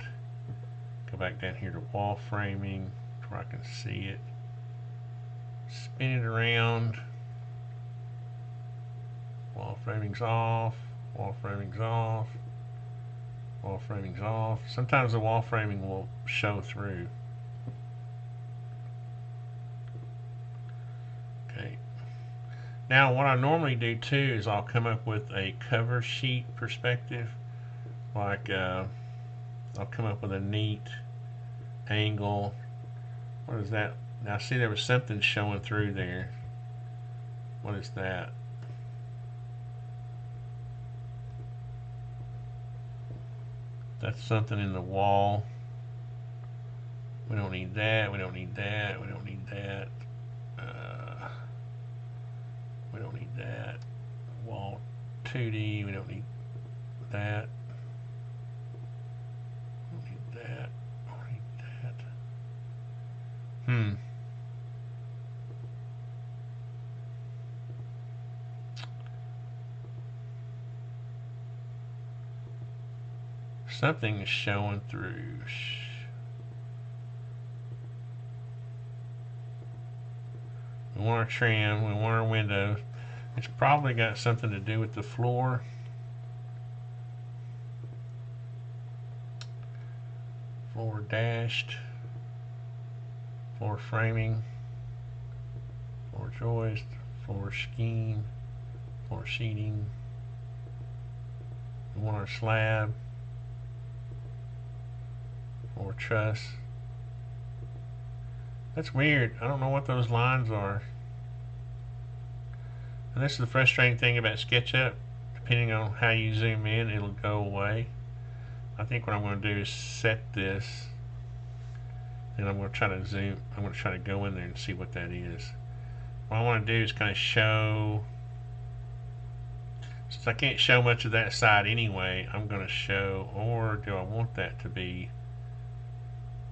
go back down here to wall framing where I can see it, spin it around, wall framing's off, wall framing's off, wall framing's off. Sometimes the wall framing will show through. Okay. Now what I normally do too is I'll come up with a cover sheet perspective. Like I'll come up with a neat angle. What is that? Now see, there was something showing through there. What is that? That's something in the wall. We don't need that. We don't need that. We don't need that. We don't need that. Wall 2D. We don't need that. We don't need that. We don't need that. Something is showing through. We want our trim, we want our windows. It's probably got something to do with the floor. Floor dashed. floor framing, floor joist, floor scheme, floor sheeting. We want our slab, floor truss. That's weird. I don't know what those lines are. And this is the frustrating thing about SketchUp. Depending on how you zoom in, it'll go away. I think what I'm going to do is set this, and I'm going to try to zoom. I'm going to try to go in there and see what that is. What I want to do is kind of show, since I can't show much of that side anyway, I'm going to show, or do I want that to be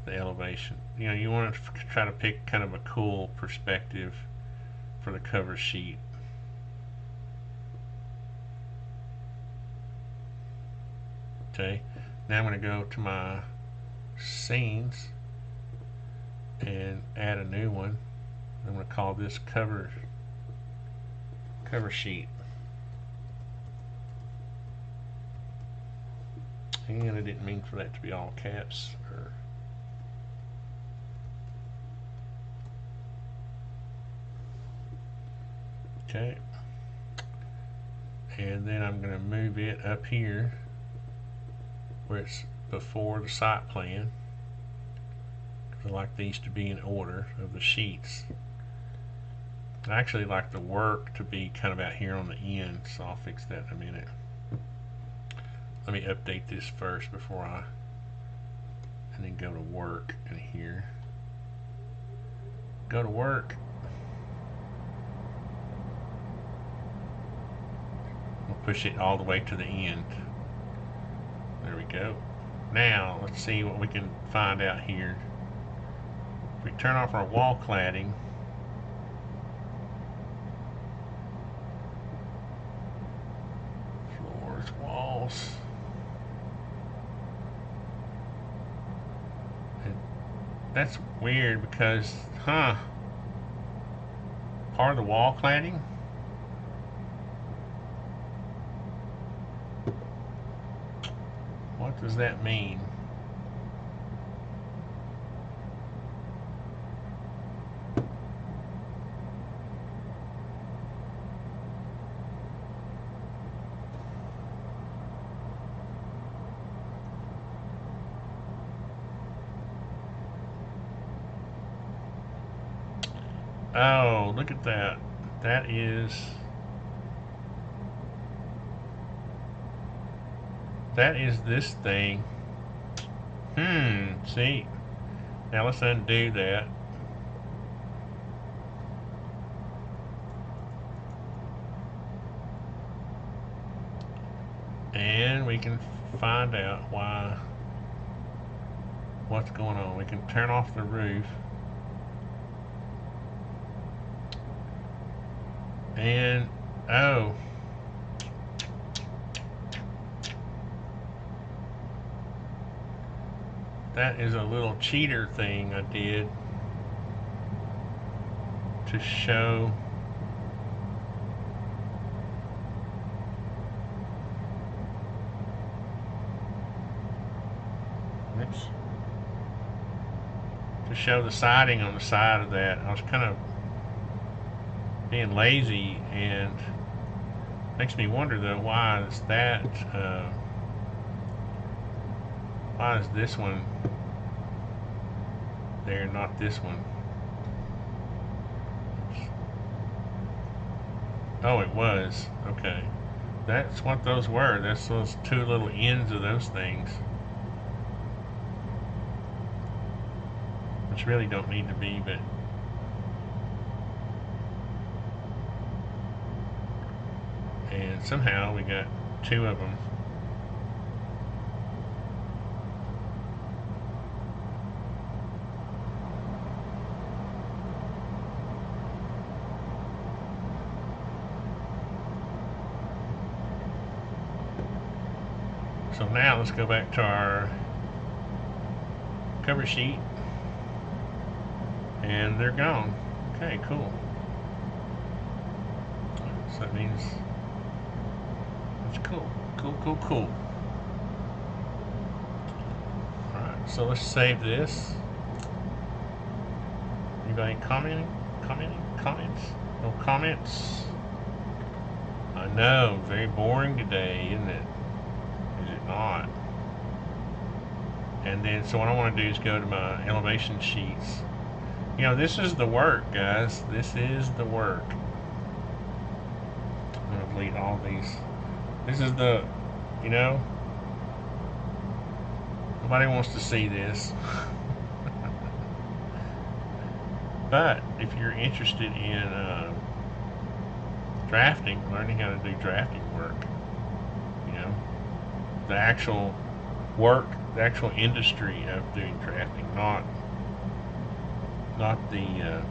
the elevation? You know, you want to try to pick kind of a cool perspective for the cover sheet. Okay, now I'm going to go to my scenes and add a new one. I'm going to call this cover sheet. And I didn't mean for that to be all caps. Okay, and then I'm going to move it up here where it's before the site plan, because I like these to be in order of the sheets. I actually like the work to be kind of out here on the end, so I'll fix that in a minute. Let me update this first before and then go to work in here. Go to work. We'll push it all the way to the end. There we go. Now let's see what we can find out here. If we turn off our wall cladding, floors, walls, and that's weird because, part of the wall cladding. What does that mean? Oh, look at that. That is this thing. See? Now let's undo that. And we can find out what's going on. We can turn off the roof. And, oh. That is a little cheater thing I did to show the siding on the side of that. I was kind of being lazy, and makes me wonder though, why is that why is this one there, not this one? Oh, it was. Okay. That's what those were. That's those two little ends of those things. Which really don't need to be, but and somehow we got two of them. So now let's go back to our cover sheet, and they're gone. Okay, cool. So that means it's cool. Cool. Alright, so let's save this. Anybody commenting? Comments? No comments? I know, very boring today, isn't it? Is it not? And then, so what I want to do is go to my elevation sheets. You know, this is the work, guys. This is the work. I'm going to delete all these. This is the, you know, nobody wants to see this. But if you're interested in drafting, learning how to do drafting work, you know, the actual work, the actual industry of doing drafting, not the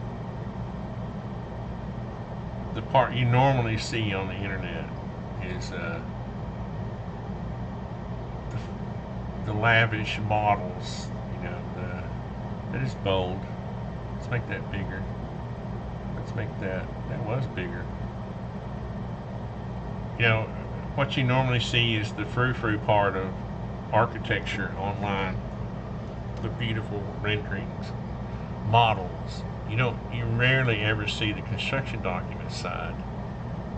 part you normally see on the internet is the lavish models, you know, that is bold. Let's make that bigger. Let's make that was bigger. You know, what you normally see is the frou-frou part of architecture online. The beautiful renderings, models. You rarely ever see the construction document side.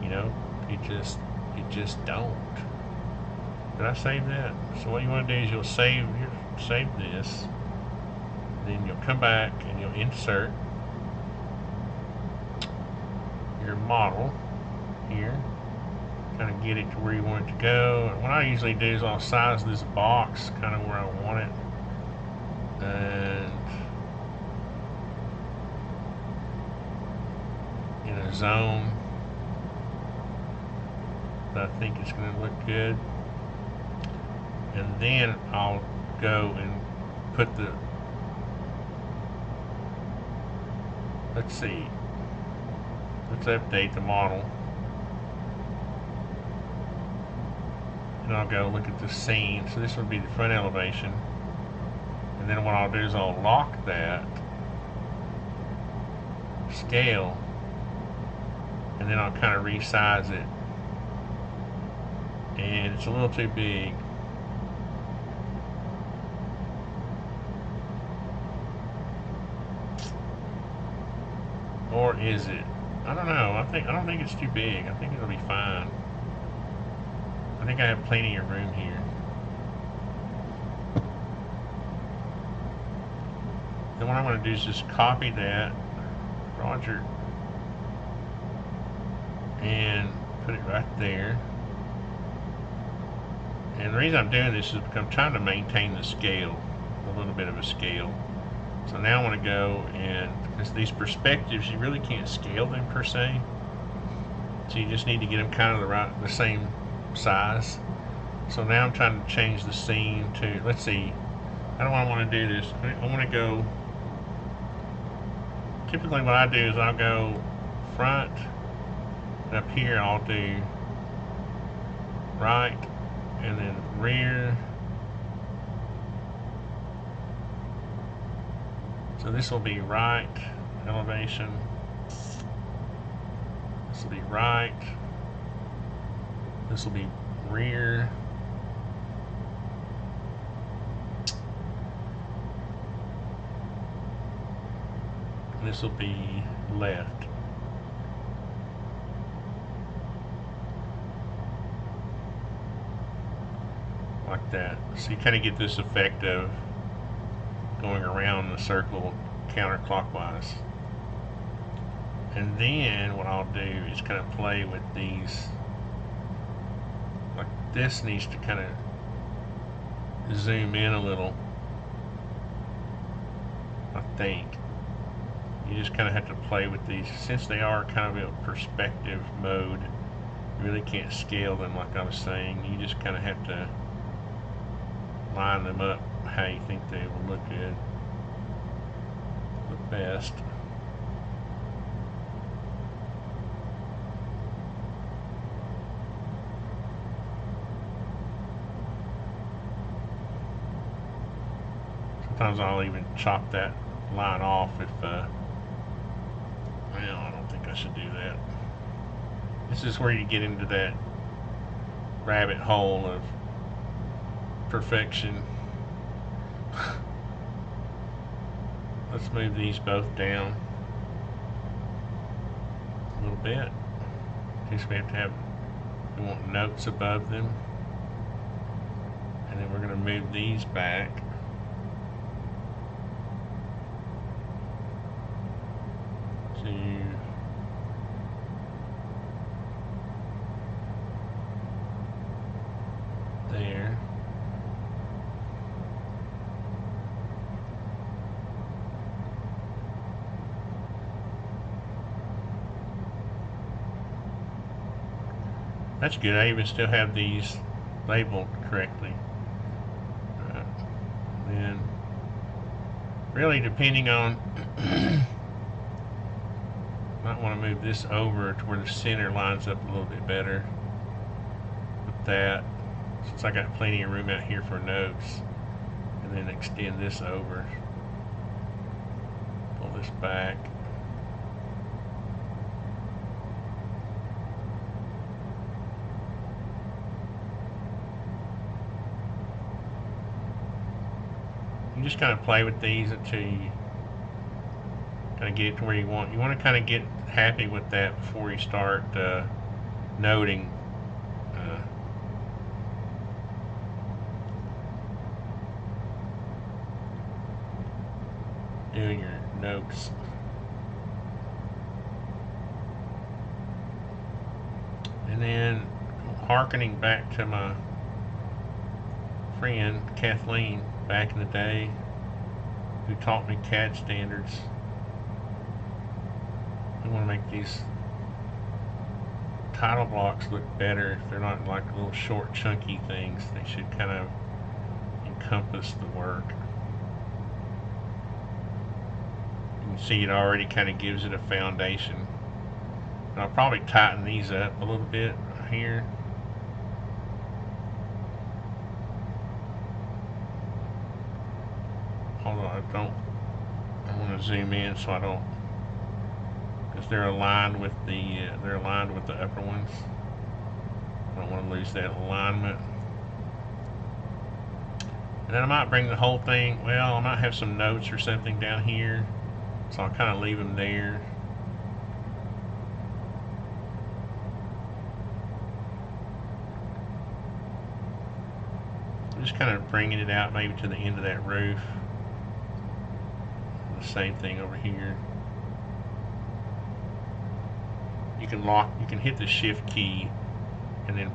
You know, you just don't. Did I save that? So what you want to do is you'll save this. Then you'll come back and you'll insert your model here. Kind of get it to where you want it to go. And what I usually do is I'll size this box kind of where I want it. And in a zone that I think it's going to look good. And then I'll go and put the, let's see, let's update the model. And I'll go look at the scene. So this would be the front elevation. And then what I'll do is I'll lock that scale, and then I'll kind of resize it. And it's a little too big. Or is it? I don't know. I don't think it's too big. I think it'll be fine. I think I have plenty of room here. Then what I'm going to do is just copy that, Roger, and put it right there. And the reason I'm doing this is because I'm trying to maintain the scale, a little bit of a scale. So now I want to go and, because these perspectives, you really can't scale them per se. So you just need to get them kind of the same size. So now I'm trying to change the scene to, let's see, how do I want to do this? I want to go, typically what I do is I'll go front, and up here I'll do right, and then rear. So this will be right elevation. This will be right. This will be rear. And this will be left. Like that. So you kind of get this effect of going around the circle counterclockwise. And then what I'll do is kind of play with these. Like this needs to kind of zoom in a little, I think. You just kind of have to play with these. Since they are kind of a perspective mode, you really can't scale them like I was saying. You just kind of have to line them up how you think they will look good, the best. Sometimes I'll even chop that line off if, well, I don't think I should do that. This is where you get into that rabbit hole of perfection. Let's move these both down. bit. Just we have to have, we want notes above them. And then we're going to move these back. To there. That's good. I even still have these labeled correctly. Then, really, depending on, might want to move this over to where the center lines up a little bit better with that, since I got plenty of room out here for notes. And then extend this over, pull this back. You just kind of play with these until you kind of get it to where you want. You want to kind of get happy with that before you start noting. Doing your notes. And then hearkening back to my friend Kathleen back in the day, who taught me CAD standards. I want to make these title blocks look better if they're not like little short chunky things. They should kind of encompass the work. You can see it already kind of gives it a foundation. And I'll probably tighten these up a little bit here. Although I want to zoom in so I don't, because they're aligned with the upper ones. I don't want to lose that alignment. And then I might bring the whole thing, well, I might have some notes or something down here, so I'll kind of leave them there. Just kind of bringing it out maybe to the end of that roof. The same thing over here. You can hit the shift key and then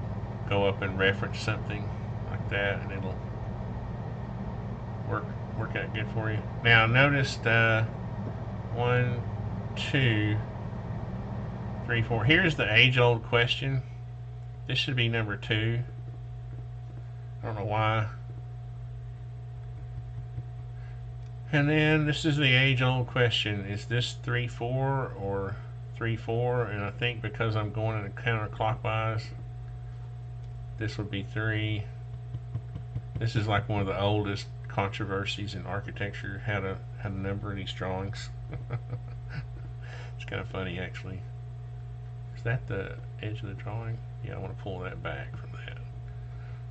go up and reference something like that, and it'll work out good for you. Now notice 1, 2, 3, 4. Here's the age-old question. This should be number 2. I don't know why. And then this is the age-old question. Is this 3-4 or 3-4? And I think because I'm going in a counterclockwise, this would be 3. This is like one of the oldest controversies in architecture, how to number these drawings. It's kind of funny, actually. Is that the edge of the drawing? Yeah, I want to pull that back from that.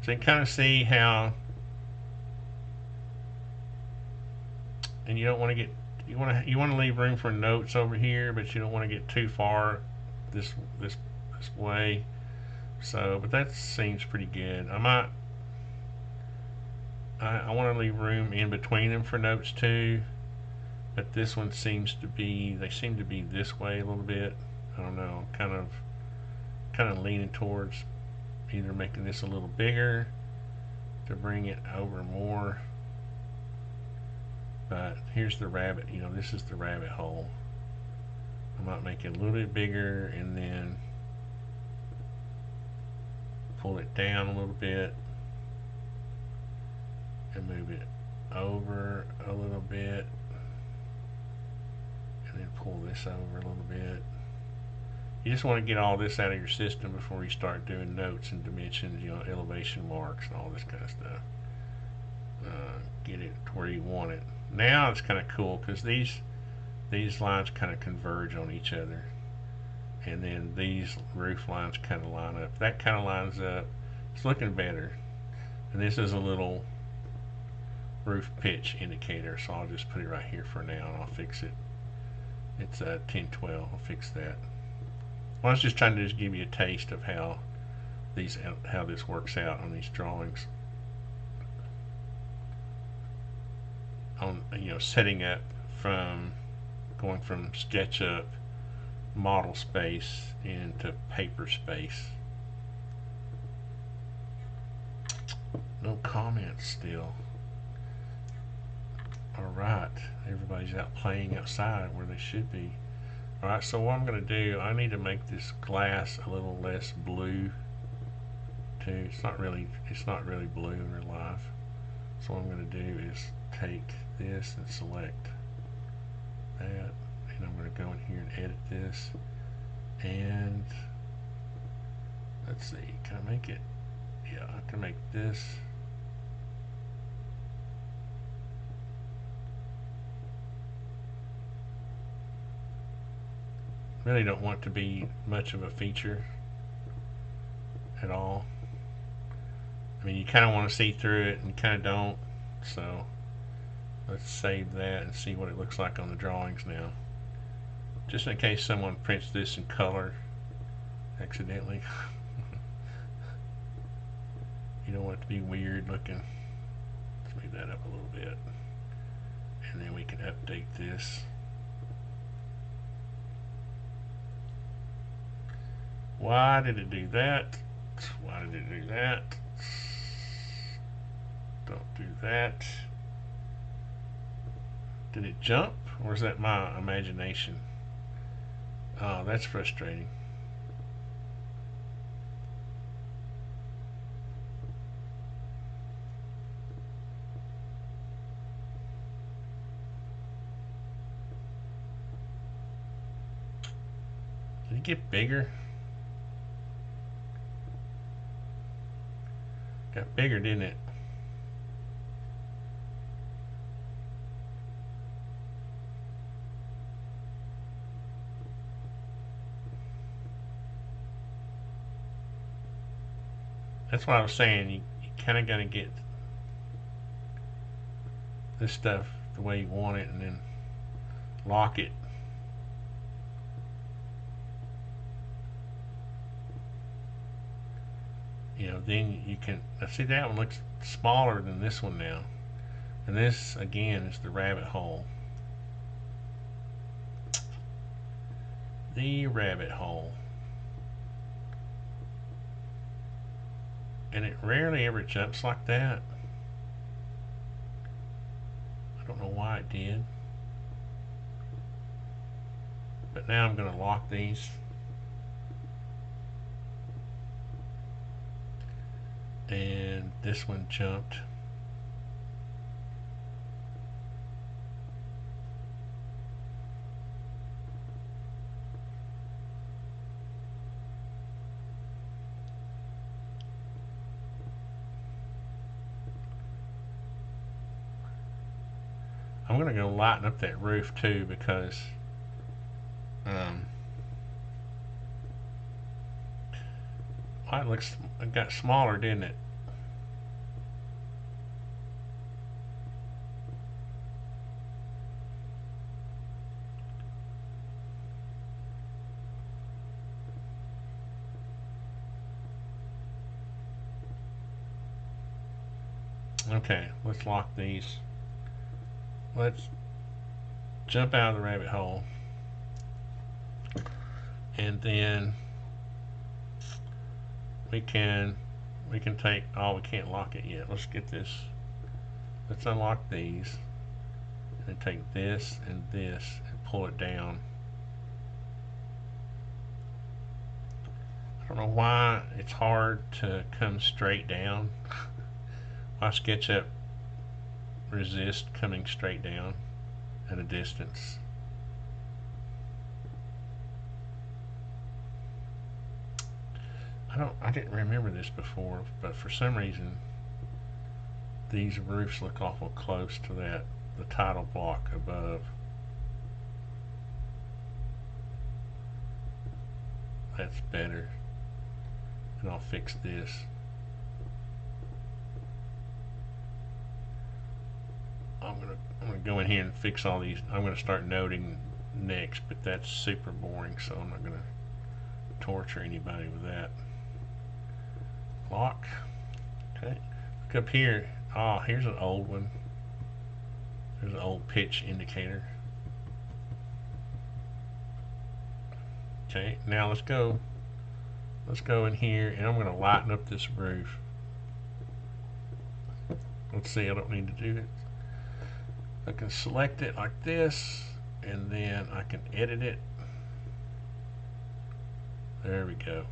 So you can kind of see how, and you don't want to get, you want to leave room for notes over here, but you don't want to get too far this way. So, but that seems pretty good. I want to leave room in between them for notes too, but this one seems to be, they seem to be this way a little bit. I don't know, kind of leaning towards either making this a little bigger to bring it over more. But here's the rabbit, this is the rabbit hole. I might make it a little bit bigger and then pull it down a little bit and move it over a little bit and then pull this over a little bit. You just want to get all this out of your system before you start doing notes and dimensions, elevation marks and all this kind of stuff. Get it to where you want it. Now it's kind of cool because these lines kind of converge on each other, and then these roof lines kind of line up. That kind of lines up. It's looking better. And this is a little roof pitch indicator, so I'll just put it right here for now and I'll fix it. It's 1012. I'll fix that. Well, I was just trying to just give you a taste of how this works out on these drawings. On setting up from going from SketchUp model space into paper space. No comments still. Alright, everybody's out playing outside where they should be. Alright, so what I'm going to do, I need to make this glass a little less blue too. It's not really blue in real life. So what I'm going to do is take this and select that, and I'm going to go in here and edit this, and let's see, can I make it? Yeah, I can make this. Really don't want to be much of a feature at all. I mean, you kind of want to see through it and you kind of don't. So let's save that and see what it looks like on the drawings now. Just in case someone prints this in color accidentally. You don't want it to be weird looking. Let's move that up a little bit. And then we can update this. Why did it do that? Why did it do that? Don't do that. Did it jump, or is that my imagination? Oh, that's frustrating. Did it get bigger? Got bigger, didn't it? That's what I was saying. You kind of got to get this stuff the way you want it and then lock it. Then you can see that one looks smaller than this one now, and this again is the rabbit hole. The rabbit hole, and it rarely ever jumps like that. I don't know why it did, but now I'm going to lock these. And this one jumped. I'm going to go lighten up that roof too, because it got smaller, didn't it? Okay, let's lock these. Let's jump out of the rabbit hole, and then we can take, oh, we can't lock it yet. Let's get this. Let's unlock these and take this and pull it down. I don't know why it's hard to come straight down. Why SketchUp resist coming straight down at a distance. I didn't remember this before, but for some reason these roofs look awful close to the title block above. That's better. And I'll fix this. I'm gonna go in here and fix all these. I'm gonna start noting next, but that's super boring, so I'm not gonna torture anybody with that. Clock. Okay. Look up here. Oh, here's an old one. There's an old pitch indicator. Okay, now let's go. Let's go in here, and I'm going to lighten up this roof. Let's see, I don't need to do it. I can select it like this, and then I can edit it. There we go.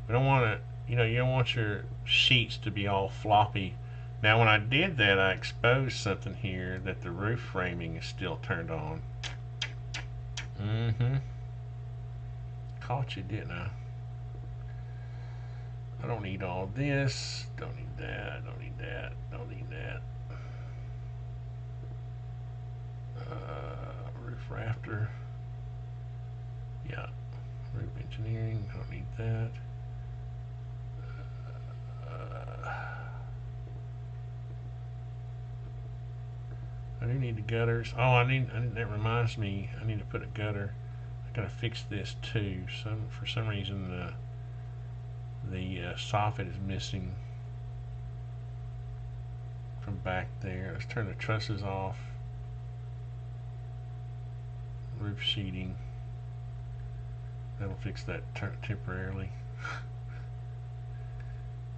We don't want to, you don't want your sheets to be all floppy. Now when I did that, I exposed something here that the roof framing is still turned on. Caught you, didn't I? I don't need all this. Don't need that. Don't need that. Don't need that. Roof rafter. Yeah. Roof engineering. Don't need that. I do need the gutters. Oh, I need. That reminds me. I need to put a gutter. I gotta fix this too. For some reason the soffit is missing from back there. Let's turn the trusses off. Roof sheeting. That'll fix that temporarily.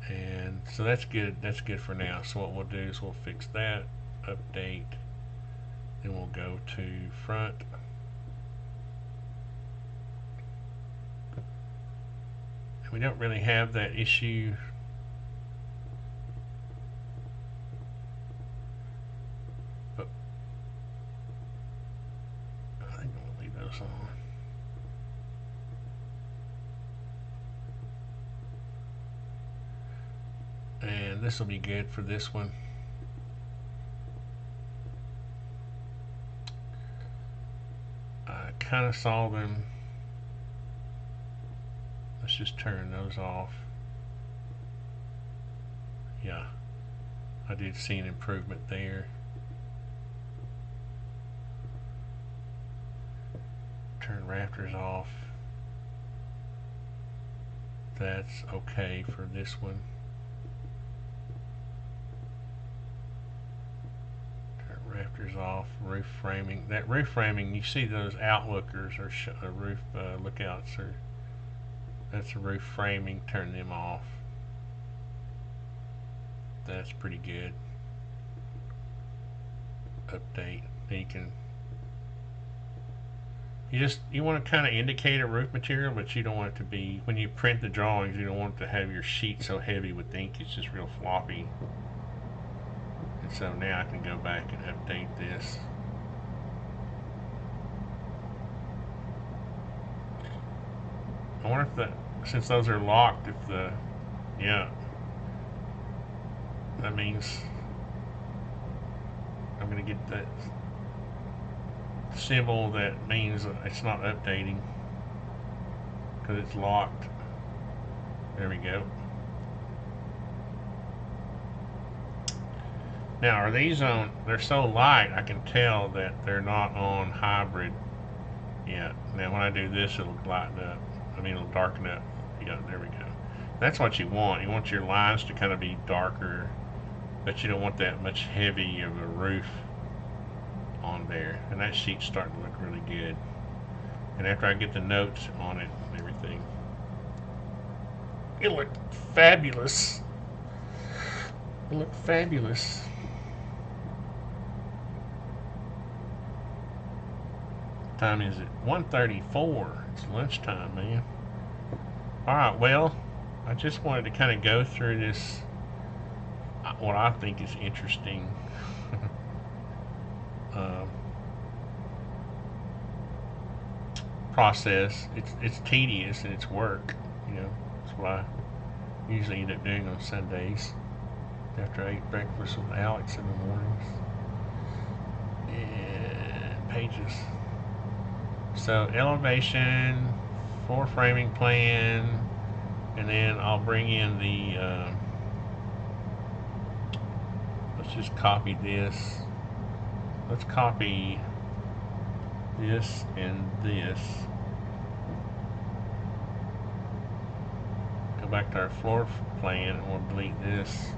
And so that's good. That's good for now. So what we'll do is we'll fix that. Update. Then we'll go to front. And we don't really have that issue. But I think I'm gonna leave those on. And this will be good for this one. I kind of saw them. Let's just turn those off. Yeah, I did see an improvement there. Turn rafters off. That's okay for this one. Rafters off, roof framing. That roof framing, you see those outlookers or roof lookouts, or that's a roof framing. Turn them off. That's pretty good. Update. Then you want to kind of indicate a roof material, but you don't want it to be, when you print the drawings, you don't want it to have your sheet so heavy with ink it's just real floppy. So now I can go back and update this. I wonder if since those are locked, if that means I'm going to get that symbol that means it's not updating because it's locked. There we go. Now, are these on? They're so light, I can tell that they're not on hybrid yet. Now, when I do this, it'll lighten up. I mean, it'll darken up. Yeah, there we go. That's what you want. You want your lines to kind of be darker, but you don't want that much heavy of a roof on there. And that sheet's starting to look really good. And after I get the notes on it and everything, it'll look fabulous. It'll look fabulous. Time is it? 1:34. It's lunchtime, man. Alright, well, I just wanted to kind of go through this, what I think is interesting process. It's tedious and it's work, that's what I usually end up doing on Sundays after I eat breakfast with Alex in the mornings. And pages. So elevation, floor framing plan, and then I'll bring in the, let's just copy this. Let's copy this and this. back to our floor plan and we'll delete this.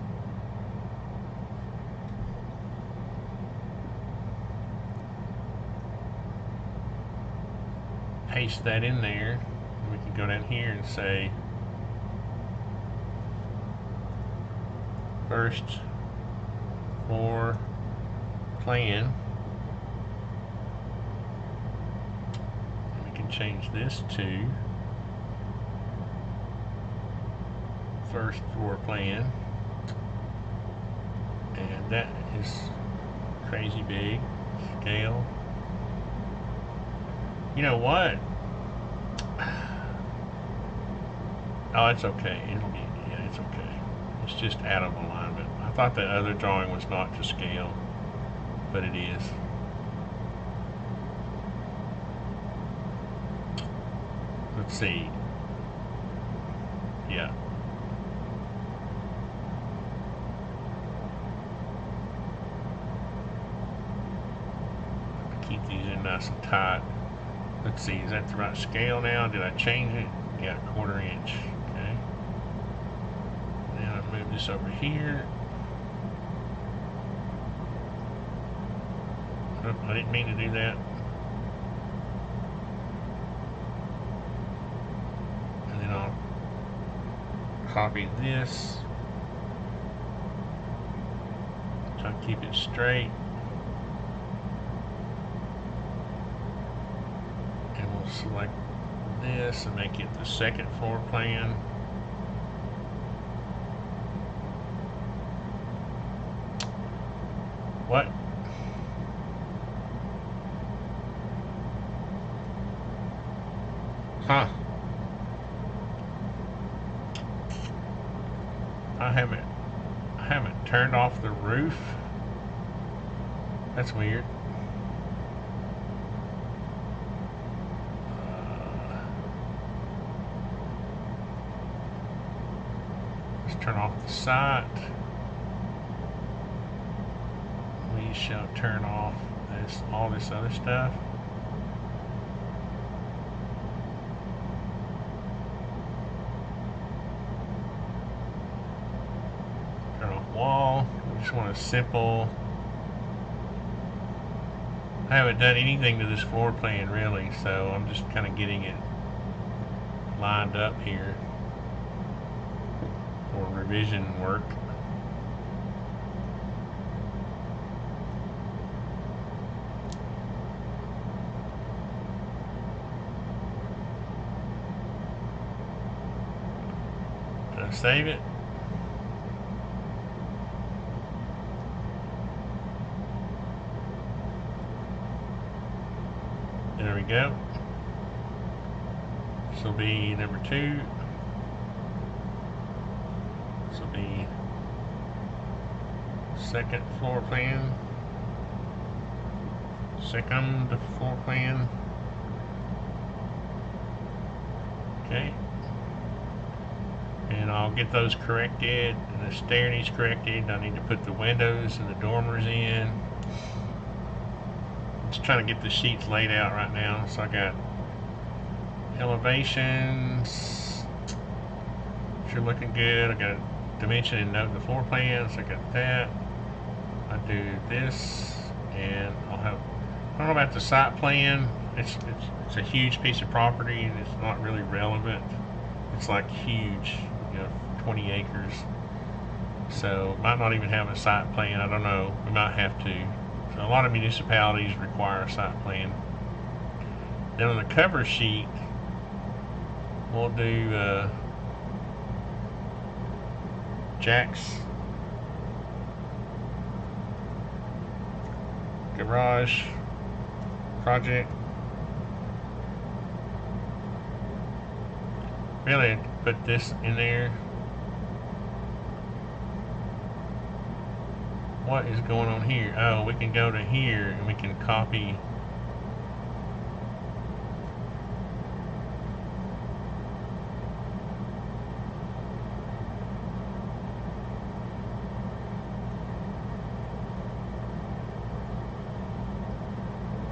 Paste that in there. We can go down here and say first floor plan. And we can change this to first floor plan, and that is crazy big. Scale. You know what? Oh, it's okay. Yeah, it's okay. It's just out of alignment. I thought the other drawing was not to scale, but it is. Let's see. Yeah. Keep these in nice and tight. Let's see, is that the right scale now? Did I change it? Yeah, 1/4 inch. Okay. Then I move this over here. Oh, I didn't mean to do that. And then I'll copy this. Try to keep it straight. Select this and make it the second floor plan. What? Huh. I haven't turned off the roof. That's weird. Turn off the sight. We shall turn off all this other stuff. Turn off wall. We just want a simple. I haven't done anything to this floor plan really, so I'm just kind of getting it lined up here. Revision work. Did I save it? There we go. This will be number 2. This will be second floor plan. Second floor plan. Okay. And I'll get those corrected. And the stair needs corrected. I need to put the windows and the dormers in. Just trying to get the sheets laid out right now. So I got elevations. Sure looking good. I got dimension and note in the floor plan. So I got that. I do this, and I'll have. I don't know about the site plan. It's a huge piece of property, and it's not really relevant. It's like huge, 20 acres. So might not even have a site plan. I don't know. We might have to. So a lot of municipalities require a site plan. Then on the cover sheet, we'll do Jack's garage project. Really put this in there. What is going on here? Oh, we can go to here and we can copy.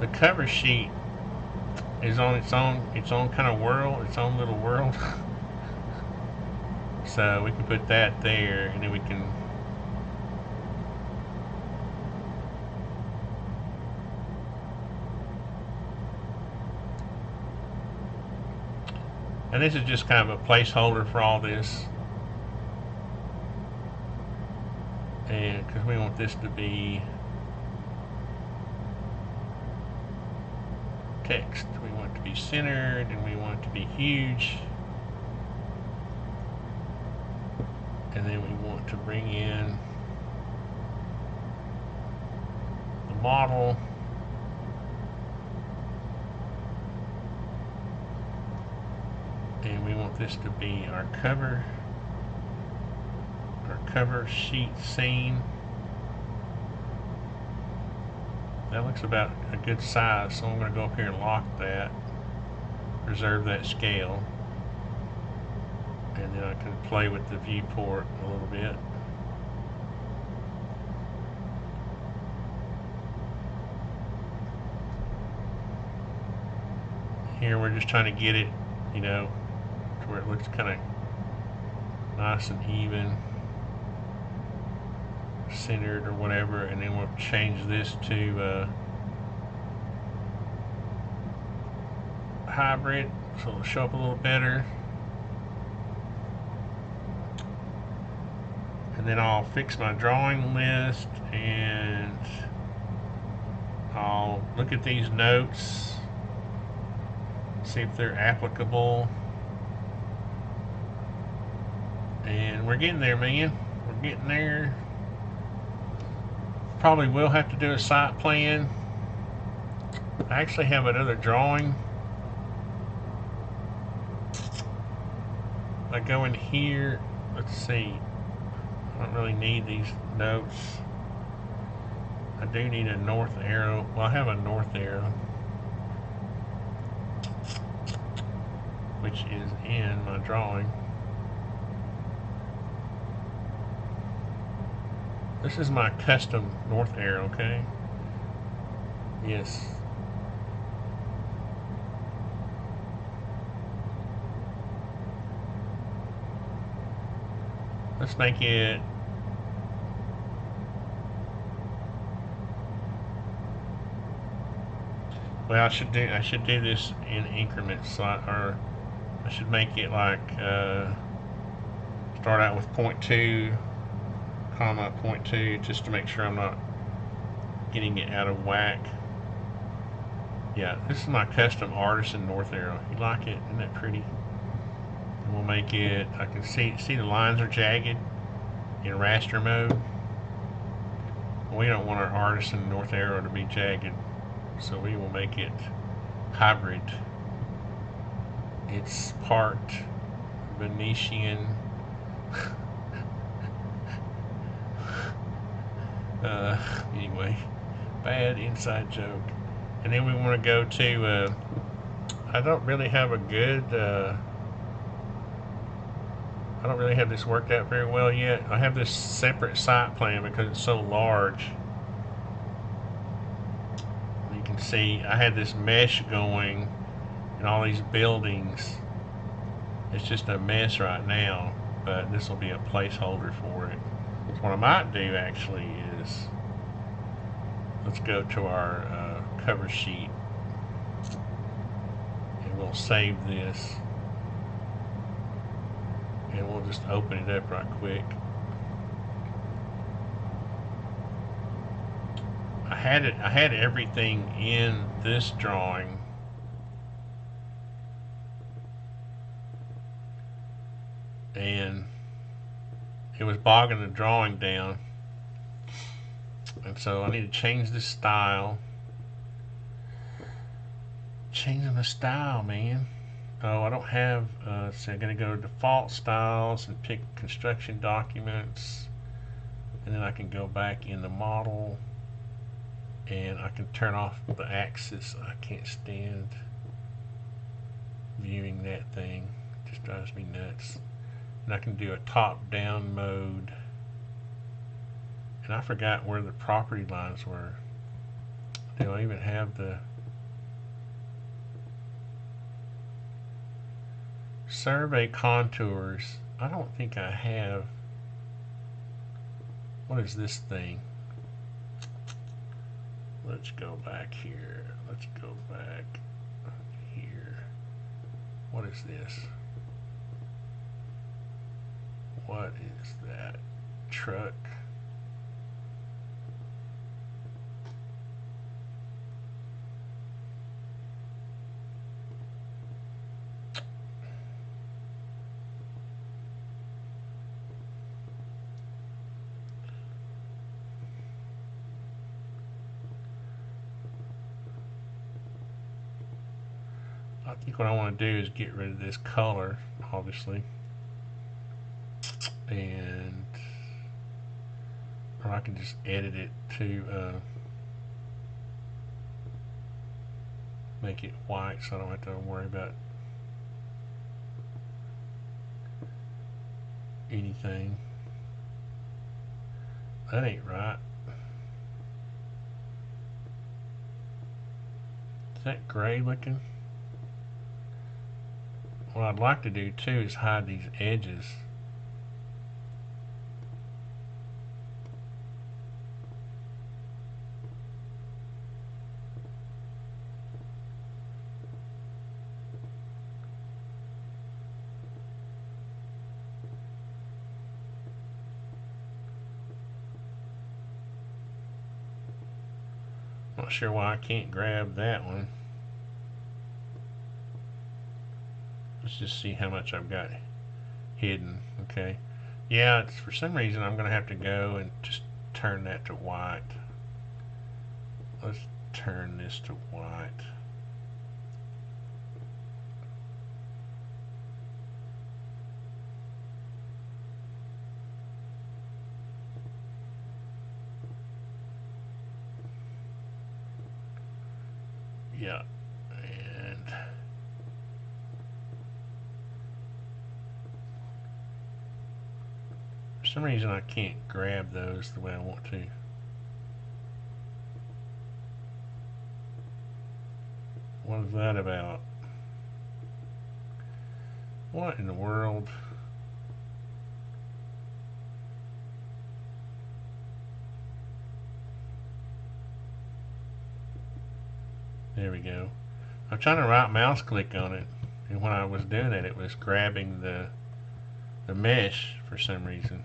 The cover sheet is on its own kind of world, its own little world. So we can put that there, and then we can and this is just kind of a placeholder for all this, and because we want this to be text, we want it to be centered, and we want it to be huge, and then we want to bring in the model, and we want this to be our cover sheet scene. That looks about a good size, so I'm going to go up here and lock that, reserve that scale, and then I can play with the viewport a little bit. Here we're just trying to get it, you know, to where it looks kind of nice and even, centered or whatever, and then we'll change this to hybrid, so it'll show up a little better. And then I'll fix my drawing list, and I'll look at these notes, see if they're applicable. And we're getting there, man. We're getting there. Probably will have to do a site plan. I actually have another drawing. I go in here, let's see. I don't really need these notes. I do need a north arrow. Well, I have a north arrow, which is in my drawing. This is my custom north arrow, okay? Yes. Let's make it well, I should do this in increments, or I should make it like start out with 0.2 comma 0.2, just to make sure I'm not getting it out of whack. Yeah, this is my custom artisan north arrow. You like it? Isn't that pretty? And we'll make it, I can see the lines are jagged in raster mode. We don't want our artisan north arrow to be jagged, so we will make it hybrid. It's part Venetian anyway, bad inside joke. And then we want to go to I don't really have a good I don't really have this worked out very well yet. I have this separate site plan because it's so large. You can see I had this mesh going and all these buildings. It's just a mess right now, but this will be a placeholder for it. So what I might do actually is, let's go to our cover sheet, and we'll save this, and we'll just open it up right quick. I had everything in this drawing, and it was bogging the drawing down, and so I need to change the style. Changing the style, man. Oh, I don't have so I'm gonna go to default styles and pick construction documents, and then I can go back in the model and I can turn off the axis. I can't stand viewing that thing. It just drives me nuts. And I can do a top-down mode. And I forgot where the property lines were. Do I even have the survey contours? I don't think I have. What is this thing? Let's go back here. Let's go back here. What is this? What is that? Truck. I think what I want to do is get rid of this color, obviously, and or I can just edit it to make it white, so I don't have to worry about anything. That ain't right. Is that gray looking? What I'd like to do too is hide these edges. Not sure why I can't grab that one. Let's just see how much I've got hidden. Okay. Yeah, it's, for some reason I'm going to have to go and just turn that to white. Let's turn this to white. Yeah, and for some reason I can't grab those the way I want to. What is that about? What in the world? There we go. I'm trying to right mouse click on it, and when I was doing it, it was grabbing the mesh for some reason.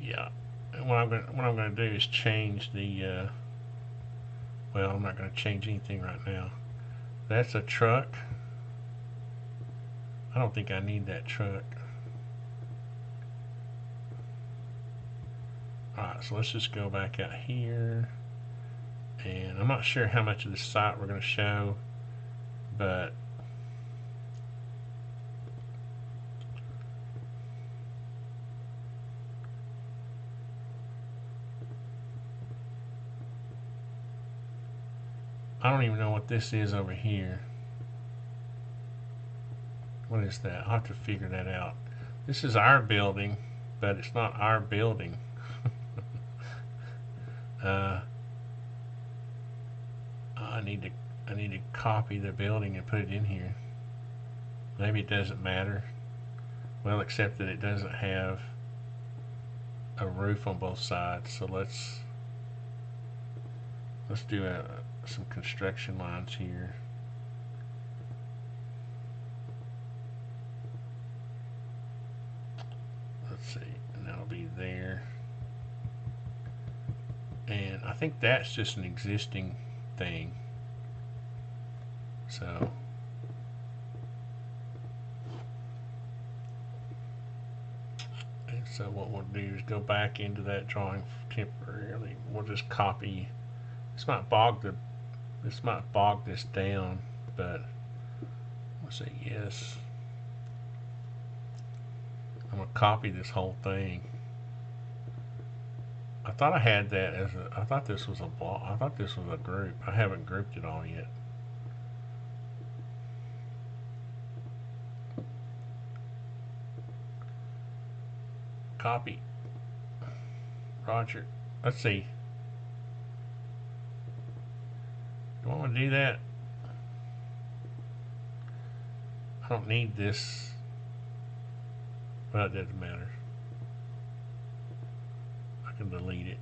Yeah, and what I'm going to do is change the. Well, I'm not going to change anything right now. That's a truck. I don't think I need that truck. Alright, so let's just go back out here, and I'm not sure how much of this site we're going to show, but I don't even know what this is over here. What is that? I'll have to figure that out. This is our building, but it's not our building. I need to copy the building and put it in here. Maybe it doesn't matter. Well, except that it doesn't have a roof on both sides. So let's do some construction lines here. Let's see, and that'll be there. And I think that's just an existing thing. So what we'll do is go back into that drawing temporarily. We'll just copy. This might bog this down, but we'll say yes. I'm gonna copy this whole thing. I thought I had that as a. I thought this was a block. I thought this was a group. I haven't grouped it all yet. Copy. Roger. Let's see. I want to do that. I don't need this. Well, it doesn't matter. I can delete it.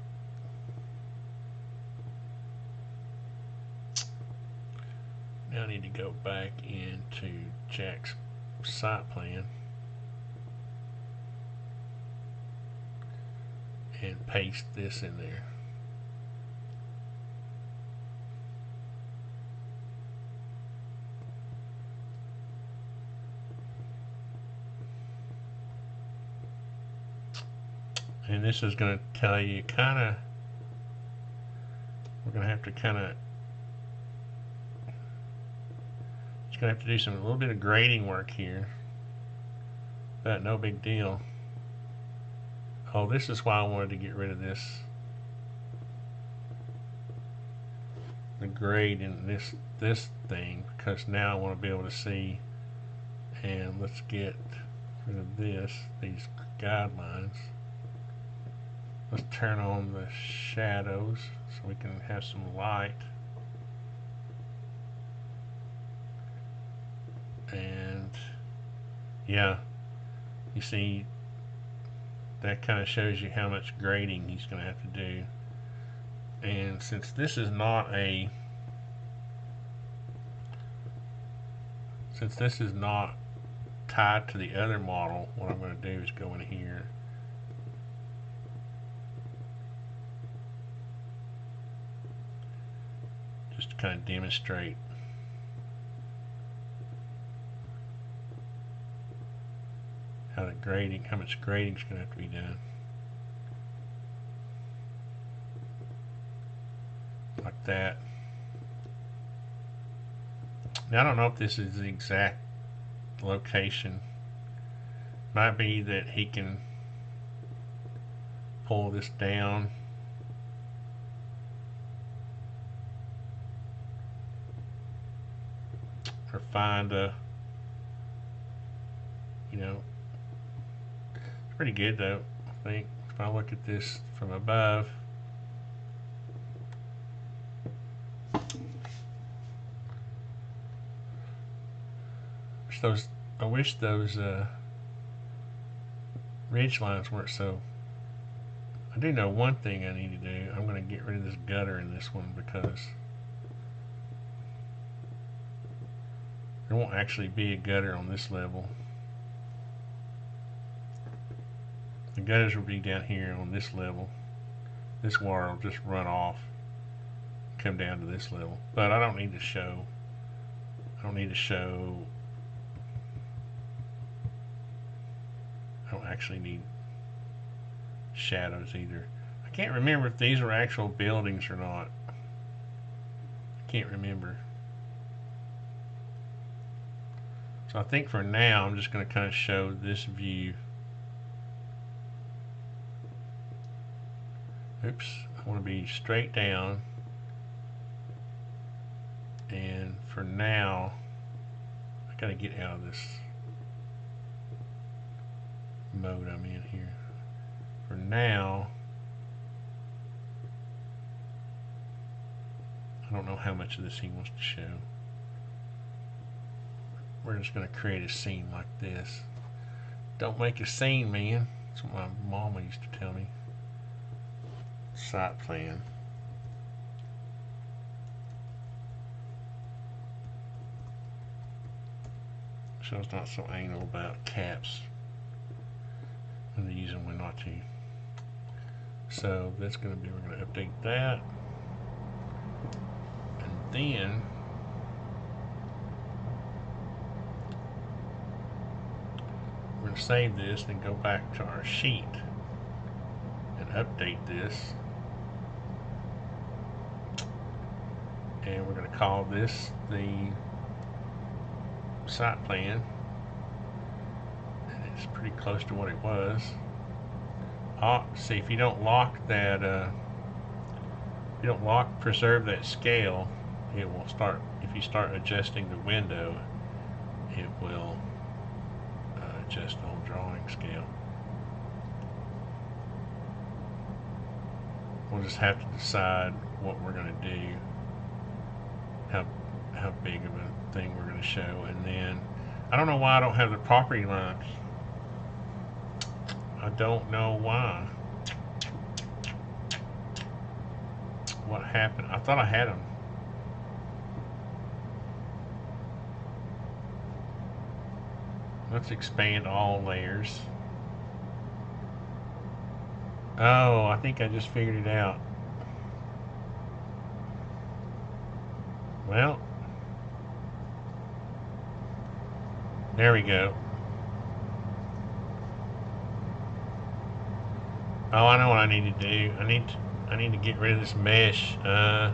Now I need to go back into Jack's site plan and paste this in there. And this is going to tell you we're going to have to it's going to have to do a little bit of grading work here, but no big deal. Oh, this is why I wanted to get rid of this, the grade in this thing, because now I want to be able to see. And let's get rid of these guidelines. Let's turn on the shadows so we can have some light. And yeah, you see that kind of shows you how much grading he's going to have to do. And since this is not tied to the other model, what I'm going to do is go in here just to kind of demonstrate how much grading is going to have to be done. Like that. Now I don't know if this is the exact location. Might be that he can pull this down or find a, it's pretty good though. I think if I look at this from above, I wish those ridge lines weren't so. I do know one thing I need to do. I'm going to get rid of this gutter in this one because there won't actually be a gutter on this level. The gutters will be down here on this level. This water will just run off, come down to this level. But I don't need to show. I don't actually need shadows either. I can't remember if these are actual buildings or not. I can't remember. So I think for now I'm just going to kind of show this view. Oops, I want to be straight down. And for now, I got to get out of this mode I'm in here. For now, I don't know how much of this he wants to show. We're just going to create a scene like this. Don't make a scene, man. That's what my mama used to tell me. Site plan. So it's not so anal about caps. I'm going to use them when not to. So that's going to be, we're going to update that. And then we're going to save this and go back to our sheet and update this. And we're going to call this the site plan. And it's pretty close to what it was. See, if you don't lock that, preserve that scale, it will start, if you start adjusting the window, it will adjust on drawing scale. We'll just have to decide what we're going to do how how big of a thing we're going to show. And then I don't know why I don't have the property lines. I don't know why. What happened? I thought I had them. Let's expand all layers. Oh, I think I just figured it out. Well, there we go. Oh, I know what I need to do. I need to get rid of this mesh. I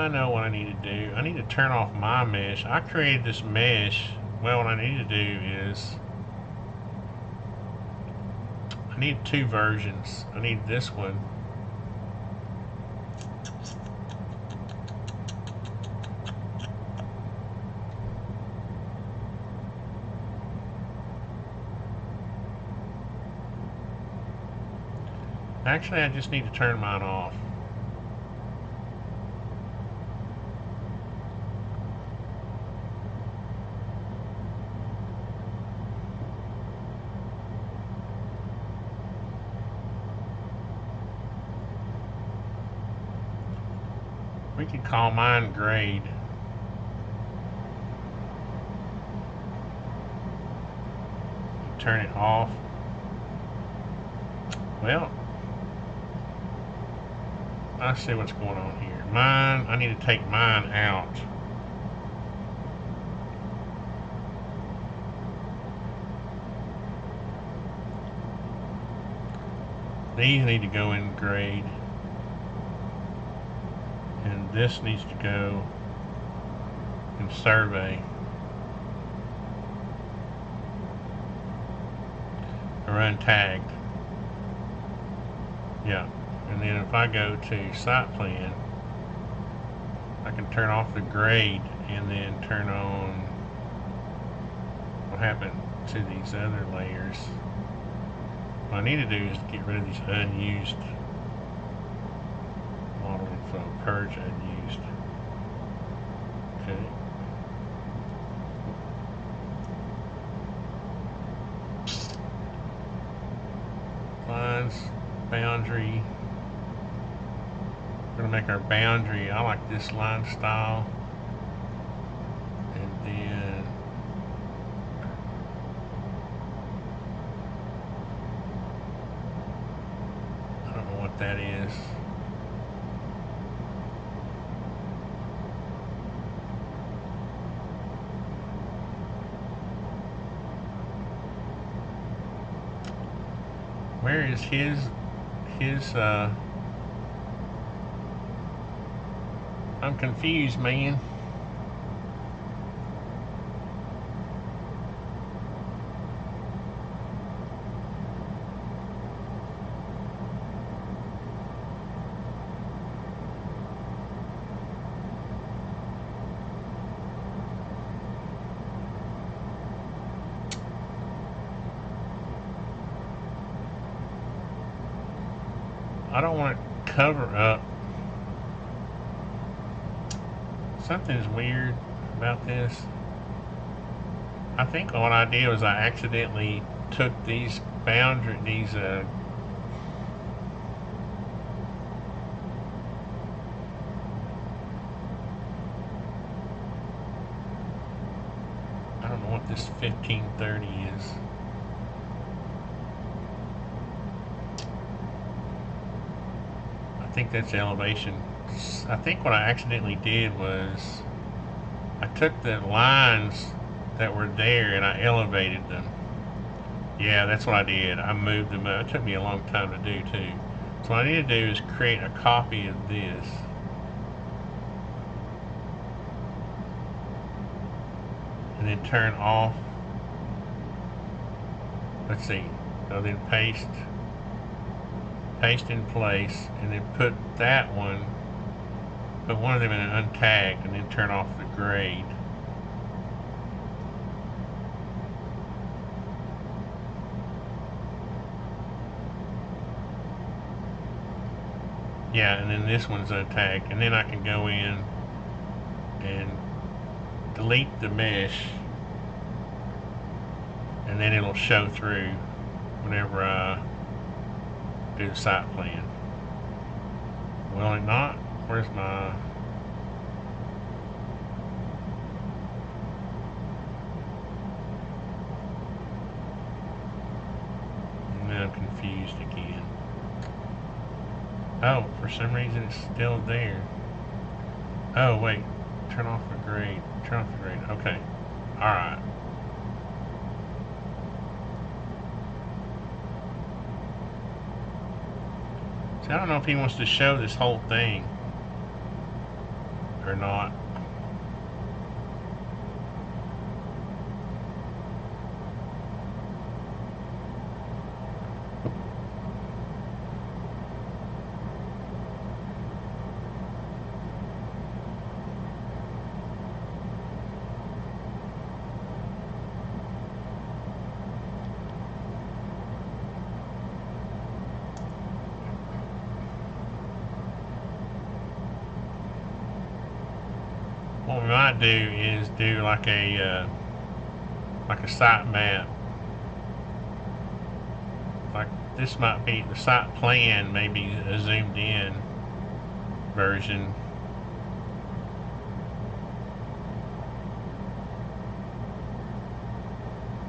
know what I need to do. I need to turn off my mesh. I created this mesh. Well, what I need to do is I need two versions. I need this one. Actually, I just need to turn mine off. We can call mine grade. Turn it off. Well, I see what's going on here. Mine, I need to take mine out. These need to go in grade. And this needs to go in survey. Or untagged. Yeah. And then if I go to site plan, I can turn off the grade and then turn on what happened to these other layers. What I need to do is get rid of these unused model info, purge unused. Okay. Lines, boundary. We're going to make our boundary. I like this line style. And then I don't know what that is. Where is his I'm confused, man. I don't want to cover up. Something's weird about this. I think what I did was I accidentally took these boundary, I don't know what this 1530 is. I think that's elevation. I think what I accidentally did was I took the lines that were there and I elevated them. Yeah, that's what I did. I moved them up. It took me a long time to do too. So what I need to do is create a copy of this. And then turn off. Let's see. So then paste in place, and then put that one, put one of them in an untagged, and then turn off the grade. Yeah, and then this one's untagged, and then I can go in and delete the mesh, and then it'll show through whenever I do the site plan. Will it not? Where's my... Now I'm confused again. Oh, for some reason it's still there. Oh, wait. Turn off the grade. Turn off the grade. Okay. Alright. See, I don't know if he wants to show this whole thing or not. What we might do is do like a site map. Like this might be the site plan, maybe a zoomed in version.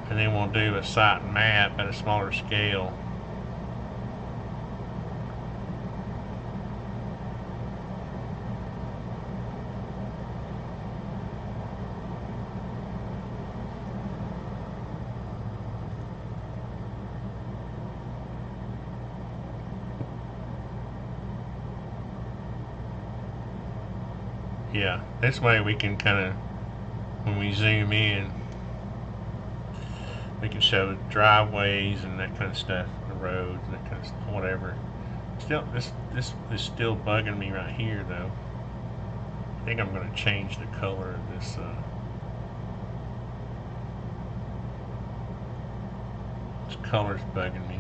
And then we'll do a site map at a smaller scale. Yeah, this way we can kind of, when we zoom in, we can show driveways and that kind of stuff, the roads and that kind of stuff, whatever. Still, this is still bugging me right here though. I think I'm going to change the color of this. This color's bugging me.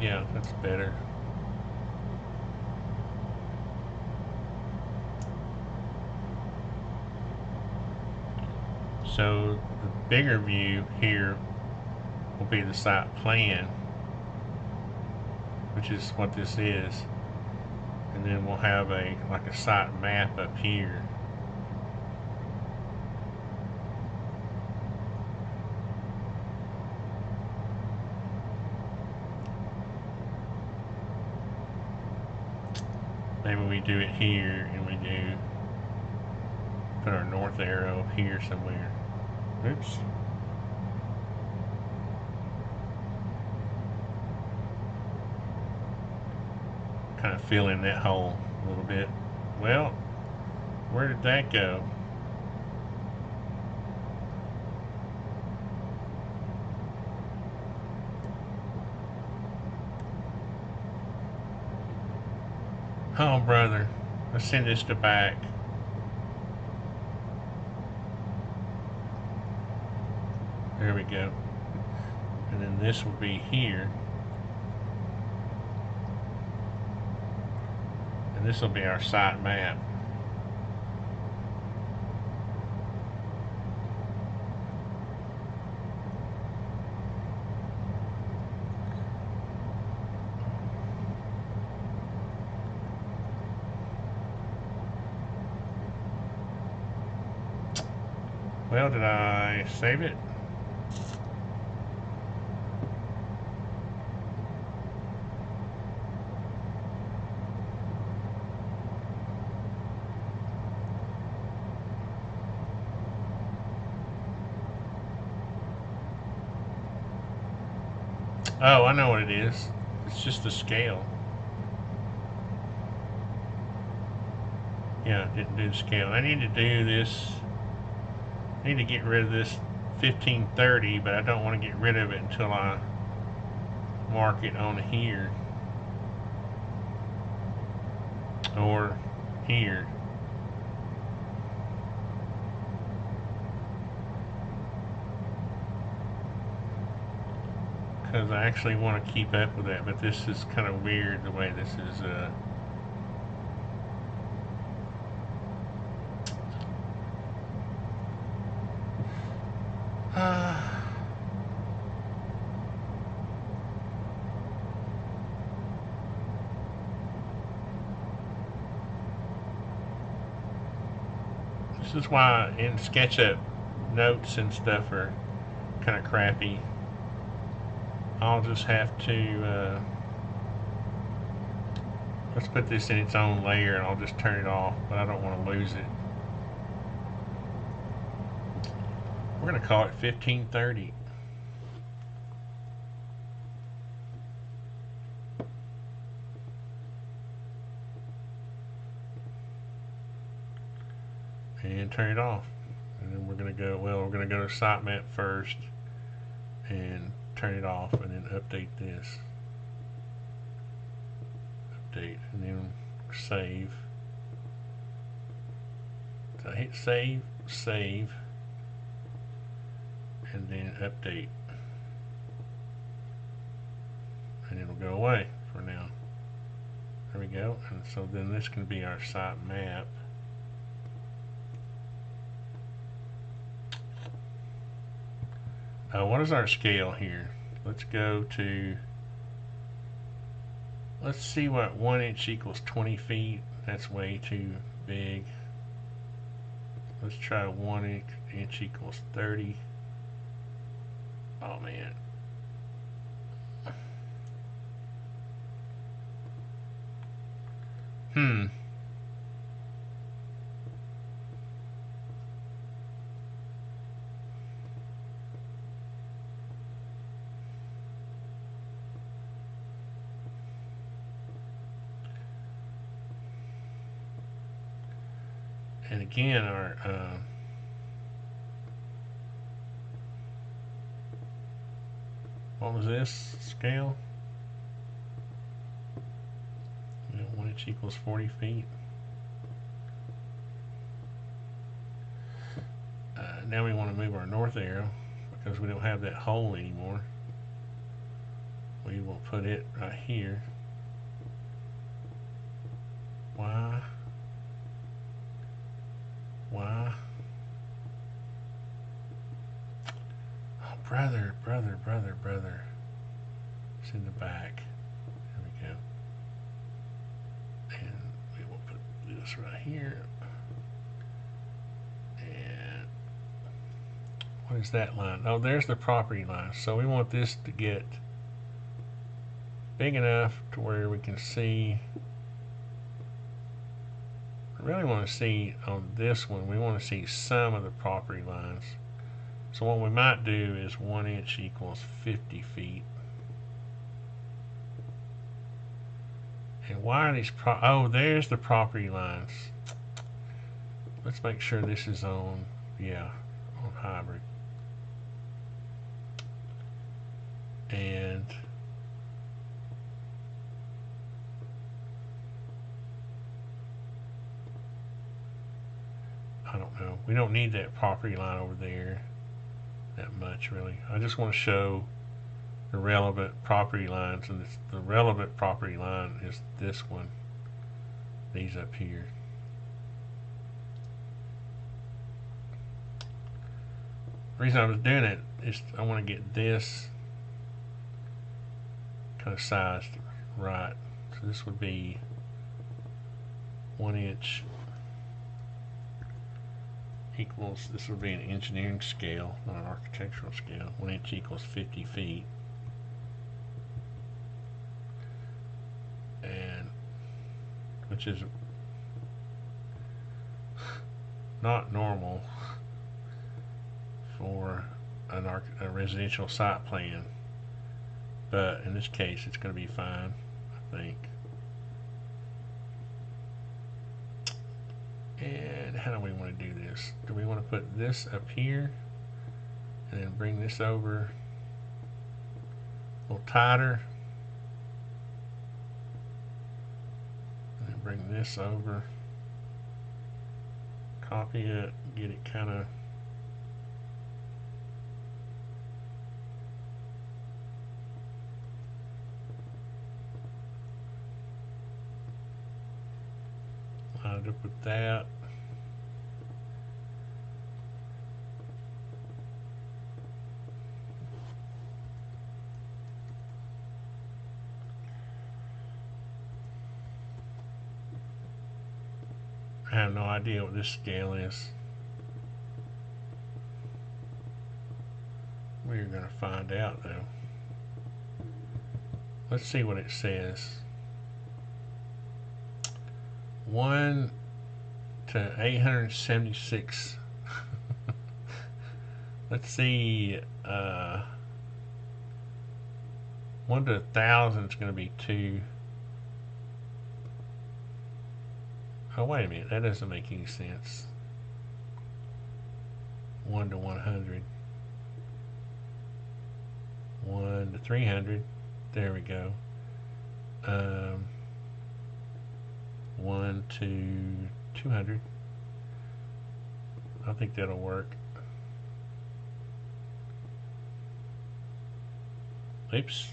Yeah, that's better. So the bigger view here will be the site plan, which is what this is. And then we'll have like a site map up here. Maybe we do it here and we do put our north arrow here somewhere. Oops. Kind of fill in that hole a little bit. Well, where did that go? Oh, brother. Let's send this to back. There we go. And then this will be here. And this will be our site map. Well, did I save it? Oh, I know what it is. It's just the scale. Yeah, didn't do the scale. I need to do this. I need to get rid of this 1530, but I don't want to get rid of it until I mark it on here or here. Because I actually want to keep up with that, but this is kind of weird the way this is this is why in SketchUp notes and stuff are kind of crappy. I'll just have to let's put this in its own layer and I'll just turn it off, but I don't want to lose it. We're going to call it 1530. And turn it off. And then we're going to go, well, we're going to go to sitemap first and turn it off and then update this. Update and then save. So I hit save, save, and then update. And it'll go away for now. There we go. And so then this can be our site map. What is our scale here? Let's go to, let's see what 1 inch equals 20 feet. That's way too big. Let's try 1 inch equals 30. Oh man. And again, our what was this scale? 1 inch equals 40 feet. Now we want to move our north arrow because we don't have that hole anymore. We will put it right here. Why? Why? Oh, brother. It's in the back. There we go. And we will put this right here. And what is that line? Oh, there's the property line. So we want this to get big enough to where we can see. I really want to see on this one, we want to see some of the property lines. So what we might do is 1 inch equals 50 feet. And why are these oh, there's the property lines. Let's make sure this is on, yeah, on hybrid. And I don't know. We don't need that property line over there that much, really. I just want to show the relevant property lines, and the relevant property line is this one, these up here. The reason I was doing it is I want to get this kind of sized right. So this would be 1 inch equals, this would be an engineering scale, not an architectural scale. 1 inch equals 50 feet. And which is not normal for a residential site plan, but in this case it's going to be fine, I think. And how do we want to do this? Do we want to put this up here and then bring this over a little tighter, and then bring this over, copy it, get it kind of lined up with that. I have no idea what this scale is. We're going to find out though. Let's see what it says. 1 to 876. Let's see. 1 to 1,000 is going to be 2. Oh, wait a minute. That doesn't make any sense. 1 to 100. 1 to 300. There we go. 1 to 200. I think that'll work. Oops.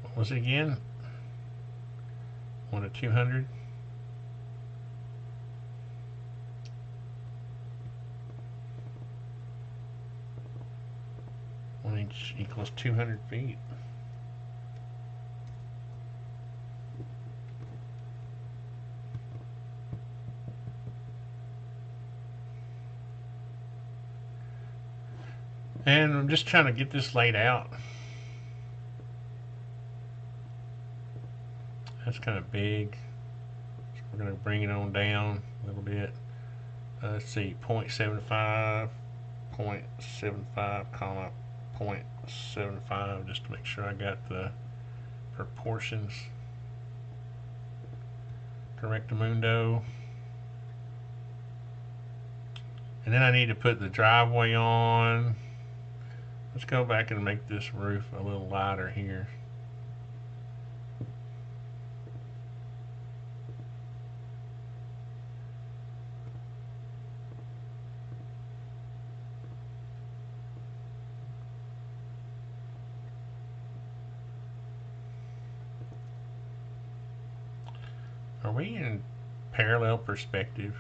What was it again? 1 to 200. 1 inch equals 200 feet. And I'm just trying to get this laid out. That's kind of big. So we're going to bring it on down a little bit. Let's see, 0.75, 0.75, comma 0.75, just to make sure I got the proportions correctamundo. And then I need to put the driveway on. Let's go back and make this roof a little lighter here. Are we in parallel perspective?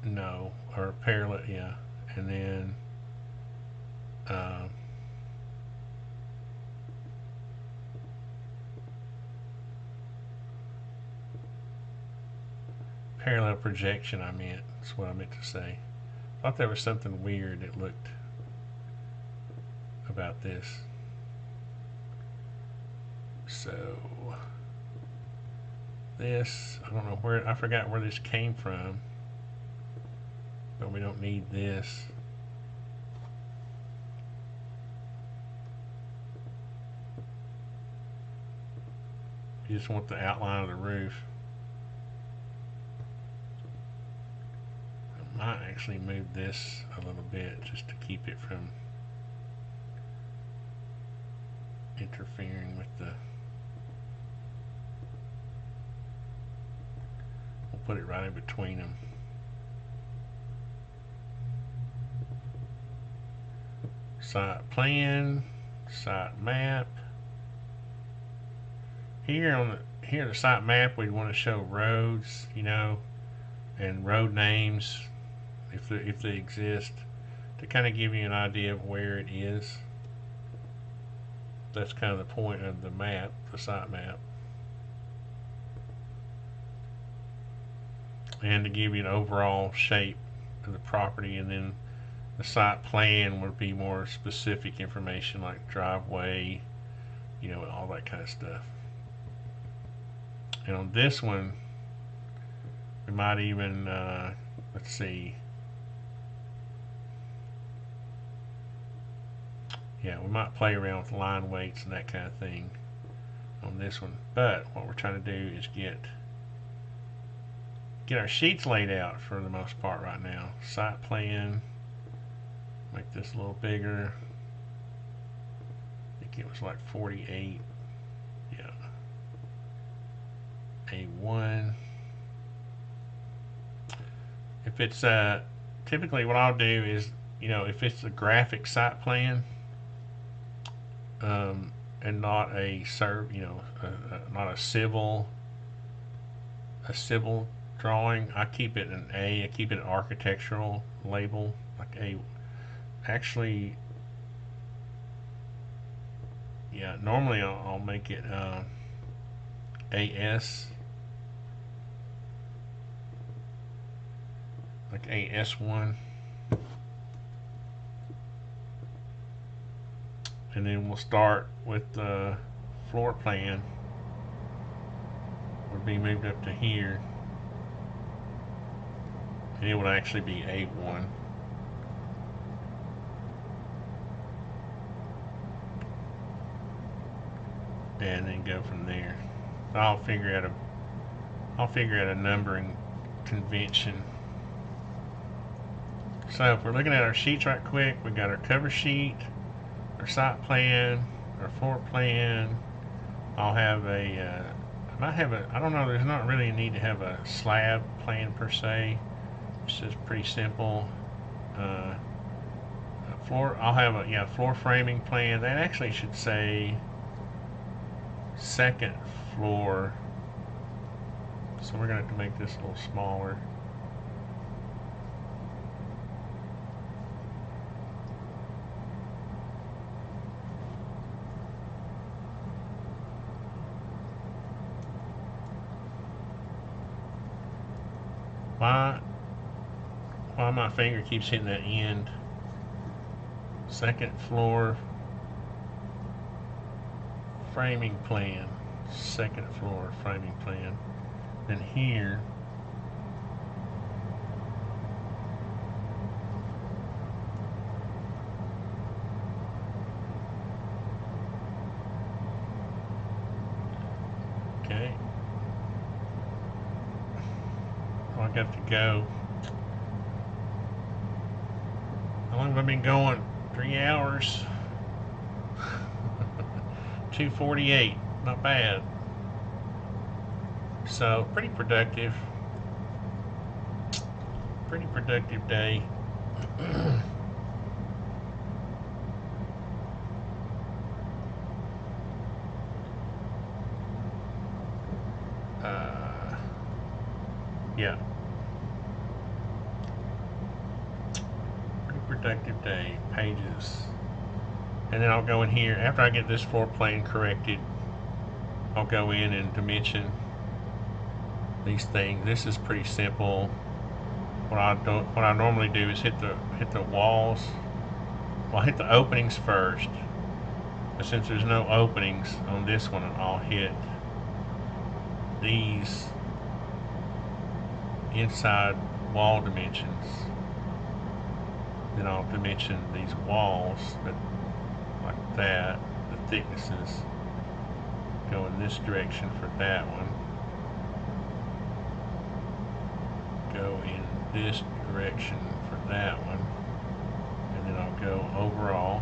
No, or parallel, yeah. And then parallel projection, I meant. That's what I meant to say. I thought there was something weird that looked about this. So this, I don't know where, I forgot where this came from, but we don't need this. You just want the outline of the roof. I might actually move this a little bit just to keep it from interfering with the. We'll put it right in between them. Site plan, site map. Here on the site map, we want to show roads, you know, and road names if they exist, to kind of give you an idea of where it is. That's kind of the point of the map, the site map, and to give you an overall shape of the property. And then the site plan would be more specific information like driveway, you know, all that kind of stuff. And on this one, we might even, let's see, yeah, we might play around with line weights and that kind of thing on this one. But what we're trying to do is get our sheets laid out for the most part right now. Site plan, make this a little bigger. I think it was like 48. Yeah. A1. If it's typically what I'll do is, if it's a graphic site plan, and not a not a civil drawing, I keep it an A. I keep it an architectural label, like A. Actually, yeah. Normally I'll make it AS, like AS1, and then we'll start with the floor plan. Would be moved up to here, and it would actually be A1. And then go from there. I'll figure out a numbering convention. So if we're looking at our sheets right quick, we got our cover sheet, our site plan, our floor plan. I'll have a I might have I don't know, there's not really a need to have a slab plan per se. It's just pretty simple. I'll have a floor framing plan. That actually should say second floor, so we're going to have to make this a little smaller. Why my finger keeps hitting that end? Second floor framing plan, second floor framing plan. Then here, okay. Oh, I got to go. How long have I been going? 3 hours. 2:48, not bad. So pretty productive day. Yeah, pretty productive day. Pages. And then I'll go in here, after I get this floor plan corrected, I'll go in and dimension these things. This is pretty simple. What I normally do is hit the walls. Well, I hit the openings first. But since there's no openings on this one, I'll hit these inside wall dimensions. Then I'll dimension these walls like that. The thicknesses go in this direction for that one. Go in this direction for that one. And then I'll go overall.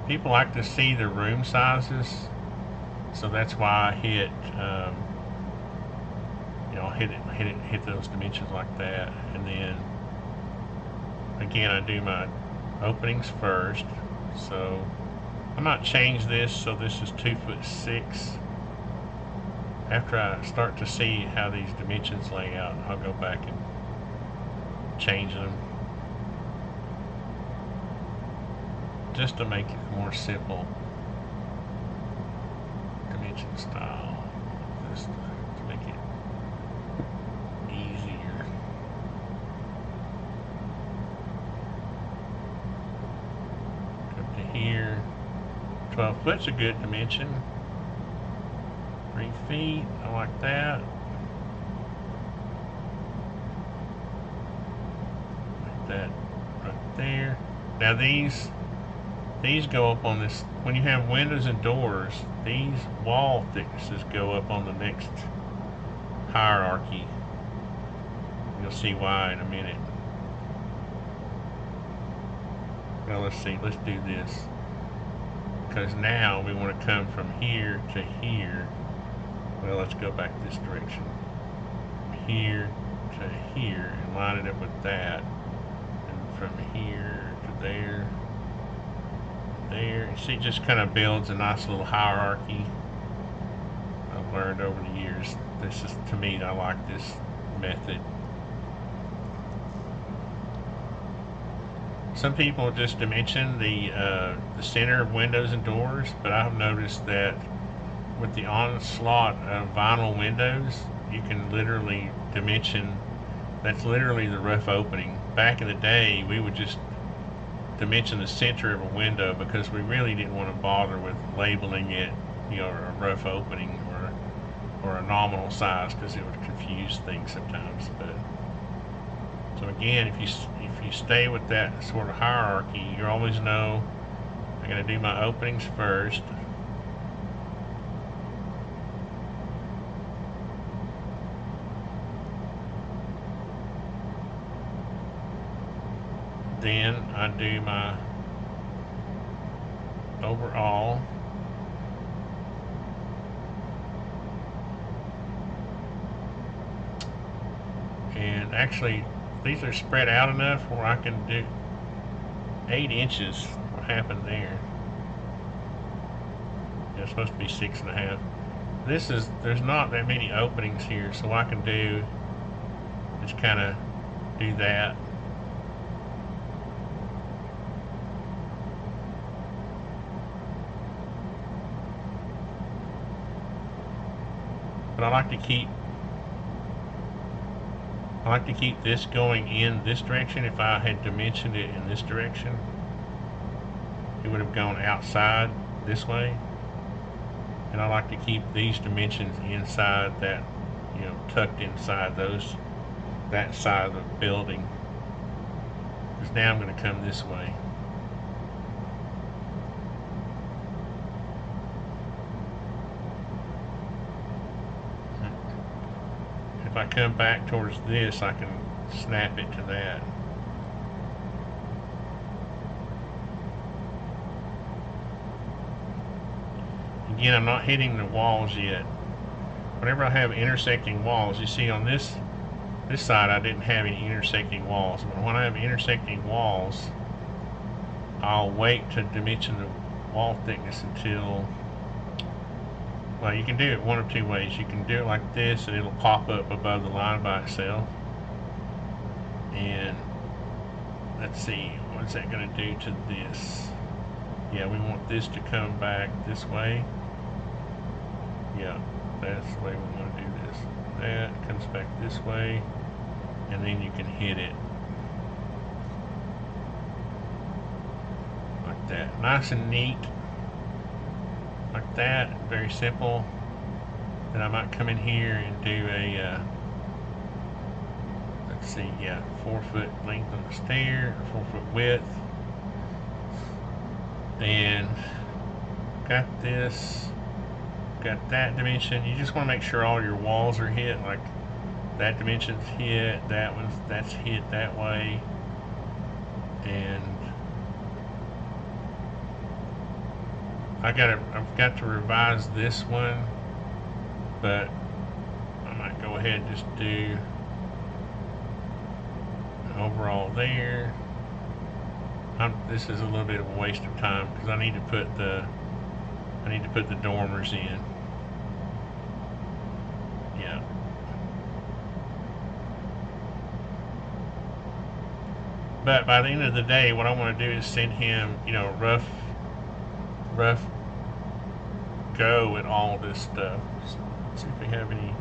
People like to see the room sizes, so that's why I hit hit those dimensions like that, and then again I do my openings first. So I might change this so this is 2'6". After I start to see how these dimensions lay out, I'll go back and change them just to make it more simple. Dimension style, just to make it easier. Up to here. 12 foot's a good dimension. 3 feet, I like that. Like that right there. Now these go up on this. When you have windows and doors, these wall thicknesses go up on the next hierarchy. You'll see why in a minute. Well, let's see. Let's do this. Because now we want to come from here to here. Well, let's go back this direction. Here to here and line it up with that. And from here to there. There. See, it just kind of builds a nice little hierarchy. I've learned over the years. This is, to me, I like this method. Some people just dimension the center of windows and doors, but I've noticed that with the onslaught of vinyl windows, you can literally dimension. That's literally the rough opening. Back in the day, we would just dimension the center of a window because we really didn't want to bother with labeling it, you know, a rough opening or a nominal size, because it would confuse things sometimes. But so again, if you stay with that sort of hierarchy, you always know I'm going to do my openings first. Then I do my overall. And actually, these are spread out enough where I can do 8 inches. What happened there? It's supposed to be 6.5. This is, there's not that many openings here, so I can do, just kind of do that. But I like to keep this going in this direction. If I had dimensioned it in this direction, it would have gone outside this way. And I like to keep these dimensions inside that, you know, tucked inside that side of the building. Because now I'm going to come this way. If I come back towards this, I can snap it to that. Again, I'm not hitting the walls yet. Whenever I have intersecting walls, you see on this side I didn't have any intersecting walls. But when I have intersecting walls, I'll wait to dimension the wall thickness until, well, you can do it one of two ways. You can do it like this and it'll pop up above the line by itself. And let's see, what's that going to do to this? Yeah, we want this to come back this way. Yeah, that's the way we want to do this. That comes back this way, and then you can hit it like that. Nice and neat. Like that, very simple. Then I might come in here and do a, let's see, yeah, 4 foot length on the stair, 4 foot width. And got this, got that dimension. You just want to make sure all your walls are hit, like that dimension's hit, that's hit that way. And I've got to revise this one, but I might go ahead and just do an overall there. This is a little bit of a waste of time because I need to put the dormers in. Yeah. But by the end of the day, what I want to do is send him, you know, rough go at all this stuff. Let's see if we have any.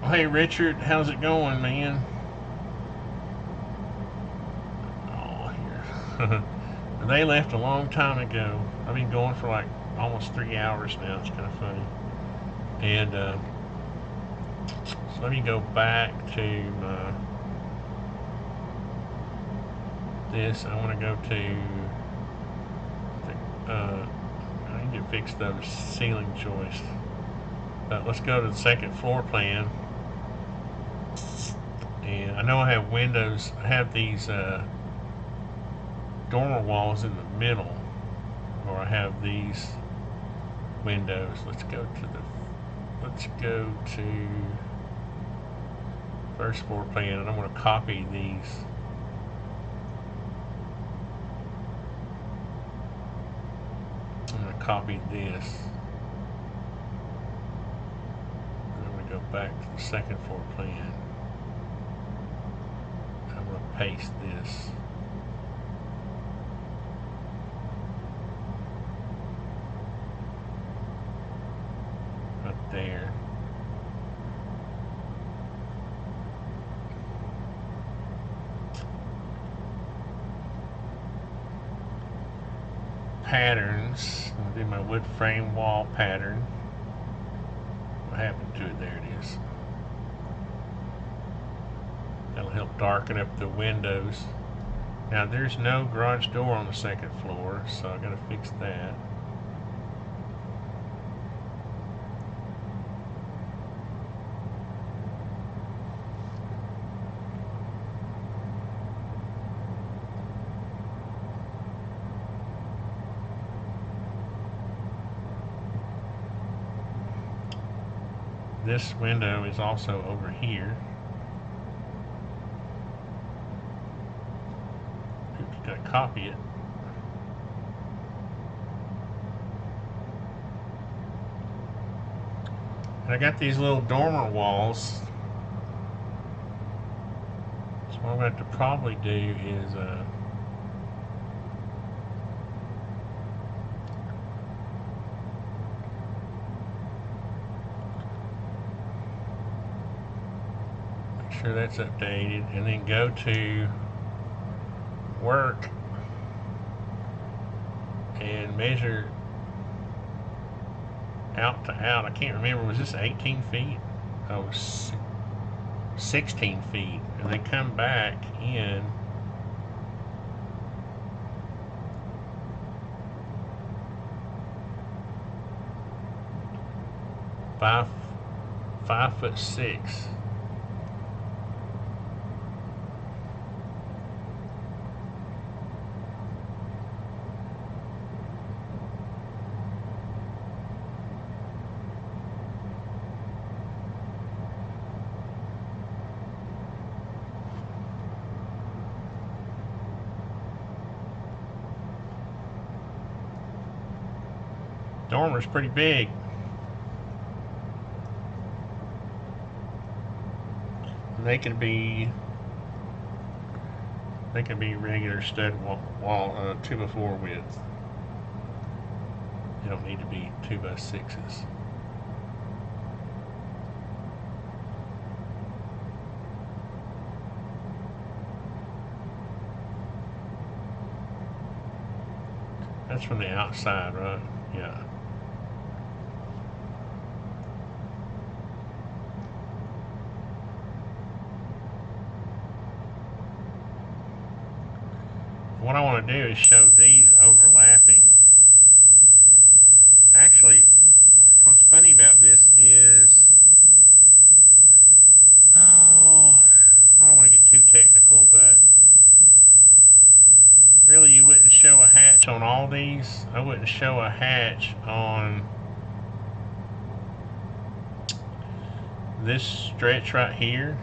Oh, hey Richard, how's it going, man? Oh, here. They left a long time ago. I've been going for like almost 3 hours now. It's kind of funny. And so let me go back to my this, I want to go to I need to fix those ceiling joists. But let's go to the second floor plan. And I know I have windows. I have these dormer walls in the middle, or I have these windows. Let's go to first floor plan, and I'm going to copy these. I'm going to copy this. And I'm going to go back to the second floor plan. I'm going to paste this. Right there. Patterns. I'm going to do my wood frame wall pattern. What happened to it? There it is. That'll help darken up the windows. Now there's no garage door on the second floor, so I got to fix that. This window is also over here. Oops, gotta copy it. And I got these little dormer walls. So what I'm going to have to probably do is sure that's updated, and then go to work and measure out to out. I can't remember, was this 18 feet? Oh, 16 feet. And they come back in five 5'6". Dormer's pretty big. They can be regular stud wall 2x4 width. They don't need to be 2x6s. That's from the outside, right? Yeah. What I want to do is show these overlapping. Actually, what's funny about this is, oh, I don't want to get too technical, but really you wouldn't show a hatch on all these. I wouldn't show a hatch on this stretch right here.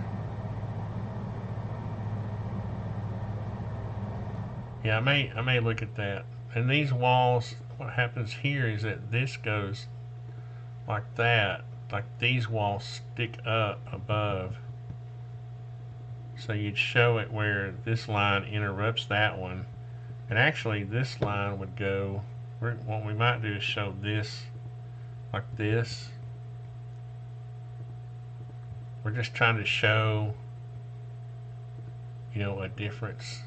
Yeah, I may look at that. And these walls, what happens here is that this goes like that, like these walls stick up above. So you'd show it where this line interrupts that one. And actually this line would go, what we might do is show this like this. We're just trying to show, you know, a difference.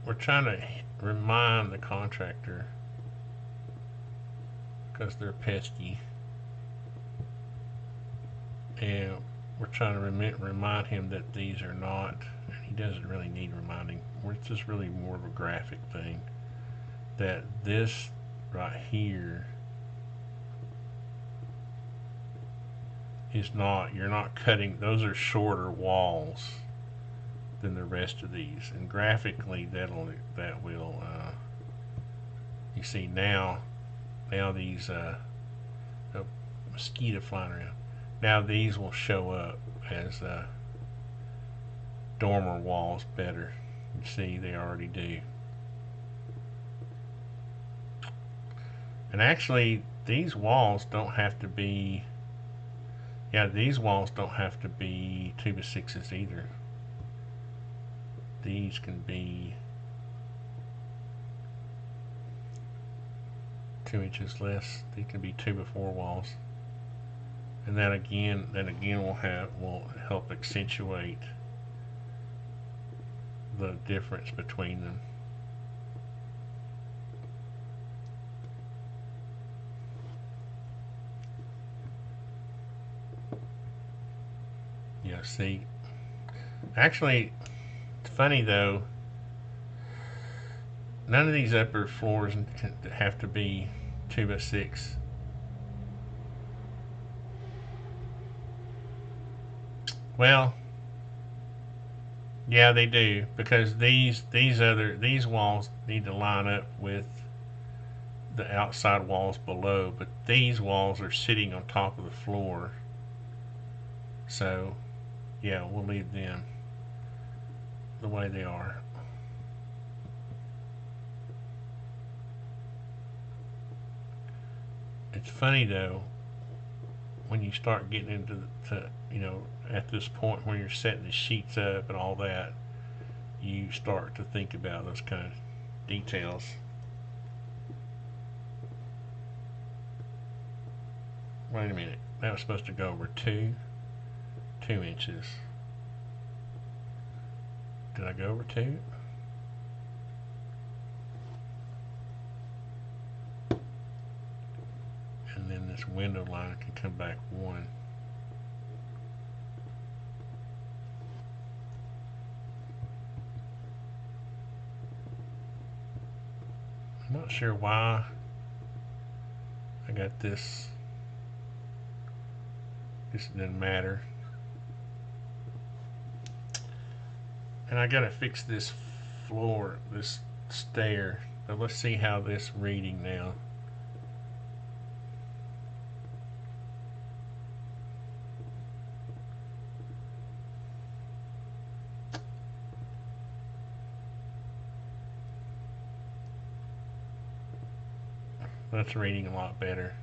We're trying to remind the contractor, because they're pesky. And we're trying to remind him that these are not, and he doesn't really need reminding. It's just really more of a graphic thing. That this right here is not, you're not cutting, those are shorter walls than the rest of these, and graphically that will you see now these oh, mosquito flying around. Now these will show up as dormer walls better. You see they already do. And actually these walls don't have to be, yeah, these walls don't have to be 2x6s either. These can be 2 inches less. These can be 2x4 walls, and that again will help accentuate the difference between them. Yeah, see, actually, it's funny though, none of these upper floors have to be 2x6. Well, yeah, they do, because these walls need to line up with the outside walls below, but these walls are sitting on top of the floor, so yeah, we'll leave them the way they are. It's funny though, when you start getting into you know, at this point where you're setting the sheets up and all that, you start to think about those kind of details. Wait a minute, that was supposed to go over 2 inches. Did I go over 2? And then this window line can come back 1. I'm not sure why I got this. This didn't matter. And I gotta fix this floor, this stair. But let's see how this reading now. That's reading a lot better.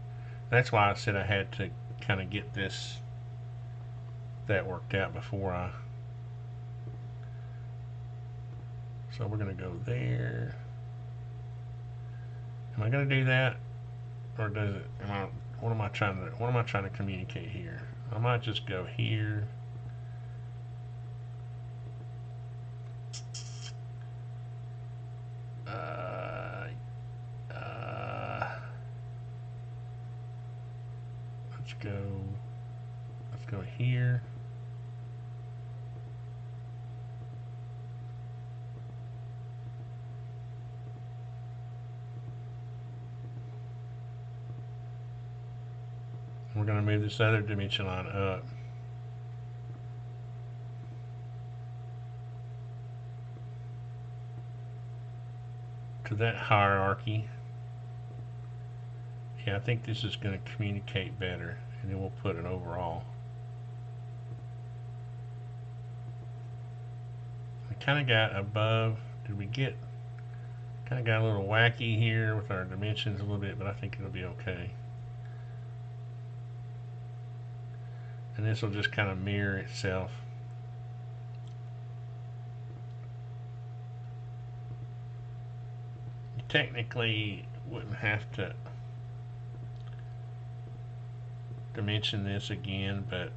That's why I said I had to kind of get that worked out before I. So we're going to go there. Am I going to do that, or does it? What am I trying to communicate here? I might just go here. Let's go here. We're going to move this other dimension line up. To that hierarchy. Yeah, I think this is going to communicate better, and then we'll put it overall. I kind of got above, kind of got a little wacky here with our dimensions a little bit, but I think it'll be okay. And this will just kind of mirror itself. You technically wouldn't have to dimension this again, but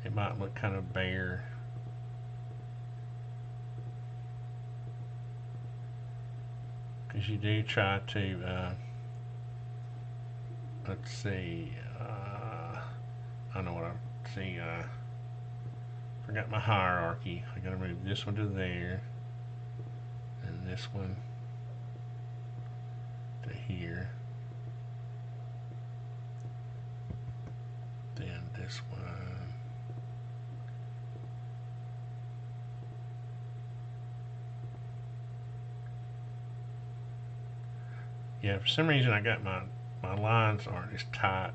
it might look kind of bare. Because you do try to, let's see, I know what I see. Forgot my hierarchy. I gotta move this one to there, and this one to here. Then this one. Yeah, for some reason I got my lines aren't as tight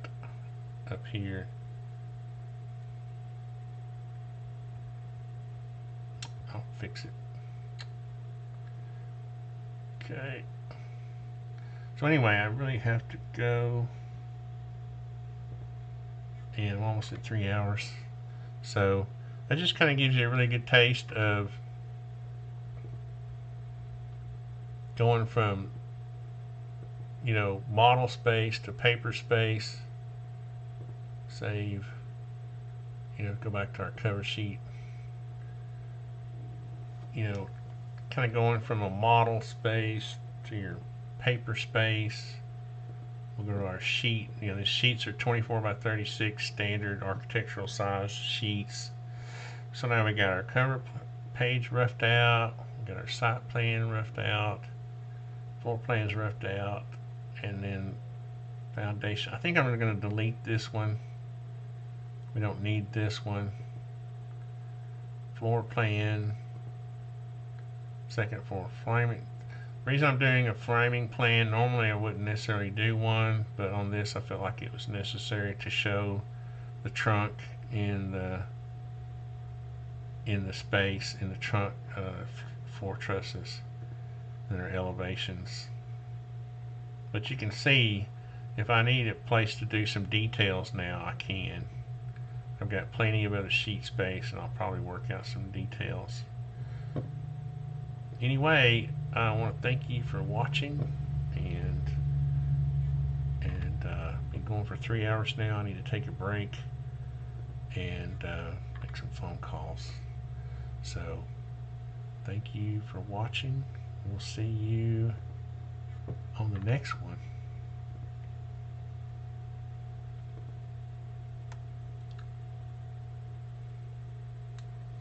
up here. I'll fix it. Okay. So anyway, I really have to go, and I'm almost at 3 hours. So that just kind of gives you a really good taste of going from, you know, model space to paper space. Save, you know, go back to our cover sheet. You know, kind of going from a model space to your paper space. We'll go to our sheet. You know, the sheets are 24 by 36 standard architectural size sheets. So now we got our cover page roughed out, we got our site plan roughed out, floor plans roughed out, and then foundation. I think I'm going to delete this one. We don't need this one. Floor plan, second floor framing. The reason I'm doing a framing plan, normally I wouldn't necessarily do one, but on this I felt like it was necessary to show the trunk in the space in the trunk for trusses and their elevations. But you can see if I need a place to do some details now, I can. I've got plenty of other sheet space, and I'll probably work out some details. Anyway, I want to thank you for watching, and been going for 3 hours now. I need to take a break and make some phone calls. So thank you for watching. We'll see you on the next one.